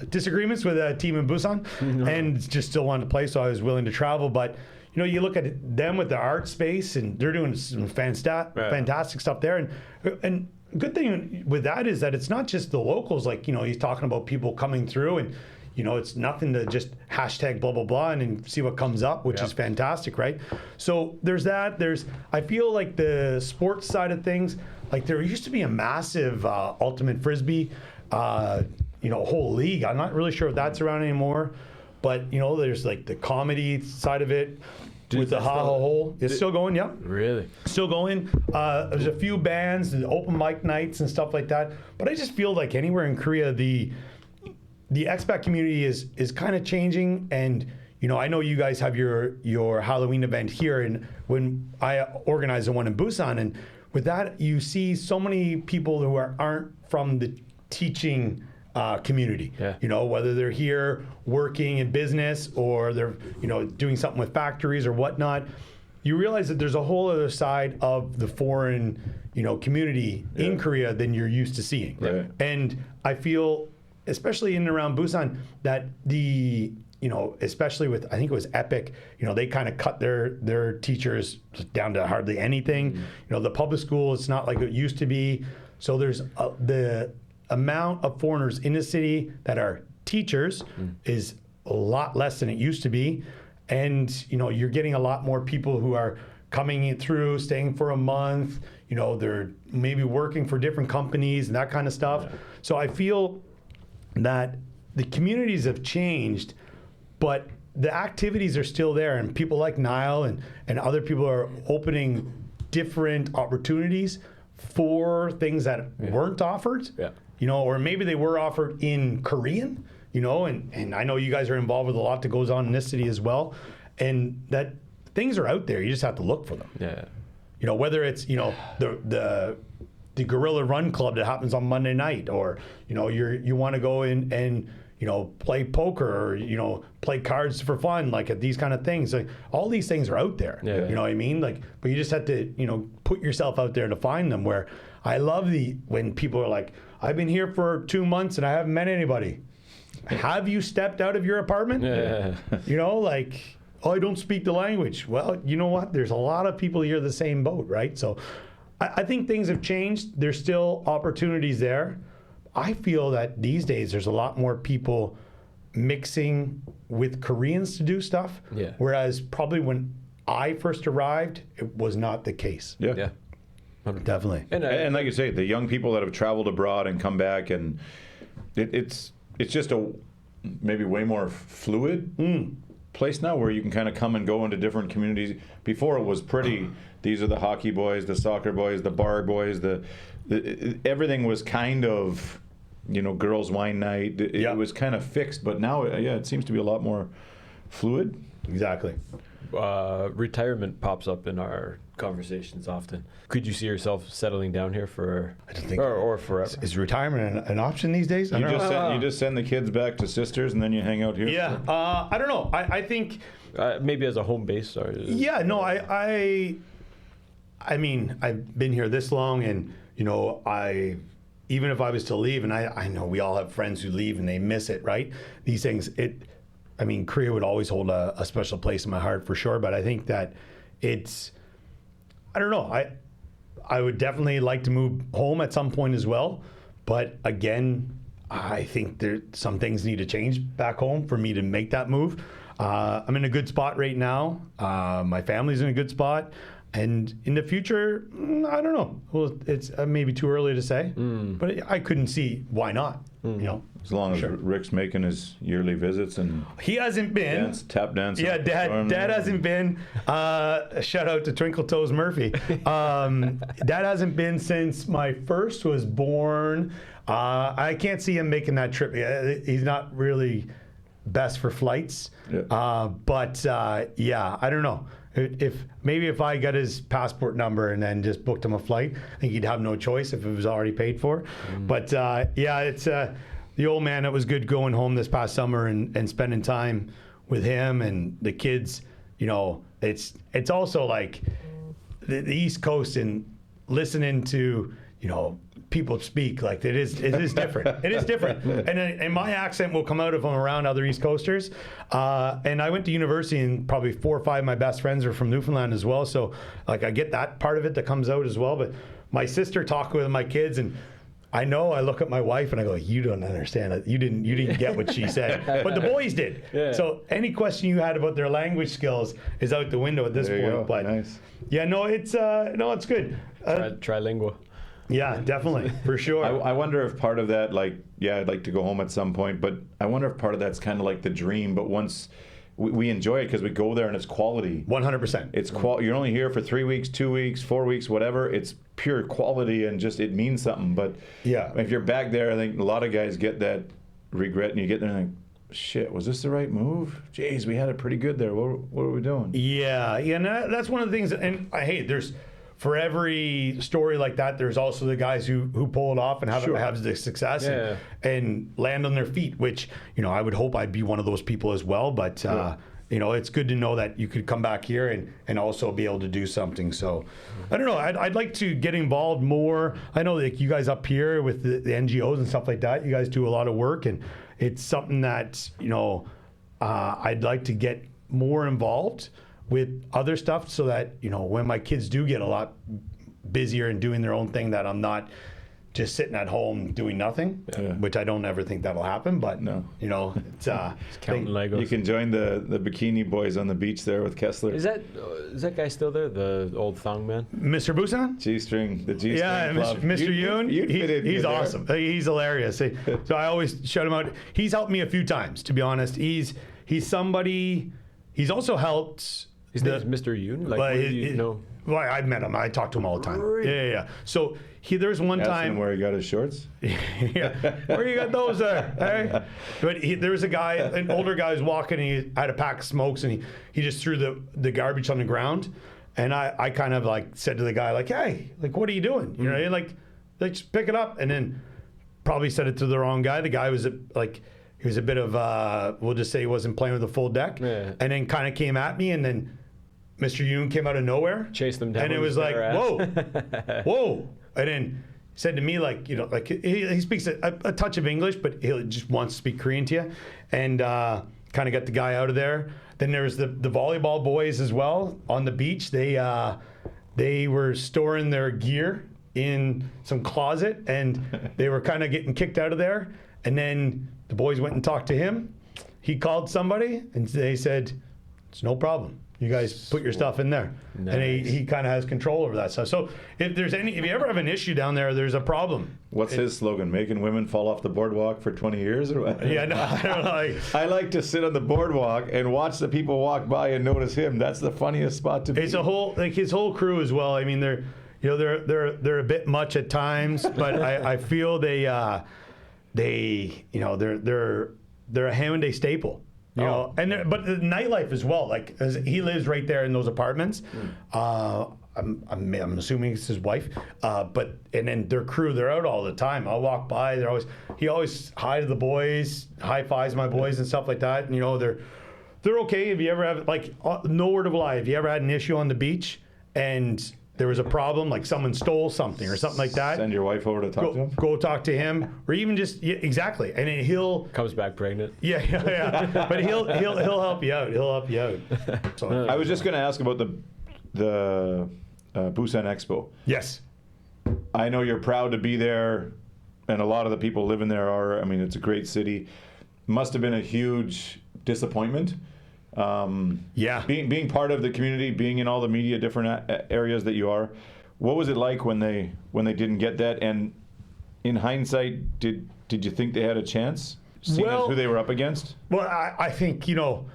disagreements with a team in Busan and just still wanted to play, so I was willing to travel. But you look at them with the art space, and they're doing some fantastic stuff there. And good thing with that is that it's not just the locals. Like, he's talking about people coming through, and it's nothing to just hashtag blah blah blah and then see what comes up, which is fantastic, right? So there's that. I feel like the sports side of things. Like, there used to be a massive ultimate frisbee, whole league. I'm not really sure if that's around anymore, but there's like the comedy side of it. With the Ha Ha Hole. It's still going, Really? Still going. There's a few bands, the open mic nights and stuff like that. But I just feel like anywhere in Korea, the expat community is kind of changing. And, I know you guys have your Halloween event here, and when I organize the one in Busan, and with that, you see so many people who aren't from the teaching community, whether they're here working in business or they're, doing something with factories or whatnot. You realize that there's a whole other side of the foreign, community in Korea than you're used to seeing. Right. And I feel, especially in and around Busan, that especially with, I think it was Epic, they kind of cut their teachers down to hardly anything. The public school, it's not like it used to be. So there's the amount of foreigners in the city that are teachers is a lot less than it used to be, and you're getting a lot more people who are coming through, staying for a month. They're maybe working for different companies and that kind of stuff. Yeah. So I feel that the communities have changed, but the activities are still there, and people like Niall and other people are opening different opportunities for things that weren't offered. Yeah. Or maybe they were offered in Korean, and I know you guys are involved with a lot that goes on in this city as well, and that things are out there. You just have to look for them. Yeah. Whether it's, the Gorilla Run Club that happens on Monday night, or, you want to go in and, play poker, or, play cards for fun, like at these kind of things. Like, all these things are out there. Yeah. You know what I mean? Like, but you just have to, put yourself out there to find them. Where I love when people are like, I've been here for 2 months and I haven't met anybody. Have you stepped out of your apartment? Yeah. Oh, I don't speak the language. Well, you know what? There's a lot of people here the same boat, right? So I think things have changed. There's still opportunities there. I feel that these days there's a lot more people mixing with Koreans to do stuff. Yeah. Whereas probably when I first arrived, it was not the case. Yeah. Yeah. Definitely. And like you say, the young people that have traveled abroad and come back, and it's just a maybe way more fluid place now, where you can kind of come and go into different communities. Before it was pretty, these are the hockey boys, the soccer boys, the bar boys, everything was kind of, girls' wine night. It was kind of fixed, but now, it seems to be a lot more fluid. Exactly. Retirement pops up in our conversations often. Could you see yourself settling down here I don't think or forever? Is retirement an option these days? You just send the kids back to sisters and then you hang out here? Yeah. I don't know. I think maybe as a home base. Or yeah. No. I mean, I've been here this long, and even if I was to leave, and I know we all have friends who leave and they miss it, right? These things. Korea would always hold a special place in my heart for sure. But I think that I don't know. I would definitely like to move home at some point as well. But again, I think some things need to change back home for me to make that move. I'm in a good spot right now. My family's in a good spot. And in the future, I don't know. Well, it's maybe too early to say. But I couldn't see why not. As long as Rick's making his yearly visits and he hasn't been tap dance. Yeah, Dad hasn't been. Shout out to Twinkle Toes Murphy. Dad hasn't been since my first was born. I can't see him making that trip. He's not really best for flights. Yeah. But I don't know. If I got his passport number and then just booked him a flight, I think he'd have no choice if it was already paid for. But it's the old man. It was good going home this past summer and spending time with him and the kids. It's also like the East Coast and listening to people speak, like it is different. It is different, and my accent will come out if I'm around other East Coasters. And I went to university, and probably 4 or 5 of my best friends are from Newfoundland as well. So like I get that part of it that comes out as well. But my sister talked with my kids, and I look at my wife and I go, "You don't understand it. You didn't get what she said." But the boys did. Yeah. So any question you had about their language skills is out the window at this point. Go. But nice. Yeah, no, it's good. Trilingual. Yeah, definitely, for sure. I wonder if part of that, I'd like to go home at some point, but I wonder if part of that's kind of like the dream, but once we enjoy it because we go there and it's quality. 100%. It's you're only here for 3 weeks, 2 weeks, 4 weeks, whatever. It's pure quality and just it means something. But yeah, if you're back there, I think a lot of guys get that regret, and you get there and think, shit, was this the right move? Jeez, we had it pretty good there. What are we doing? Yeah, and that's one of the things. And there's. For every story like that, there's also the guys who pull it off and have the success and land on their feet, which, I would hope I'd be one of those people as well. But, it's good to know that you could come back here and also be able to do something. So, I don't know. I'd like to get involved more. I know that you guys up here with the NGOs and stuff like that, you guys do a lot of work. And it's something that, I'd like to get more involved with other stuff so that, when my kids do get a lot busier and doing their own thing, that I'm not just sitting at home doing nothing, which I don't ever think that'll happen. But you know, it's counting Legos. You can join the bikini boys on the beach there with Kessler. Is that guy still there? The old thong man? Mr. Busan? G-string, the G-string Yeah, club. Mr. Yoon, he's awesome. He's hilarious. So I always shout him out. He's helped me a few times, to be honest. He's somebody. He's also helped. His name's Mr. Yoon. Like, you know? Well, I've met him. I talk to him all the time. Really? Yeah. So there's one Ask time him where he got his shorts. yeah. Where you got those there? Hey? But there was a guy, an older guy was walking, and he had a pack of smokes, and he just threw the garbage on the ground. And I kind of like said to the guy, like, hey, like, what are you doing? You know, like just pick it up. And then probably said it to the wrong guy. The guy was he was a bit of, we'll just say he wasn't playing with a full deck. Yeah. And then kind of came at me, and then Mr. Yoon came out of nowhere. Chased them down. And it was like, whoa, whoa. And then said to me, like, you know, like he speaks a touch of English, but he just wants to speak Korean to you. And kind of got the guy out of there. Then there was the volleyball boys as well on the beach. They were storing their gear in some closet, and they were kind of getting kicked out of there. And then the boys went and talked to him. He called somebody, and they said, it's no problem. You guys put your stuff in there. Nice. And he kind of has control over that stuff. So if you ever have an issue down there, there's a problem. What's his slogan? Making women fall off the boardwalk for 20 years or what? Yeah, no, I don't know. I like to sit on the boardwalk and watch the people walk by and notice him. That's the funniest spot to be. It's a whole, like, his whole crew as well. I mean, they're a bit much at times, but I feel they're a Hammond staple. You know, and but the nightlife as well. Like, as he lives right there in those apartments. I'm assuming it's his wife. And then their crew, they're out all the time. I'll walk by. He always hi to the boys, high fives my boys and stuff like that. And, you know, they're okay. If you ever have, like, no word of a lie, if you ever had an issue on the beach and there was a problem, like someone stole something or something like that. Send your wife over to talk to him? Go talk to him. Or even just, exactly. And then he'll... Comes back pregnant. Yeah. But he'll help you out. He'll help you out. So, I was just going to ask about the Busan Expo. yes. I know you're proud to be there, and a lot of the people living there are. I mean, it's a great city. Must have been a huge disappointment. Yeah. Being part of the community, being in all the media different areas that you are, what was it like when they didn't get that? And in hindsight, did you think they had a chance, seeing as who they were up against? Well, I think, you know,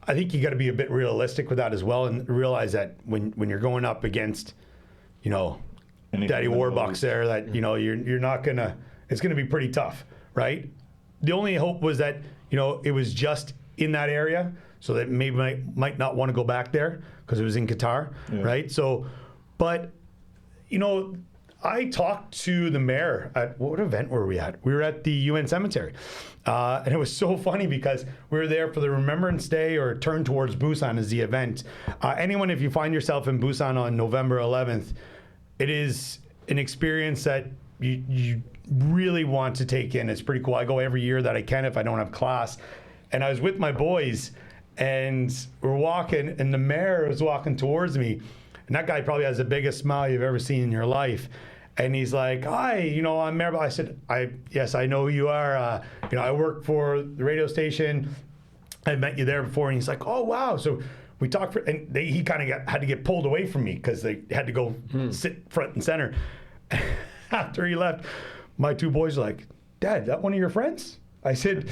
I think you got to be a bit realistic with that as well, and realize that when you're going up against, you know, Daddy Warbucks there, that, you know, you're not gonna. It's gonna be pretty tough, right? The only hope was that, you know, it was just in that area, so that maybe might not want to go back there because it was in Qatar, right? So, but, you know, I talked to the mayor at, what event were we at? We were at the UN cemetery. And it was so funny because we were there for the Remembrance Day, or Turn Towards Busan is the event. Anyone, if you find yourself in Busan on November 11th, it is an experience that you really want to take in. It's pretty cool. I go every year that I can if I don't have class. And I was with my boys, and we're walking, and the mayor was walking towards me. And that guy probably has the biggest smile you've ever seen in your life. And he's like, hi, you know, I'm Mayor. I said, yes, I know who you are. You know, I work for the radio station. I met you there before. And he's like, oh, wow. So we talked and he kind of had to get pulled away from me because they had to go sit front and center. After he left, my two boys were like, Dad, that one of your friends? I said,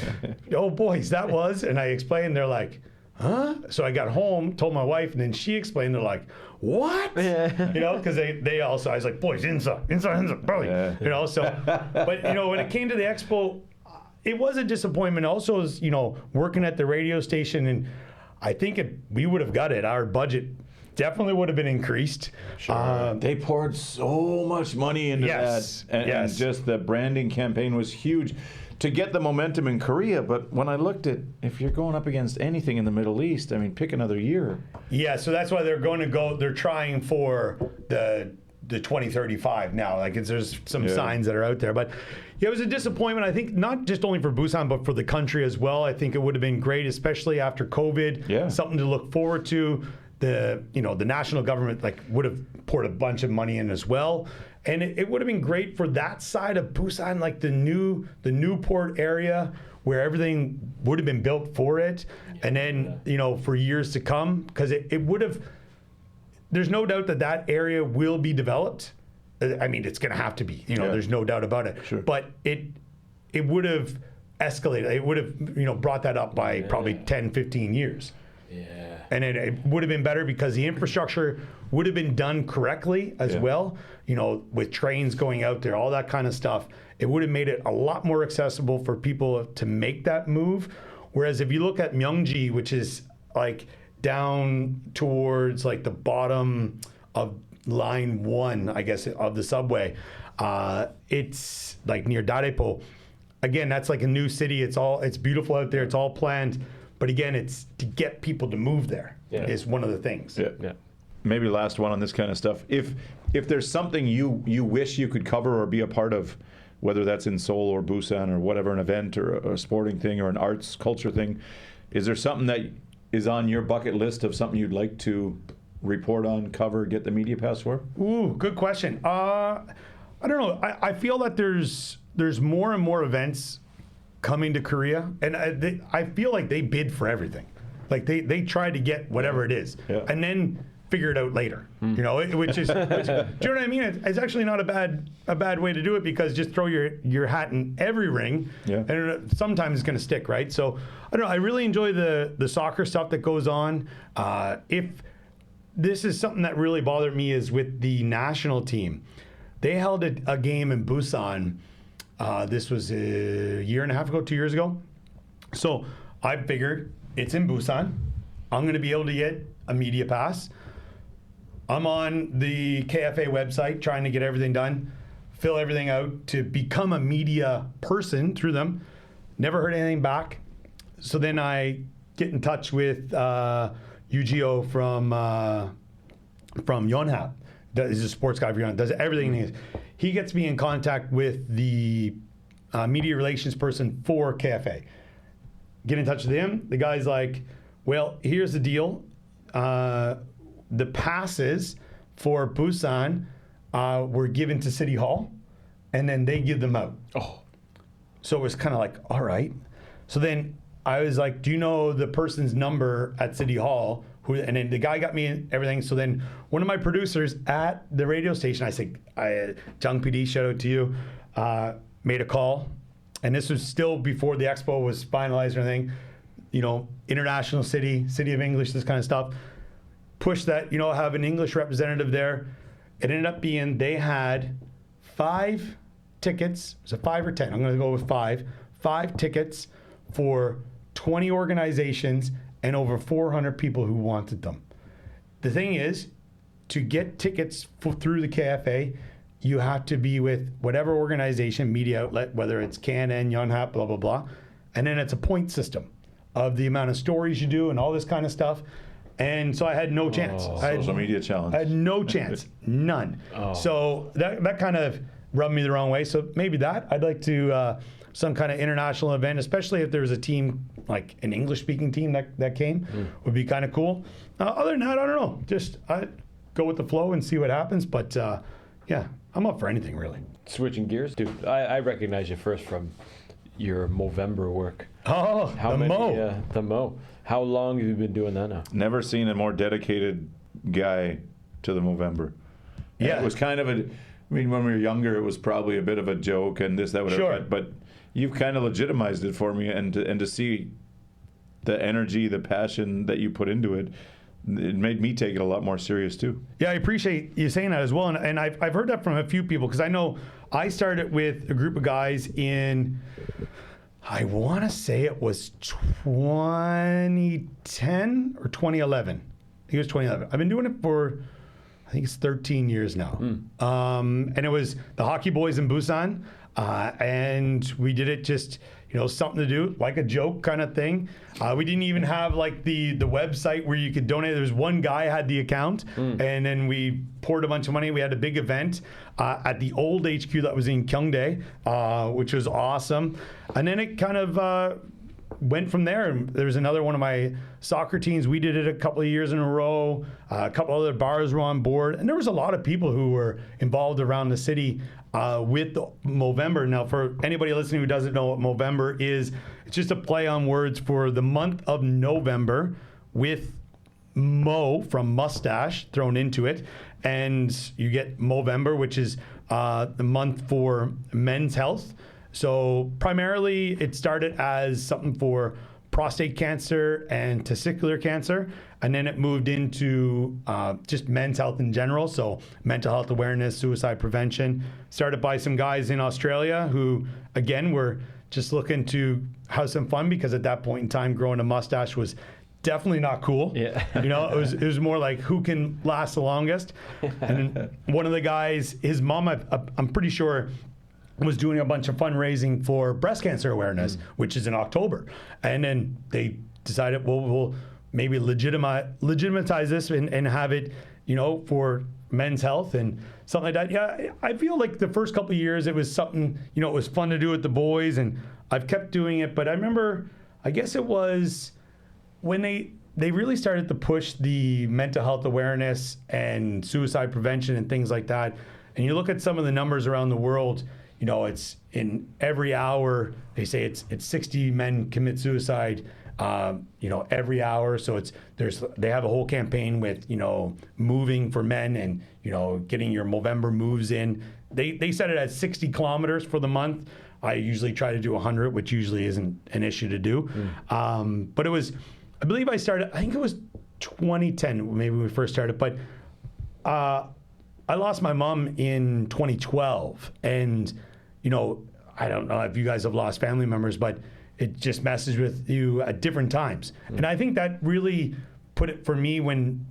oh, boys, that was. And I explained, they're like, huh? So I got home, told my wife, and then she explained, they're like, what? You know, because they also, I was like, boys, inside, probably. Yeah. You know, so, but, you know, when it came to the expo, it was a disappointment. Also, as, you know, working at the radio station, and I think we would have got it. Our budget definitely would have been increased. Sure. They poured so much money into that. And just the branding campaign was huge to get the momentum in Korea. But when I looked at, if you're going up against anything in the Middle East, I mean, pick another year. Yeah, so that's why they're trying for the 2035 now. Like, there's some signs that are out there. But yeah, it was a disappointment, I think, not just only for Busan, but for the country as well. I think it would have been great, especially after COVID. Yeah. Something to look forward to. the national government like would have poured a bunch of money in as well. And it would have been great for that side of Busan, like the Newport area where everything would have been built for it. And then, for years to come, because it would have, there's no doubt that area will be developed. I mean, it's going to have to be, there's no doubt about it. Sure. But it would have escalated. It would have, brought that up by probably 10, 15 years. Yeah. And it would have been better because the infrastructure would have been done correctly as well, with trains going out there, all that kind of stuff. It would have made it a lot more accessible for people to make that move. Whereas if you look at Myeongji, which is like down towards like the bottom of line 1, I guess, of the subway, it's like near Darepo. Again, that's like a new city. It's beautiful out there. It's all planned. But again, it's to get people to move there is one of the things. Yeah. Maybe last one on this kind of stuff. If there's something you wish you could cover or be a part of, whether that's in Seoul or Busan or whatever, an event or a sporting thing or an arts culture thing, is there something that is on your bucket list of something you'd like to report on, cover, get the media pass for? Ooh, good question. I don't know. I feel that there's more and more events coming to Korea, and I feel like they bid for everything. Like they try to get whatever it is, and then figure it out later. Which do you know what I mean? It's actually not a bad way to do it, because just throw your hat in every ring, and sometimes it's going to stick, right? So I don't know. I really enjoy the soccer stuff that goes on. If this is something that really bothered me is with the national team, they held a game in Busan. This was a year and a half ago, 2 years ago. So I figured it's in Busan. I'm going to be able to get a media pass. I'm on the KFA website trying to get everything done, fill everything out to become a media person through them. Never heard anything back. So then I get in touch with Eugeo from Yonhap. He's a sports guy for Yonhap, does everything. He gets me in contact with the media relations person for KFA. Get in touch with him. The guy's like, well, here's the deal. The passes for Busan were given to City Hall, and then they give them out. Oh. So it was kind of like, all right. So then I was like, do you know the person's number at City Hall? And then the guy got me everything. So then one of my producers at the radio station, I said, Jung PD, shout out to you, made a call. And this was still before the expo was finalized or anything. International city of English, this kind of stuff. Push that, have an English representative there. It ended up being they had 5 tickets. Was it 5 or 10? I'm going to go with 5. 5 tickets for 20 organizations and over 400 people who wanted them. The thing is, to get tickets through the KFA, you have to be with whatever organization, media outlet, whether it's KNN, Yonhap, blah, blah, blah. And then it's a point system of the amount of stories you do and all this kind of stuff. And so I had no chance. Social media challenge. I had no chance. None. So that kind of rubbed me the wrong way. So maybe I'd like to some kind of international event, especially if there was a team, like an English-speaking team that came, would be kind of cool. Other than that, I don't know. Just I go with the flow and see what happens. But yeah, I'm up for anything, really. Switching gears, dude, I recognize you first from your Movember work. Oh, The Mo. How long have you been doing that now? Never seen a more dedicated guy to the Movember. Yeah. It was kind of when we were younger, it was probably a bit of a joke and this, that, whatever. Sure. But you've kind of legitimized it for me, and to see the energy, the passion that you put into it, it made me take it a lot more serious too. Yeah, I appreciate you saying that as well. And I've heard that from a few people, because I know I started with a group of guys in, I want to say it was 2010 or 2011. I think it was 2011. I've been doing it for, I think it's 13 years now. And it was the Hockey Boys in Busan. And we did it just, something to do, like a joke kind of thing. We didn't even have like the website where you could donate. There was one guy had the account, and then we poured a bunch of money. We had a big event at the old HQ that was in Gyeongdae, which was awesome. And then it kind of went from there. And there was another one of my soccer teams. We did it a couple of years in a row. A couple other bars were on board. And there was a lot of people who were involved around the city with the Movember. Now, for anybody listening who doesn't know what Movember is, it's just a play on words for the month of November with Mo from mustache thrown into it. And you get Movember, which is the month for men's health. So primarily it started as something for prostate cancer and testicular cancer, and then it moved into just men's health in general. So mental health awareness, suicide prevention, started by some guys in Australia who, again, were just looking to have some fun, because at that point in time, growing a mustache was definitely not cool. Yeah. You know, it was more like who can last the longest. And one of the guys, his mom, I'm pretty sure, was doing a bunch of fundraising for breast cancer awareness, which is in October. And then they decided, well, we'll maybe legitimatize this and have it, you know, for men's health and something like that. Yeah, I feel like the first couple of years it was something, you know, it was fun to do with the boys, and I've kept doing it. But I remember, I guess it was when they really started to push the mental health awareness and suicide prevention and things like that. And you look at some of the numbers around the world, you know, it's in every hour, they say it's 60 men commit suicide, you know, every hour. So they have a whole campaign with, you know, moving for men and, you know, getting your Movember moves in. They set it at 60 kilometers for the month. I usually try to do 100, which usually isn't an issue to do. But it was, I believe I think it was 2010, maybe when we first started, but I lost my mom in 2012, and, you know, I don't know if you guys have lost family members, but it just messes with you at different times. And I think that really put it for me when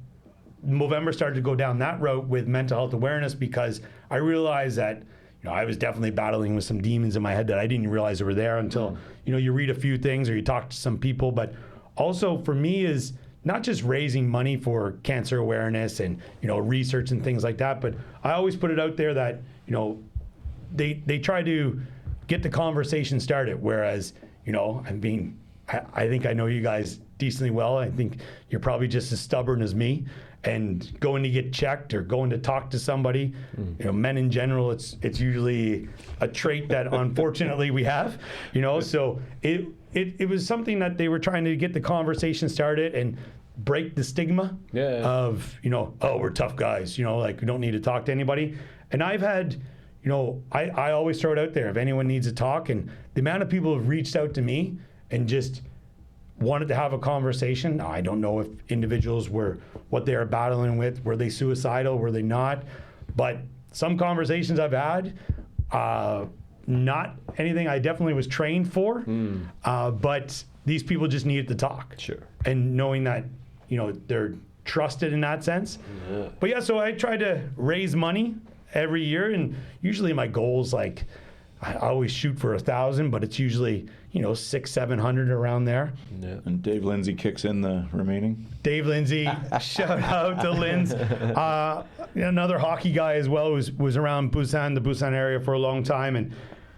Movember started to go down that route with mental health awareness, because I realized that, you know, I was definitely battling with some demons in my head that I didn't realize they were there until, you know, you read a few things or you talk to some people. But also for me is not just raising money for cancer awareness and, you know, research and things like that, but I always put it out there that, you know, they try to get the conversation started. Whereas, you know, I think I know you guys decently well. I think you're probably just as stubborn as me. And going to get checked or going to talk to somebody, you know, men in general, it's usually a trait that unfortunately we have, you know. So it was something that they were trying to get the conversation started and break the stigma of, you know, oh, we're tough guys, you know, like we don't need to talk to anybody. And I've had, you know, I always throw it out there if anyone needs to talk, and the amount of people who've reached out to me and just wanted to have a conversation. I don't know if individuals were what they were battling with. Were they suicidal? Were they not? But some conversations I've had, not anything I definitely was trained for, but these people just needed to talk. Sure. And knowing that, you know, they're trusted in that sense. Yeah. But yeah, so I try to raise money every year, and usually my goal's like, I always shoot for 1,000, but it's usually, you know, 600-700 around there. Yeah. And Dave Lindsay kicks in the remaining. Dave Lindsay, shout out to Linz. Another hockey guy as well, was around Busan, the Busan area for a long time, and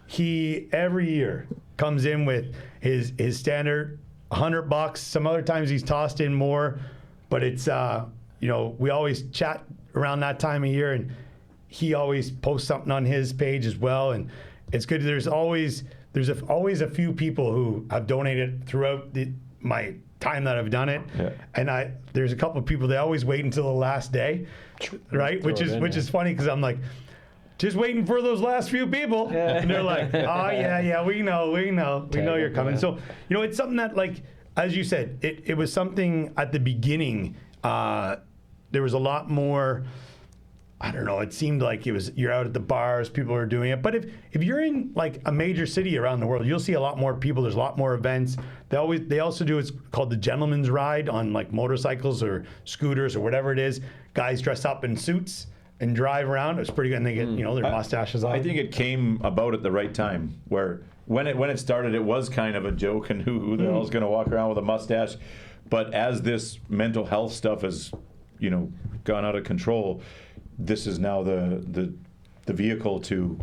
he every year comes in with his standard $100. Some other times he's tossed in more, but it's you know, we always chat around that time of year, and he always posts something on his page as well, and it's good. There's always a few people who have donated throughout my time that I've done it, and there's a couple of people that always wait until the last day, right? Which is funny, because I'm like, just waiting for those last few people, and they're like, oh yeah, we know you're coming. So, you know, it's something that, like, as you said, it was something at the beginning. There was a lot more. I don't know, it seemed like you're out at the bars, people are doing it. But if you're in like a major city around the world, you'll see a lot more people. There's a lot more events. They also do, it's called the gentleman's ride on like motorcycles or scooters or whatever it is. Guys dress up in suits and drive around. It's pretty good. And they get, you know, their mustaches on. I think it came about at the right time, where when it started, it was kind of a joke, and who the hell is going to walk around with a mustache? But as this mental health stuff has, you know, gone out of control, this is now the vehicle to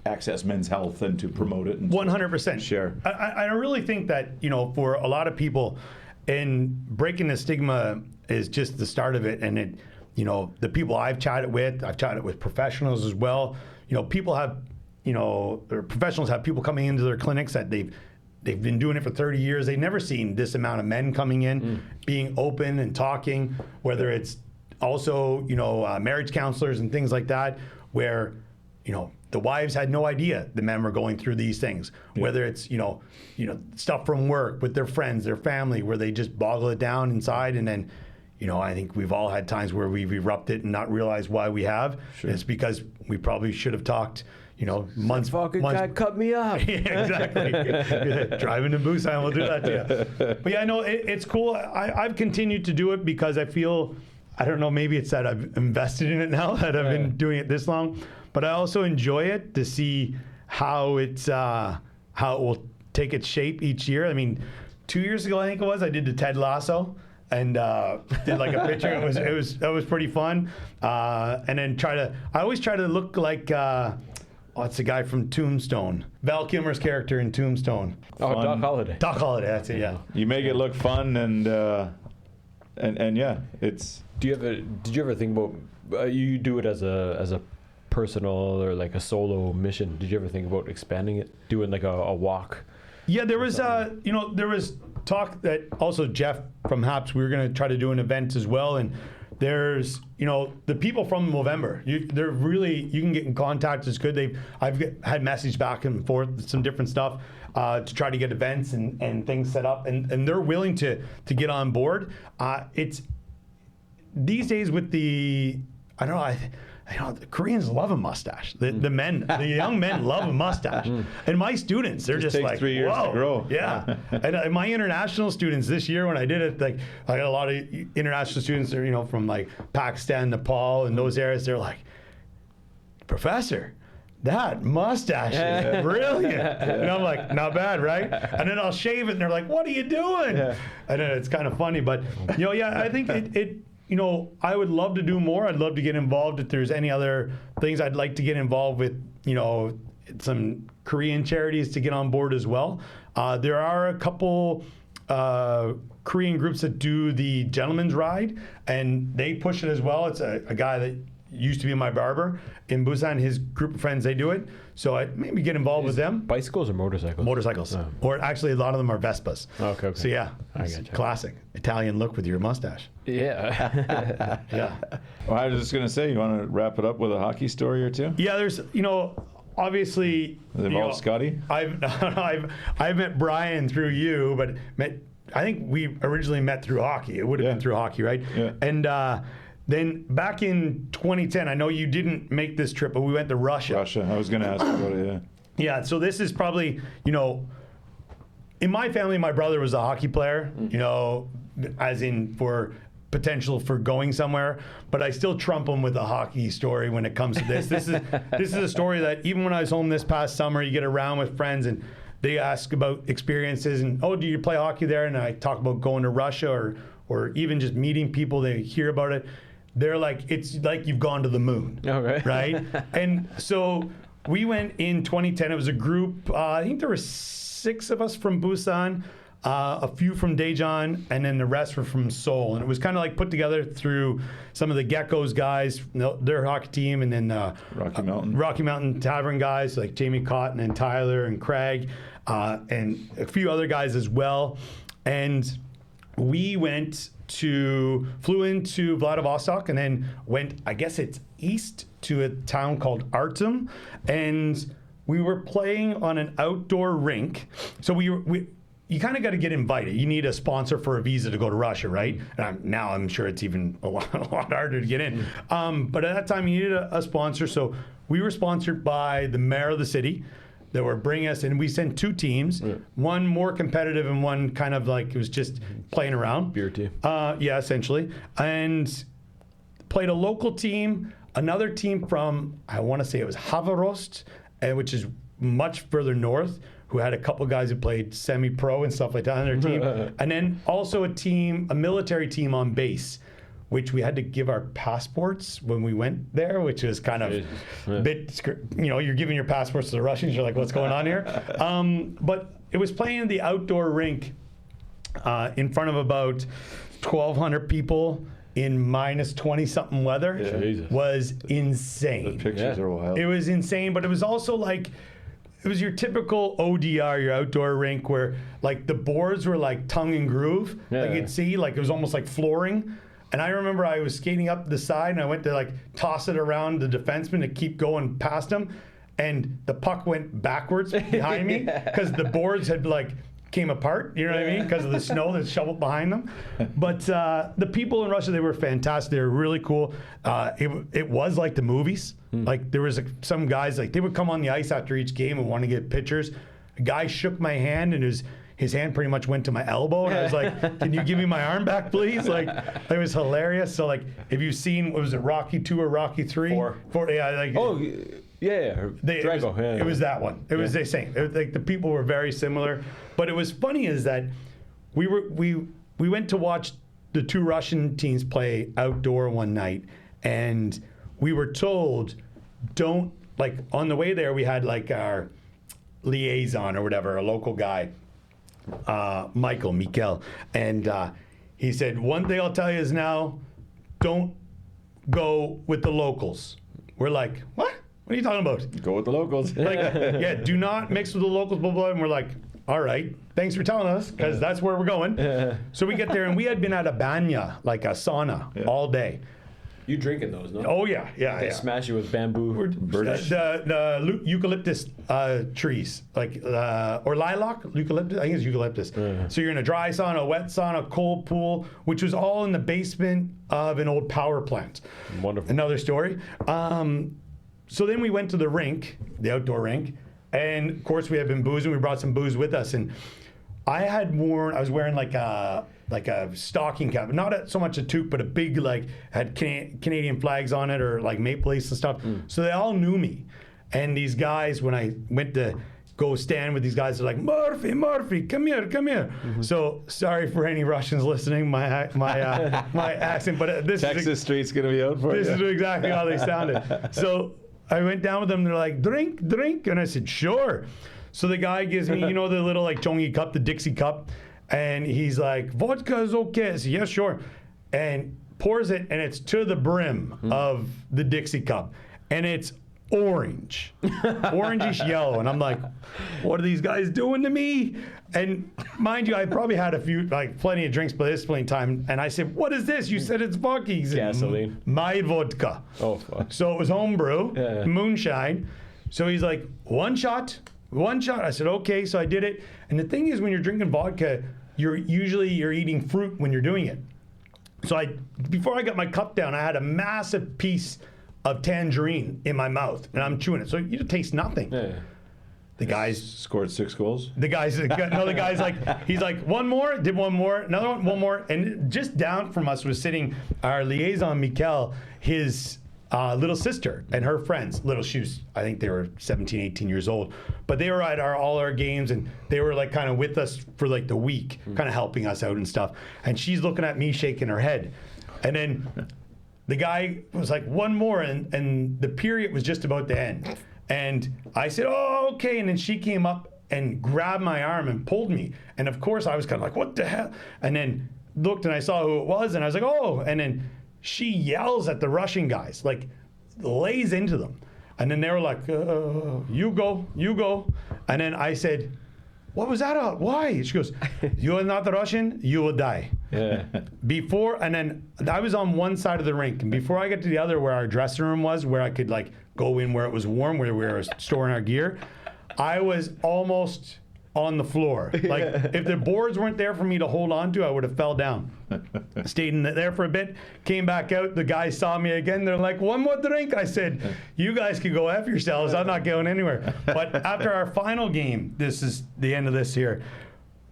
access men's health and to promote it. And 100%. Share. I really think that, for a lot of people, and breaking the stigma is just the start of it. And it, the people I've chatted with professionals as well. People have, or professionals have people coming into their clinics that they've been doing it for 30 years. They've never seen this amount of men coming in, being open and talking, whether it's also, marriage counselors and things like that, where, the wives had no idea the men were going through these things, whether it's, stuff from work with their friends, their family, where they just boggle it down inside. And then, I think we've all had times where we've erupted and not realized why we have. Sure. It's because we probably should have talked, months. Fucking guy cut me off. Yeah, exactly. Driving to Busan will do that to you. But yeah, I know it's cool. I've continued to do it because I feel, I don't know, maybe it's that I've invested in it now that I've been doing it this long. But I also enjoy it to see how it will take its shape each year. I mean, 2 years ago, I think it was, I did the Ted Lasso and did like a picture. That was pretty fun. And then I always try to look like, it's the guy from Tombstone. Val Kilmer's character in Tombstone. Oh, Doc Holliday. Doc Holliday, that's it, yeah. You make it look fun and yeah, it's. Did you ever think about, you do it as a personal or like a solo mission? Did you ever think about expanding it, doing like a walk? Yeah, there was there was talk that also Jeff from Haps, we were going to try to do an event as well, and there's the people from Movember, they're really, you can get in contact. It's good. I've had message back and forth, some different stuff to try to get events and things set up, and they're willing to get on board. It's these days with the, I don't know, the Koreans love a mustache. The young men love a mustache. And my students, they're just takes like, 3 years whoa. to grow. Yeah. And my international students this year when I did it, like I got a lot of international students that are, from like Pakistan, Nepal, and those areas. They're like, Professor, that mustache is brilliant. And I'm like, not bad, right? And then I'll shave it and they're like, what are you doing? And then it's kind of funny. But, I think it I would love to do more. I'd love to get involved. If there's any other things I'd like to get involved with, some Korean charities to get on board as well. There are a couple Korean groups that do the Gentleman's Ride, and they push it as well. It's a guy that used to be my barber in Busan. His group of friends, they do it. So I maybe get involved with them. Bicycles or motorcycles? Motorcycles. Oh. Or actually a lot of them are Vespas. Okay. So yeah, it's classic Italian look with your mustache. Yeah. Yeah. Well, I was just going to say, you want to wrap it up with a hockey story or two? Yeah, there's, obviously. Does it involve Scotty? I've met Brian through you, but I think we originally met through hockey. It would have been through hockey, right? Yeah. And then back in 2010, I know you didn't make this trip, but we went to Russia. I was going to ask about it, yeah. Yeah, so this is probably, in my family, my brother was a hockey player, as in for potential for going somewhere, but I still trump him with a hockey story when it comes to this. This is a story that even when I was home this past summer, you get around with friends and they ask about experiences and, oh, do you play hockey there? And I talk about going to Russia or even just meeting people, they hear about it. They're like, it's like you've gone to the moon, okay. Right? And so we went in 2010. It was a group, I think there were 6 of us from Busan, a few from Daejeon, and then the rest were from Seoul. And it was kind of like put together through some of the Geckos guys, their hockey team, and then Rocky Mountain Tavern guys like Jamie Cotton and Tyler and Craig, and a few other guys as well. And we flew into Vladivostok and then went, I guess it's east to a town called Artem, and we were playing on an outdoor rink. So you kind of got to get invited. You need a sponsor for a visa to go to Russia, right? And now I'm sure it's even a lot harder to get in. But at that time, you needed a sponsor. So we were sponsored by the mayor of the city that were bringing us, and we sent 2 teams, one more competitive and one kind of like it was just playing around. Beer team. Yeah, essentially. And played a local team, another team from, I want to say it was Havarost, which is much further north, who had a couple guys who played semi-pro and stuff like that on their team. And then also a military team on base, which we had to give our passports when we went there, which was kind of a bit, you're giving your passports to the Russians. You're like, what's going on here? But it was playing in the outdoor rink in front of about 1,200 people in minus 20-something weather. Jesus. Was insane. The pictures are wild. It was insane, but it was also like, it was your typical ODR, your outdoor rink, where like the boards were like tongue and groove. Like you'd see, like it was almost like flooring. And I remember I was skating up the side and I went to like toss it around the defenseman to keep going past him. And the puck went backwards behind me because the boards had like came apart, you know what I mean? Because of the snow that's shoveled behind them. But the people in Russia, they were fantastic. They were really cool. It was like the movies. Like there was some guys, like they would come on the ice after each game and want to get pictures. A guy shook my hand and his hand pretty much went to my elbow. And I was like, can you give me my arm back, please? Like, it was hilarious. So like, if you've seen, what was it, Rocky 2 or Rocky 3? 4. Yeah, like. Oh, yeah. Drago. It was that one. It was the same. It was like the people were very similar. But it was funny is that we went to watch the 2 Russian teams play outdoor one night, and we were told, don't, like on the way there we had like our liaison or whatever, a local guy, Mikel, and he said, one thing I'll tell you is now, don't go with the locals. We're like, what? What are you talking about? Go with the locals. Like, yeah, do not mix with the locals, blah, blah, and we're like, all right, thanks for telling us, because that's where we're going. So we get there, and we had been at a banya, like a sauna, all day. You drinking those, no? Oh, yeah. They smash you with bamboo. The eucalyptus trees, like, or lilac, eucalyptus, I think it's eucalyptus. So you're in a dry sauna, a wet sauna, cold pool, which was all in the basement of an old power plant. Wonderful. Another story. So then we went to the rink, the outdoor rink, and of course we had been boozing. We brought some booze with us, and I was wearing like a stocking cap, not so much a toque, but a big, like, had Canadian flags on it or like Maple Leafs and stuff. So they all knew me. And these guys, when I went to go stand with these guys, they're like, Murphy, come here. So sorry for any Russians listening, my accent, but this Texas Street's gonna be out for you. This is exactly how they sounded. So I went down with them. They're like, drink, and I said, sure. So the guy gives me, the little like Chongi cup, the Dixie cup, and he's like, vodka is okay. I said, yeah, sure, and pours it, and it's to the brim of the Dixie cup, and it's orange, orangish yellow, and I'm like, what are these guys doing to me? And mind you, I probably had plenty of drinks by this point in time, and I said, what is this? You said it's vodka. He said, gasoline. My vodka. Oh, fuck. So it was homebrew, moonshine. So he's like, one shot. I said, okay. So I did it. And the thing is, when you're drinking vodka, you're eating fruit when you're doing it. So before I got my cup down, I had a massive piece of tangerine in my mouth, and I'm chewing it. So you taste nothing. Yeah. The guys Scored 6 goals. the guy's like, he's like, one more, did one more, another one more. And just down from us was sitting our liaison, Mikel, his little sister and her friends. I think they were 17, 18 years old. But they were at all our games, and they were like kind of with us for like the week, kind of helping us out and stuff. And she's looking at me shaking her head. And then the guy was like, one more, and the period was just about to end. And I said, oh, okay. And then she came up and grabbed my arm and pulled me. And of course, I was kind of like, what the hell? And then looked, and I saw who it was, and I was like, oh. And then she yells at the Russian guys, like lays into them. And then they were like, you go. And then I said, what was that about? Why? She goes, you are not Russian, you will die. Yeah. And then I was on one side of the rink, and before I got to the other where our dressing room was, where I could like go in where it was warm, where we were storing our gear, I was almost on the floor. Like if the boards weren't there for me to hold on to, I would have fell down. Stayed in there for a bit, came back out. The guys saw me again. They're like, one more drink. I said, you guys can go F yourselves. I'm not going anywhere. But after our final game, this is the end of this here,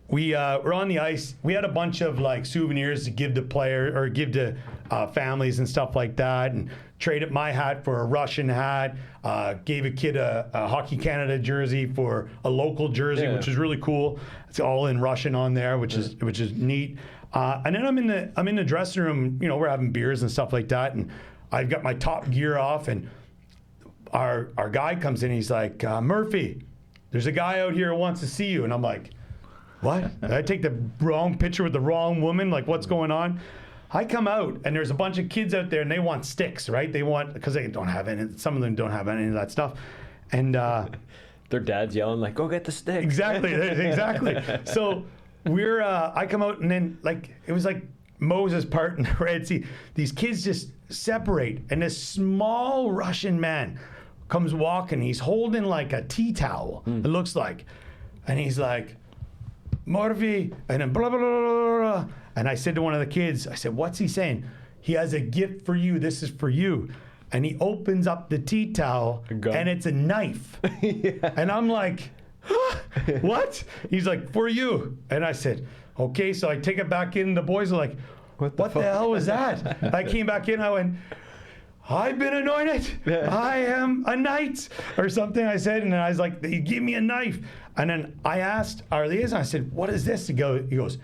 we were on the ice. We had a bunch of like souvenirs to give to player or give to families and stuff like that, and traded my hat for a Russian hat. Gave a kid a Hockey Canada jersey for a local jersey, which is really cool. It's all in Russian on there, which is neat. And then I'm in the dressing room, you know, we're having beers and stuff like that, and I've got my top gear off, and our guy comes in, he's like, Murphy, there's a guy out here who wants to see you. And I'm like, what? Did I take the wrong picture with the wrong woman? Like, what's going on? I come out, and there's a bunch of kids out there, and they want sticks, right? They want, because they don't have any, some of them don't have any of that stuff. And their dad's yelling, like, go get the stick. Exactly. So I come out, and then, like, it was like Moses parting the Red Sea. These kids just separate, and this small Russian man comes walking. He's holding like a tea towel, it looks like. And he's like, Morvi, and then blah, blah, blah, blah, blah. And I said to one of the kids, I said, what's he saying? He has a gift for you. This is for you. And he opens up the tea towel, and it's a knife. And I'm like, what? He's like, for you. And I said, okay. So I take it back in. The boys are like, what the hell was that? I came back in. I went, I've been anointed. I am a knight, or something I said. And then I was like, he gave me a knife. And then I asked our liaison, I said, what is this? He goes,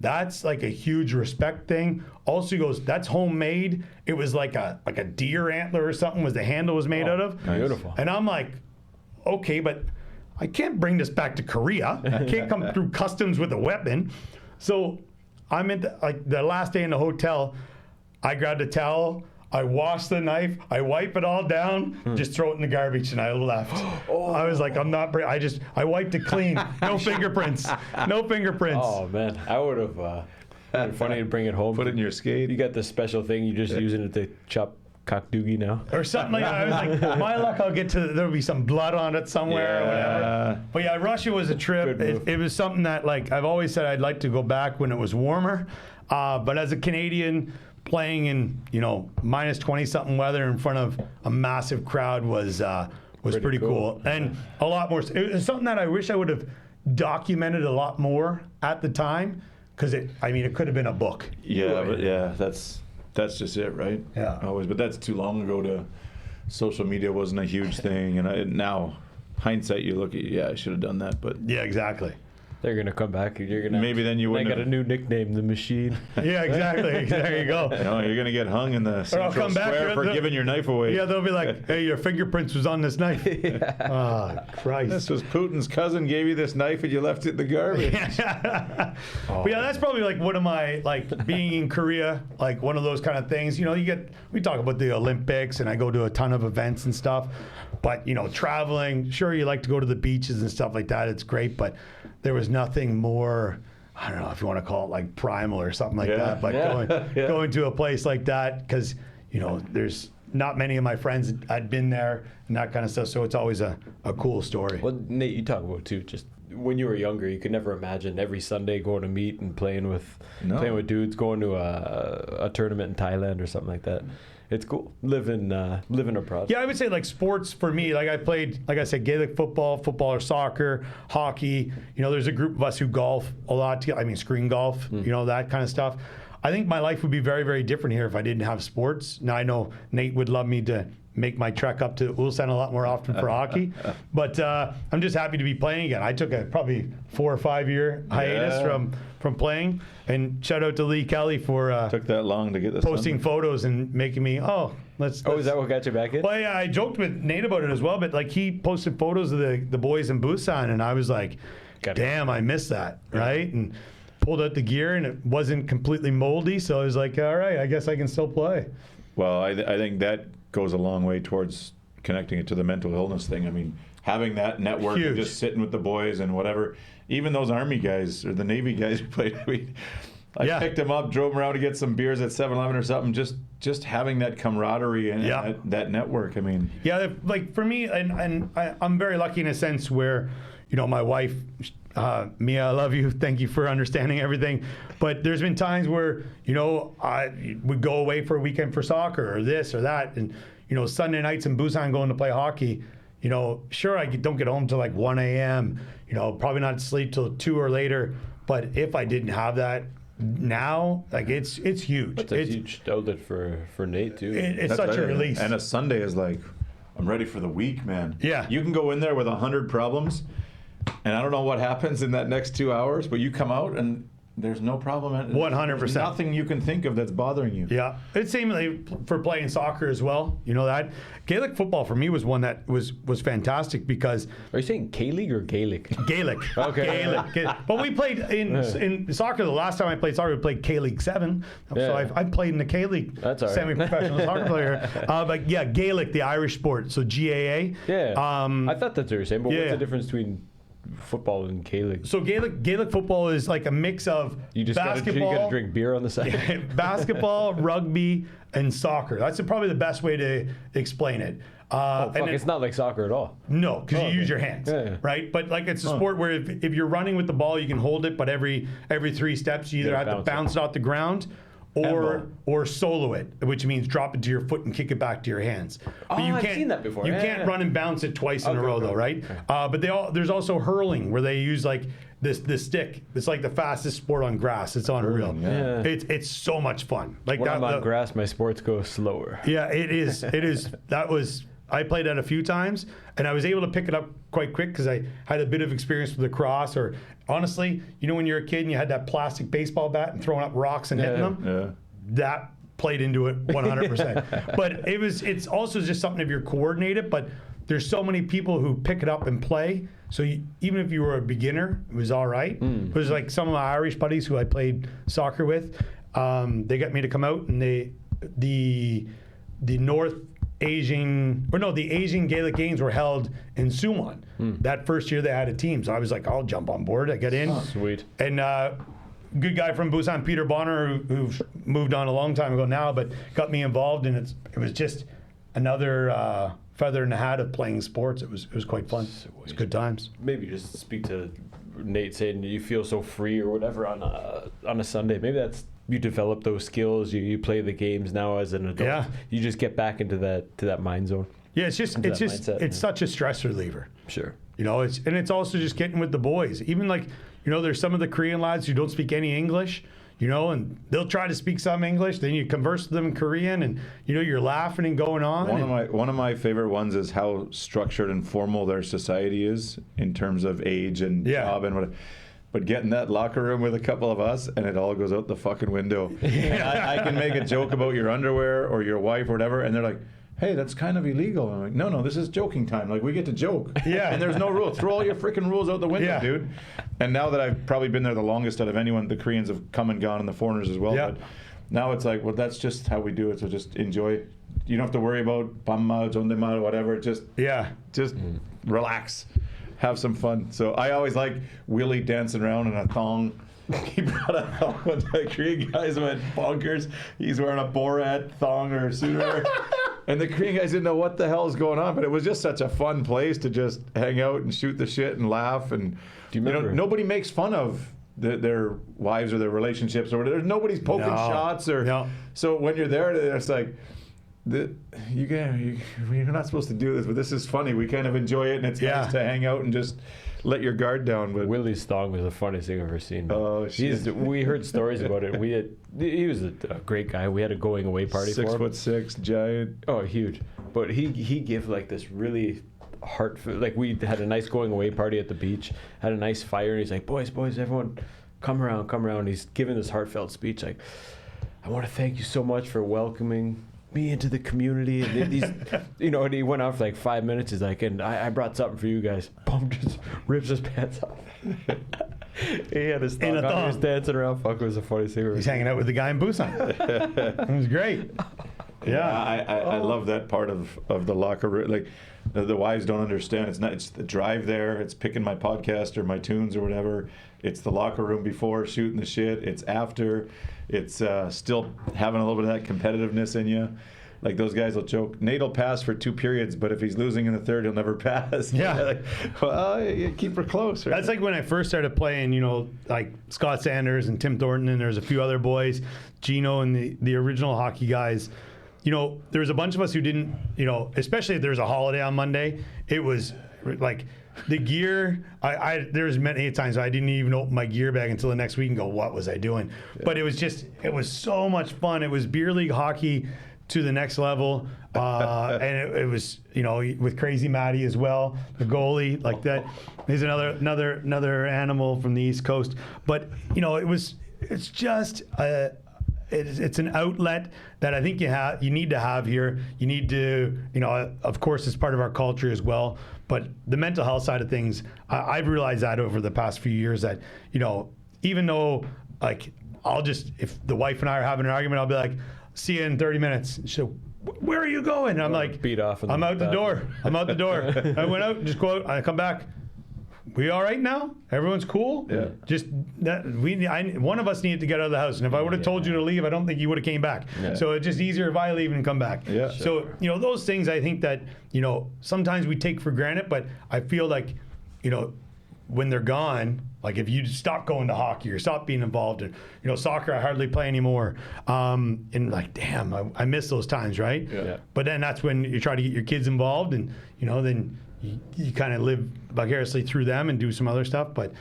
that's like a huge respect thing. Also, he goes, that's homemade. It was like a deer antler or something was the handle was made out of. Beautiful. And I'm like, okay, but I can't bring this back to Korea. I can't come through customs with a weapon. So I'm in the last day in the hotel. I grabbed a towel. I wash the knife. I wipe it all down. Just throw it in the garbage, and I left. I was like, I'm not. I wiped it clean. No fingerprints. No fingerprints. Oh man, I would have. It'd be funny to bring it home. Put it in your skate. You got this special thing. You just using it to chop cock doogie now. Or something like that. I was like, my luck, I'll get to. There'll be some blood on it somewhere or whatever. But yeah, Russia was a trip. It was something that, like, I've always said I'd like to go back when it was warmer. But as a Canadian, playing in, you know, minus 20-something weather in front of a massive crowd was pretty cool. And a lot more. It was something that I wish I would have documented a lot more at the time, because it could have been a book. Yeah, but yeah, that's just it, right? Yeah. Always, but that's too long ago to. Social media wasn't a huge thing, and now, hindsight, you look at, I should have done that, but Yeah, exactly. They're gonna come back, and you're gonna maybe then you They wouldn't got a have. new nickname, the Machine. Yeah, exactly. There you go. No, you're gonna get hung in the I'll central come back, square for giving your knife away. Yeah, they'll be like, hey, your fingerprints was on this knife. Oh, Christ. This was Putin's cousin gave you this knife and you left it in the garbage. But yeah, that's probably like one of my, like, being in Korea, like one of those kind of things. You know, we talk about the Olympics, and I go to a ton of events and stuff. But, you know, traveling, sure, you like to go to the beaches and stuff like that. It's great, but there was nothing more, I don't know if you want to call it like primal or something like that, but going to a place like that, because, you know, there's not many of my friends had been there and that kind of stuff, so it's always a cool story. Well, Nate, you talk about too. Just when you were younger, you could never imagine every Sunday going to meet and playing with dudes, going to a tournament in Thailand or something like that. It's cool living abroad. Yeah, I would say like sports for me. Like I played, like I said, Gaelic football or soccer, hockey. You know, there's a group of us who golf a lot. I mean, screen golf. You know, that kind of stuff. I think my life would be very, very different here if I didn't have sports. Now I know Nate would love me to make my trek up to Ulsan a lot more often for hockey, but I'm just happy to be playing again. I took a probably 4 or 5 year hiatus from playing, and shout out to Lee Kelly for Took that long to get this posting photos and making me let's is that what got you back in? Well, yeah, I joked with Nate about it as well, but like he posted photos of the boys in Busan, and I was like, damn, I missed that, right? And pulled out the gear, and it wasn't completely moldy, so I was like, all right, I guess I can still play. Well, I think that goes a long way towards connecting it to the mental illness thing. I mean, having that network and just sitting with the boys and whatever, even those Army guys or the Navy guys who played, I picked them up, drove them around to get some beers at 7-Eleven or something, just having that camaraderie and that network. I mean, yeah, like for me, and I'm very lucky in a sense where, you know, my wife, Mia, I love you. Thank you for understanding everything. But there's been times where, you know, I would go away for a weekend for soccer or this or that. And, you know, Sunday nights in Busan going to play hockey, you know, sure, I don't get home till like 1 a.m., you know, probably not sleep till 2 or later. But if I didn't have that now, like it's huge. It's a huge outlet for Nate too. It's such a release. And a Sunday is like, I'm ready for the week, man. Yeah. You can go in there with 100 problems, and I don't know what happens in that next 2 hours, but you come out and there's no problem. 100%. There's nothing you can think of that's bothering you. Yeah, it's same for playing soccer as well. You know that Gaelic football for me was one that was fantastic because. Are you saying K-League or Gaelic? Gaelic. Okay. Gaelic. But we played in soccer. The last time I played soccer, we played K-League 7. So I've played in the K-League. That's all right. Semi-professional soccer player. But yeah, Gaelic, the Irish sport. So GAA. Yeah. I thought that's what you're saying. But what's the difference between football and K-League? So Gaelic football is like a mix of basketball. You got to drink beer on the side. Basketball, rugby, and soccer. That's probably the best way to explain it. It's not like soccer at all. No, because you use your hands, right? But like it's a sport where if you're running with the ball, you can hold it, but every 3 steps, you either have to bounce it off the ground or solo it, which means drop it to your foot and kick it back to your hands. But I've seen that before. You can't run and bounce it twice in a row, though, right? But there's also hurling, where they use like this stick. It's like the fastest sport on grass. It's unreal. Yeah. It's so much fun. Like when I'm on grass, my sports go slower. Yeah, it is. It is. I played that a few times, and I was able to pick it up quite quick because I had a bit of experience with lacrosse. Or honestly, when you're a kid and you had that plastic baseball bat and throwing up rocks and hitting them, that played into it 100%. But it's also just something if you're coordinated. But there's so many people who pick it up and play. So even if you were a beginner, it was all right. It was like some of my Irish buddies who I played soccer with. They got me to come out, and the Asian Gaelic Games were held in Suwon. That first year they had a team, so I was like, I'll jump on board. I got in. Oh, sweet. And good guy from Busan, Peter Bonner, who moved on a long time ago now, but got me involved, and it was just another feather in the hat of playing sports. It was quite fun. Sweet. It was good times. Maybe just speak to Nate saying you feel so free or whatever on a Sunday. Maybe that's. You develop those skills. You play the games now as an adult. Yeah. You just get back into that mind zone. Yeah, it's such a stress reliever. Sure. It's also just getting with the boys. Even like there's some of the Korean lads who don't speak any English. And they'll try to speak some English. Then you converse with them in Korean, and you're laughing and going on. One of my favorite ones is how structured and formal their society is in terms of age and job and whatever. But get in that locker room with a couple of us, and it all goes out the fucking window. I can make a joke about your underwear or your wife or whatever, and they're like, hey, that's kind of illegal. I'm like, no, this is joking time. Like, we get to joke. Yeah. And there's no rules. Throw all your freaking rules out the window, dude. And now that I've probably been there the longest out of anyone, the Koreans have come and gone, and the foreigners as well. Yeah. But now it's like, well, that's just how we do it, so just enjoy. You don't have to worry about pamma, jondemal, whatever. Just relax. Have some fun. So I always like Willie dancing around in a thong. He brought out when the Korean guys went bonkers. He's wearing a Borat thong or a suit. And the Korean guys didn't know what the hell is going on, but it was just such a fun place to just hang out and shoot the shit and laugh. And do you remember? Nobody makes fun of their wives or their relationships or whatever. Nobody's poking shots or. So when you're there, it's like. You're not supposed to do this, but this is funny. We kind of enjoy it, and it's nice to hang out and just let your guard down. But Willie's thong was the funniest thing I've ever seen. Oh, shit. We heard stories about it. He was a great guy. We had a going away party for him. 6'6", giant. Oh, huge. But he gave like this really heartfelt. Like we had a nice going away party at the beach, had a nice fire, and he's like, boys, everyone, come around. He's giving this heartfelt speech like, I want to thank you so much for welcoming me into the community, and these, and he went on for like 5 minutes. He's like, and I brought something for you guys. Boom, just rips his pants off. He had his thong on. He was dancing around. Fuck, it was the funniest thing. He's hanging out with the guy in Busan. It was great. Yeah, I love that part of the locker room. Like the wives don't understand. It's the drive there. It's picking my podcast or my tunes or whatever. It's the locker room before shooting the shit. It's after. It's still having a little bit of that competitiveness in you. Like those guys will joke, Nate will pass for 2 periods, but if he's losing in the third, he'll never pass. Yeah. Like, well, you keep her close. Right? That's like when I first started playing, like Scott Sanders and Tim Thornton, and there's a few other boys, Gino and the original hockey guys. There was a bunch of us who didn't, especially if there's a holiday on Monday, it was like the gear. There was many times I didn't even open my gear bag until the next week and go, what was I doing? Yeah. But it was so much fun. It was beer league hockey to the next level. And it was, with Crazy Matty as well, the goalie, like that. He's another animal from the East Coast. But, it's just it's an outlet that I think you need to have here. You need to, of course, it's part of our culture as well. But the mental health side of things, I've realized that over the past few years that, even though like if the wife and I are having an argument, I'll be like, see you in 30 minutes. So where are you going? And I'm like, beat off. I'm out the door. I'm out the door. I went out, just go out, I come back. We all right now? Everyone's cool? Yeah. Just that one of us needed to get out of the house. And if I would have told you to leave, I don't think you would have came back. Yeah. So it's just easier if I leave and come back. Yeah. So, those things I think that, sometimes we take for granted, but I feel like, when they're gone, like if you stop going to hockey or stop being involved in, soccer, I hardly play anymore. And like, damn, I miss those times, right? Yeah. But then that's when you try to get your kids involved and, then you kind of live vicariously through them and do some other stuff. But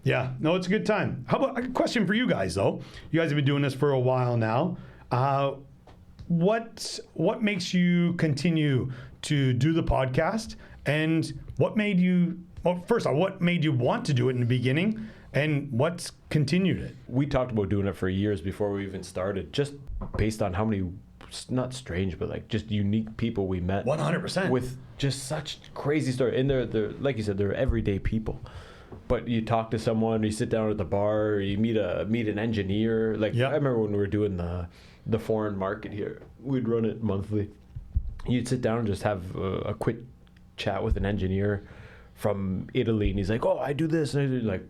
no, it's a good time. How about a question for you guys though? You guys have been doing this for a while now. What makes you continue to do the podcast, and what made you? Well, first of all, what made you want to do it in the beginning, and what's continued it? We talked about doing it for years before we even started, just based on how many, not strange, but like just unique people we met. 100%. With just such crazy stories. And they're like you said, they're everyday people. But you talk to someone, you sit down at the bar, or you meet an engineer. Like I remember when we were doing the foreign market here, we'd run it monthly. You'd sit down and just have a quick chat with an engineer from Italy, and he's like, "Oh, I do this," and I do like,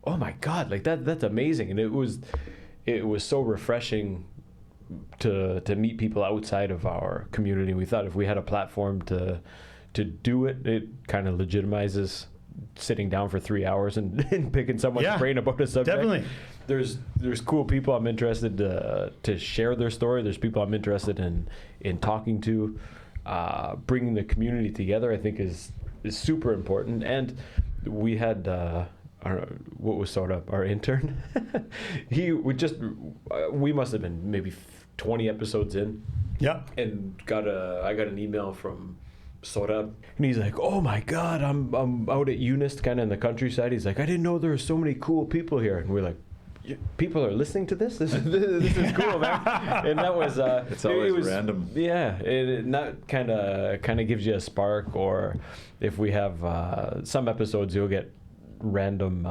"Oh my God, like that's amazing!" And it was so refreshing to meet people outside of our community. We thought if we had a platform to do it, it kind of legitimizes sitting down for 3 hours and picking someone's brain about a subject. Definitely. There's cool people I'm interested to share their story. There's people I'm interested in talking to. Bringing the community together, I think, is super important. And we had what was sort of our intern. We must have been maybe 20 episodes in. Yeah. And I got an email from Sora, and he's like, "Oh my God, I'm out at Eunice, kind of in the countryside." He's like, "I didn't know there were so many cool people here." And we're like, "People are listening to this? This is cool, man." And that was it's always random. Yeah, that kind of gives you a spark. Or if we have some episodes, you'll get random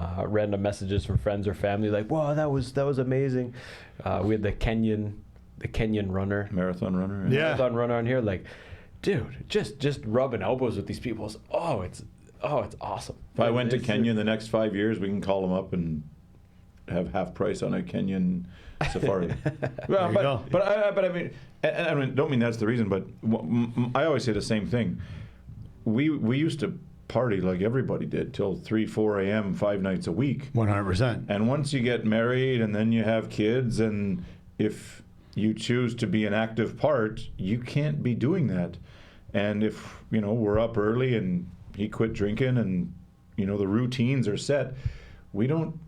messages from friends or family like, "Wow, that was amazing." We had the Kenyan runner, Marathon runner. marathon runner on here. Like, dude, just rubbing elbows with these people. It's awesome. If I went to Kenya in the next 5 years, we can call them up and have half price on a Kenyan safari. Well, but I mean, and I mean, don't mean that's the reason, but I always say the same thing. We used to party like everybody did till 3, 4 a.m. 5 nights a week. 100%. And once you get married and then you have kids, and if you choose to be an active part, you can't be doing that. And if we're up early and he quit drinking and the routines are set, we don't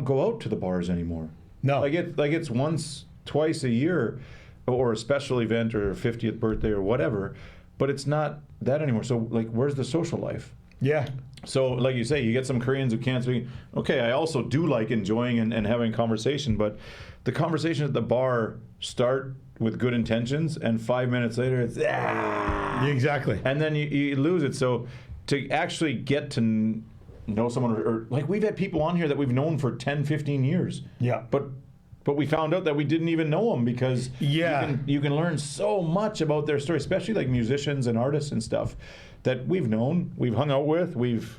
go out to the bars anymore. No. Like it's once, twice a year, or a special event or a 50th birthday or whatever, but it's not that anymore. So like, where's the social life? Yeah. So like you say, you get some Koreans who can't speak. Okay, I also do like enjoying and having conversation, but the conversation at the bar start with good intentions, and 5 minutes later it's Exactly. and then you lose it. So to actually get to know someone, or like we've had people on here that we've known for 10, 15 years. Yeah. But we found out that we didn't even know them, because you can learn so much about their story, especially like musicians and artists and stuff that we've known, we've hung out with, we've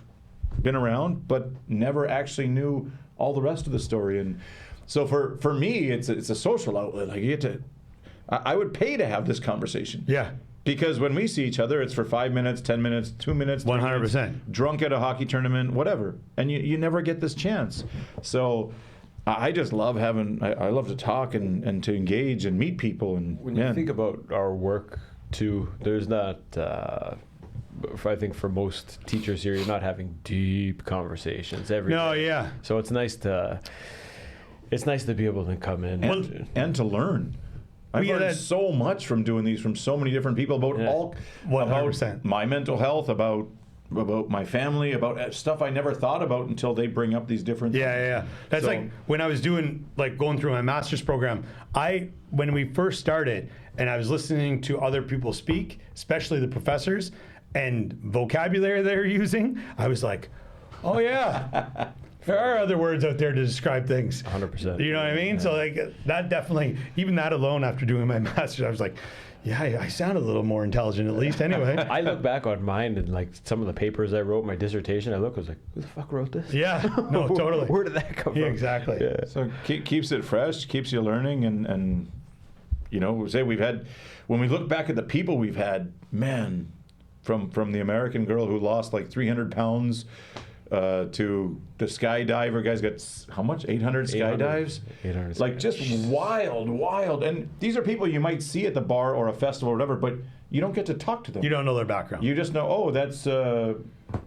been around, but never actually knew all the rest of the story. And so for me, it's a social outlet. Like I would pay to have this conversation. Yeah. Because when we see each other, it's for 5 minutes, 10 minutes, 2 minutes, 3 minutes, 100%. drunk at a hockey tournament, whatever. And you never get this chance. So I just love I love to talk and to engage and meet people. And when you think about our work too, there's not, I think for most teachers here, you're not having deep conversations every day. No, yeah. So it's nice to be able to come in and to learn. I've learned so much from doing these from so many different people about about 100%. my mental health, about about my family, about stuff I never thought about until they bring up these different things. Yeah. That's So- like when I was doing, like going through my master's program, when we first started and I was listening to other people speak, especially the professors, and vocabulary they're using, I was like, oh yeah, there are other words out there to describe things. 100%. You know what I mean? So like that definitely, even that alone after doing my master's, I was like, yeah, I sound a little more intelligent at least anyway. I look back on mine and like some of the papers I wrote, my dissertation. I was like, who the fuck wrote this? Yeah, no, totally. Where did that come Yeah, from? exactly. Yeah. So keeps it fresh, keeps you learning, and you know, say when we look back at the people we've had, man, from the American girl who lost like 300 pounds to the skydiver guy's got how much 800 skydives 800 like just wild, and these are people you might see at the bar or a festival or whatever, but you don't get to talk to them. You don't know their background. You just know, oh, that's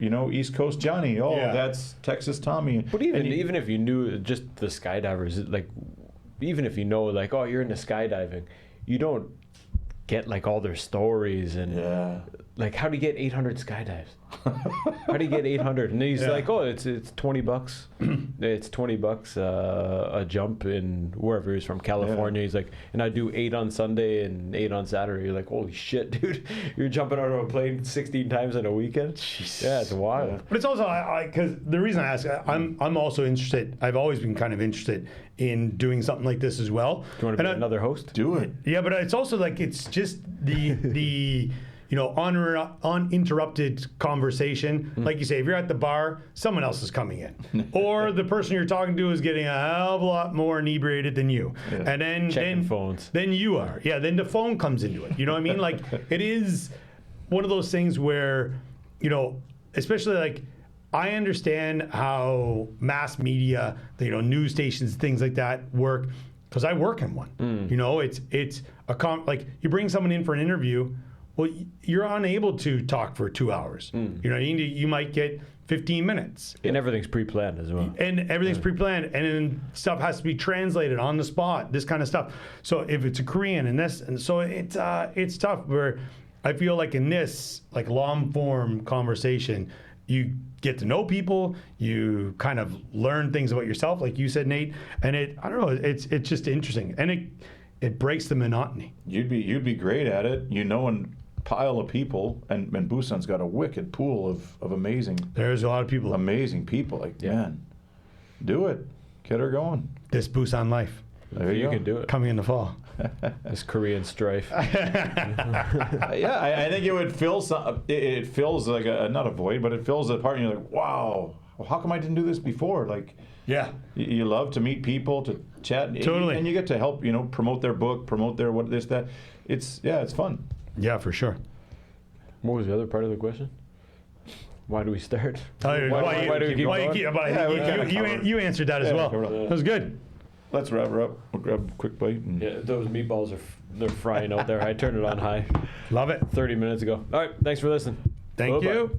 East Coast Johnny. Oh, Yeah. that's Texas Tommy. But even if you knew just the skydivers, like even if you know like, oh, you're into skydiving, you don't get like all their stories and Yeah. like how do you get 800 skydives? How do you get 800? And he's Yeah. like, oh, it's $20. It's $20 a jump in wherever he's from, California. He's like, and I do 8 on Sunday and 8 on Saturday. You're like, holy shit, dude! You're jumping out of a plane 16 times in a weekend. Yeah, it's wild. But it's also because the reason I ask, I'm also interested. I've always been kind of interested in doing something like this as well. Do you want to be another host? Do it. Yeah, but it's also like it's just the uninterrupted conversation. Like you say, if you're at the bar, someone else is coming in, or the person you're talking to is getting a hell of a lot more inebriated than you, and then Checking phones. Then you are, yeah. Then the phone comes into it. You know what I mean? Like it is one of those things where, especially like. I understand how mass media, news stations, things like that work, because I work in one. It's like you bring someone in for an interview. Well, you're unable to talk for 2 hours. You might get 15 minutes. And everything's pre-planned as well. And everything's pre-planned, and then stuff has to be translated on the spot. This kind of stuff. So if it's a Korean and so it's tough. Where I feel like in this like long form conversation, you get to know people, you kind of learn things about yourself, like you said, Nate. And I don't know, it's just interesting, and it breaks the monotony. You'd be great at it. A pile of people, and Busan's got a wicked pool of amazing There's a lot of people. people. Like, man, do it. Get her going. This Busan life There You go. can do it. coming in the fall. This Korean strife. Yeah, I think it would fill it fills like not a void, but it fills a part, and you're like, wow, well, how come I didn't do this before? Like, Yeah. you love to meet people, to chat, Totally. and you get to help, promote their book, promote their that. It's fun. Yeah, for sure. What was the other part of the question? Why do we start? Why do we keep going? but Yeah, we kinda covered. you answered that as Yeah, well. covered it. That was good. Let's wrap her up. We'll grab a quick bite. And Yeah, those meatballs they're frying out there. I turned it on high Love it. 30 minutes ago. All right, thanks for listening. Thank Bye-bye. you.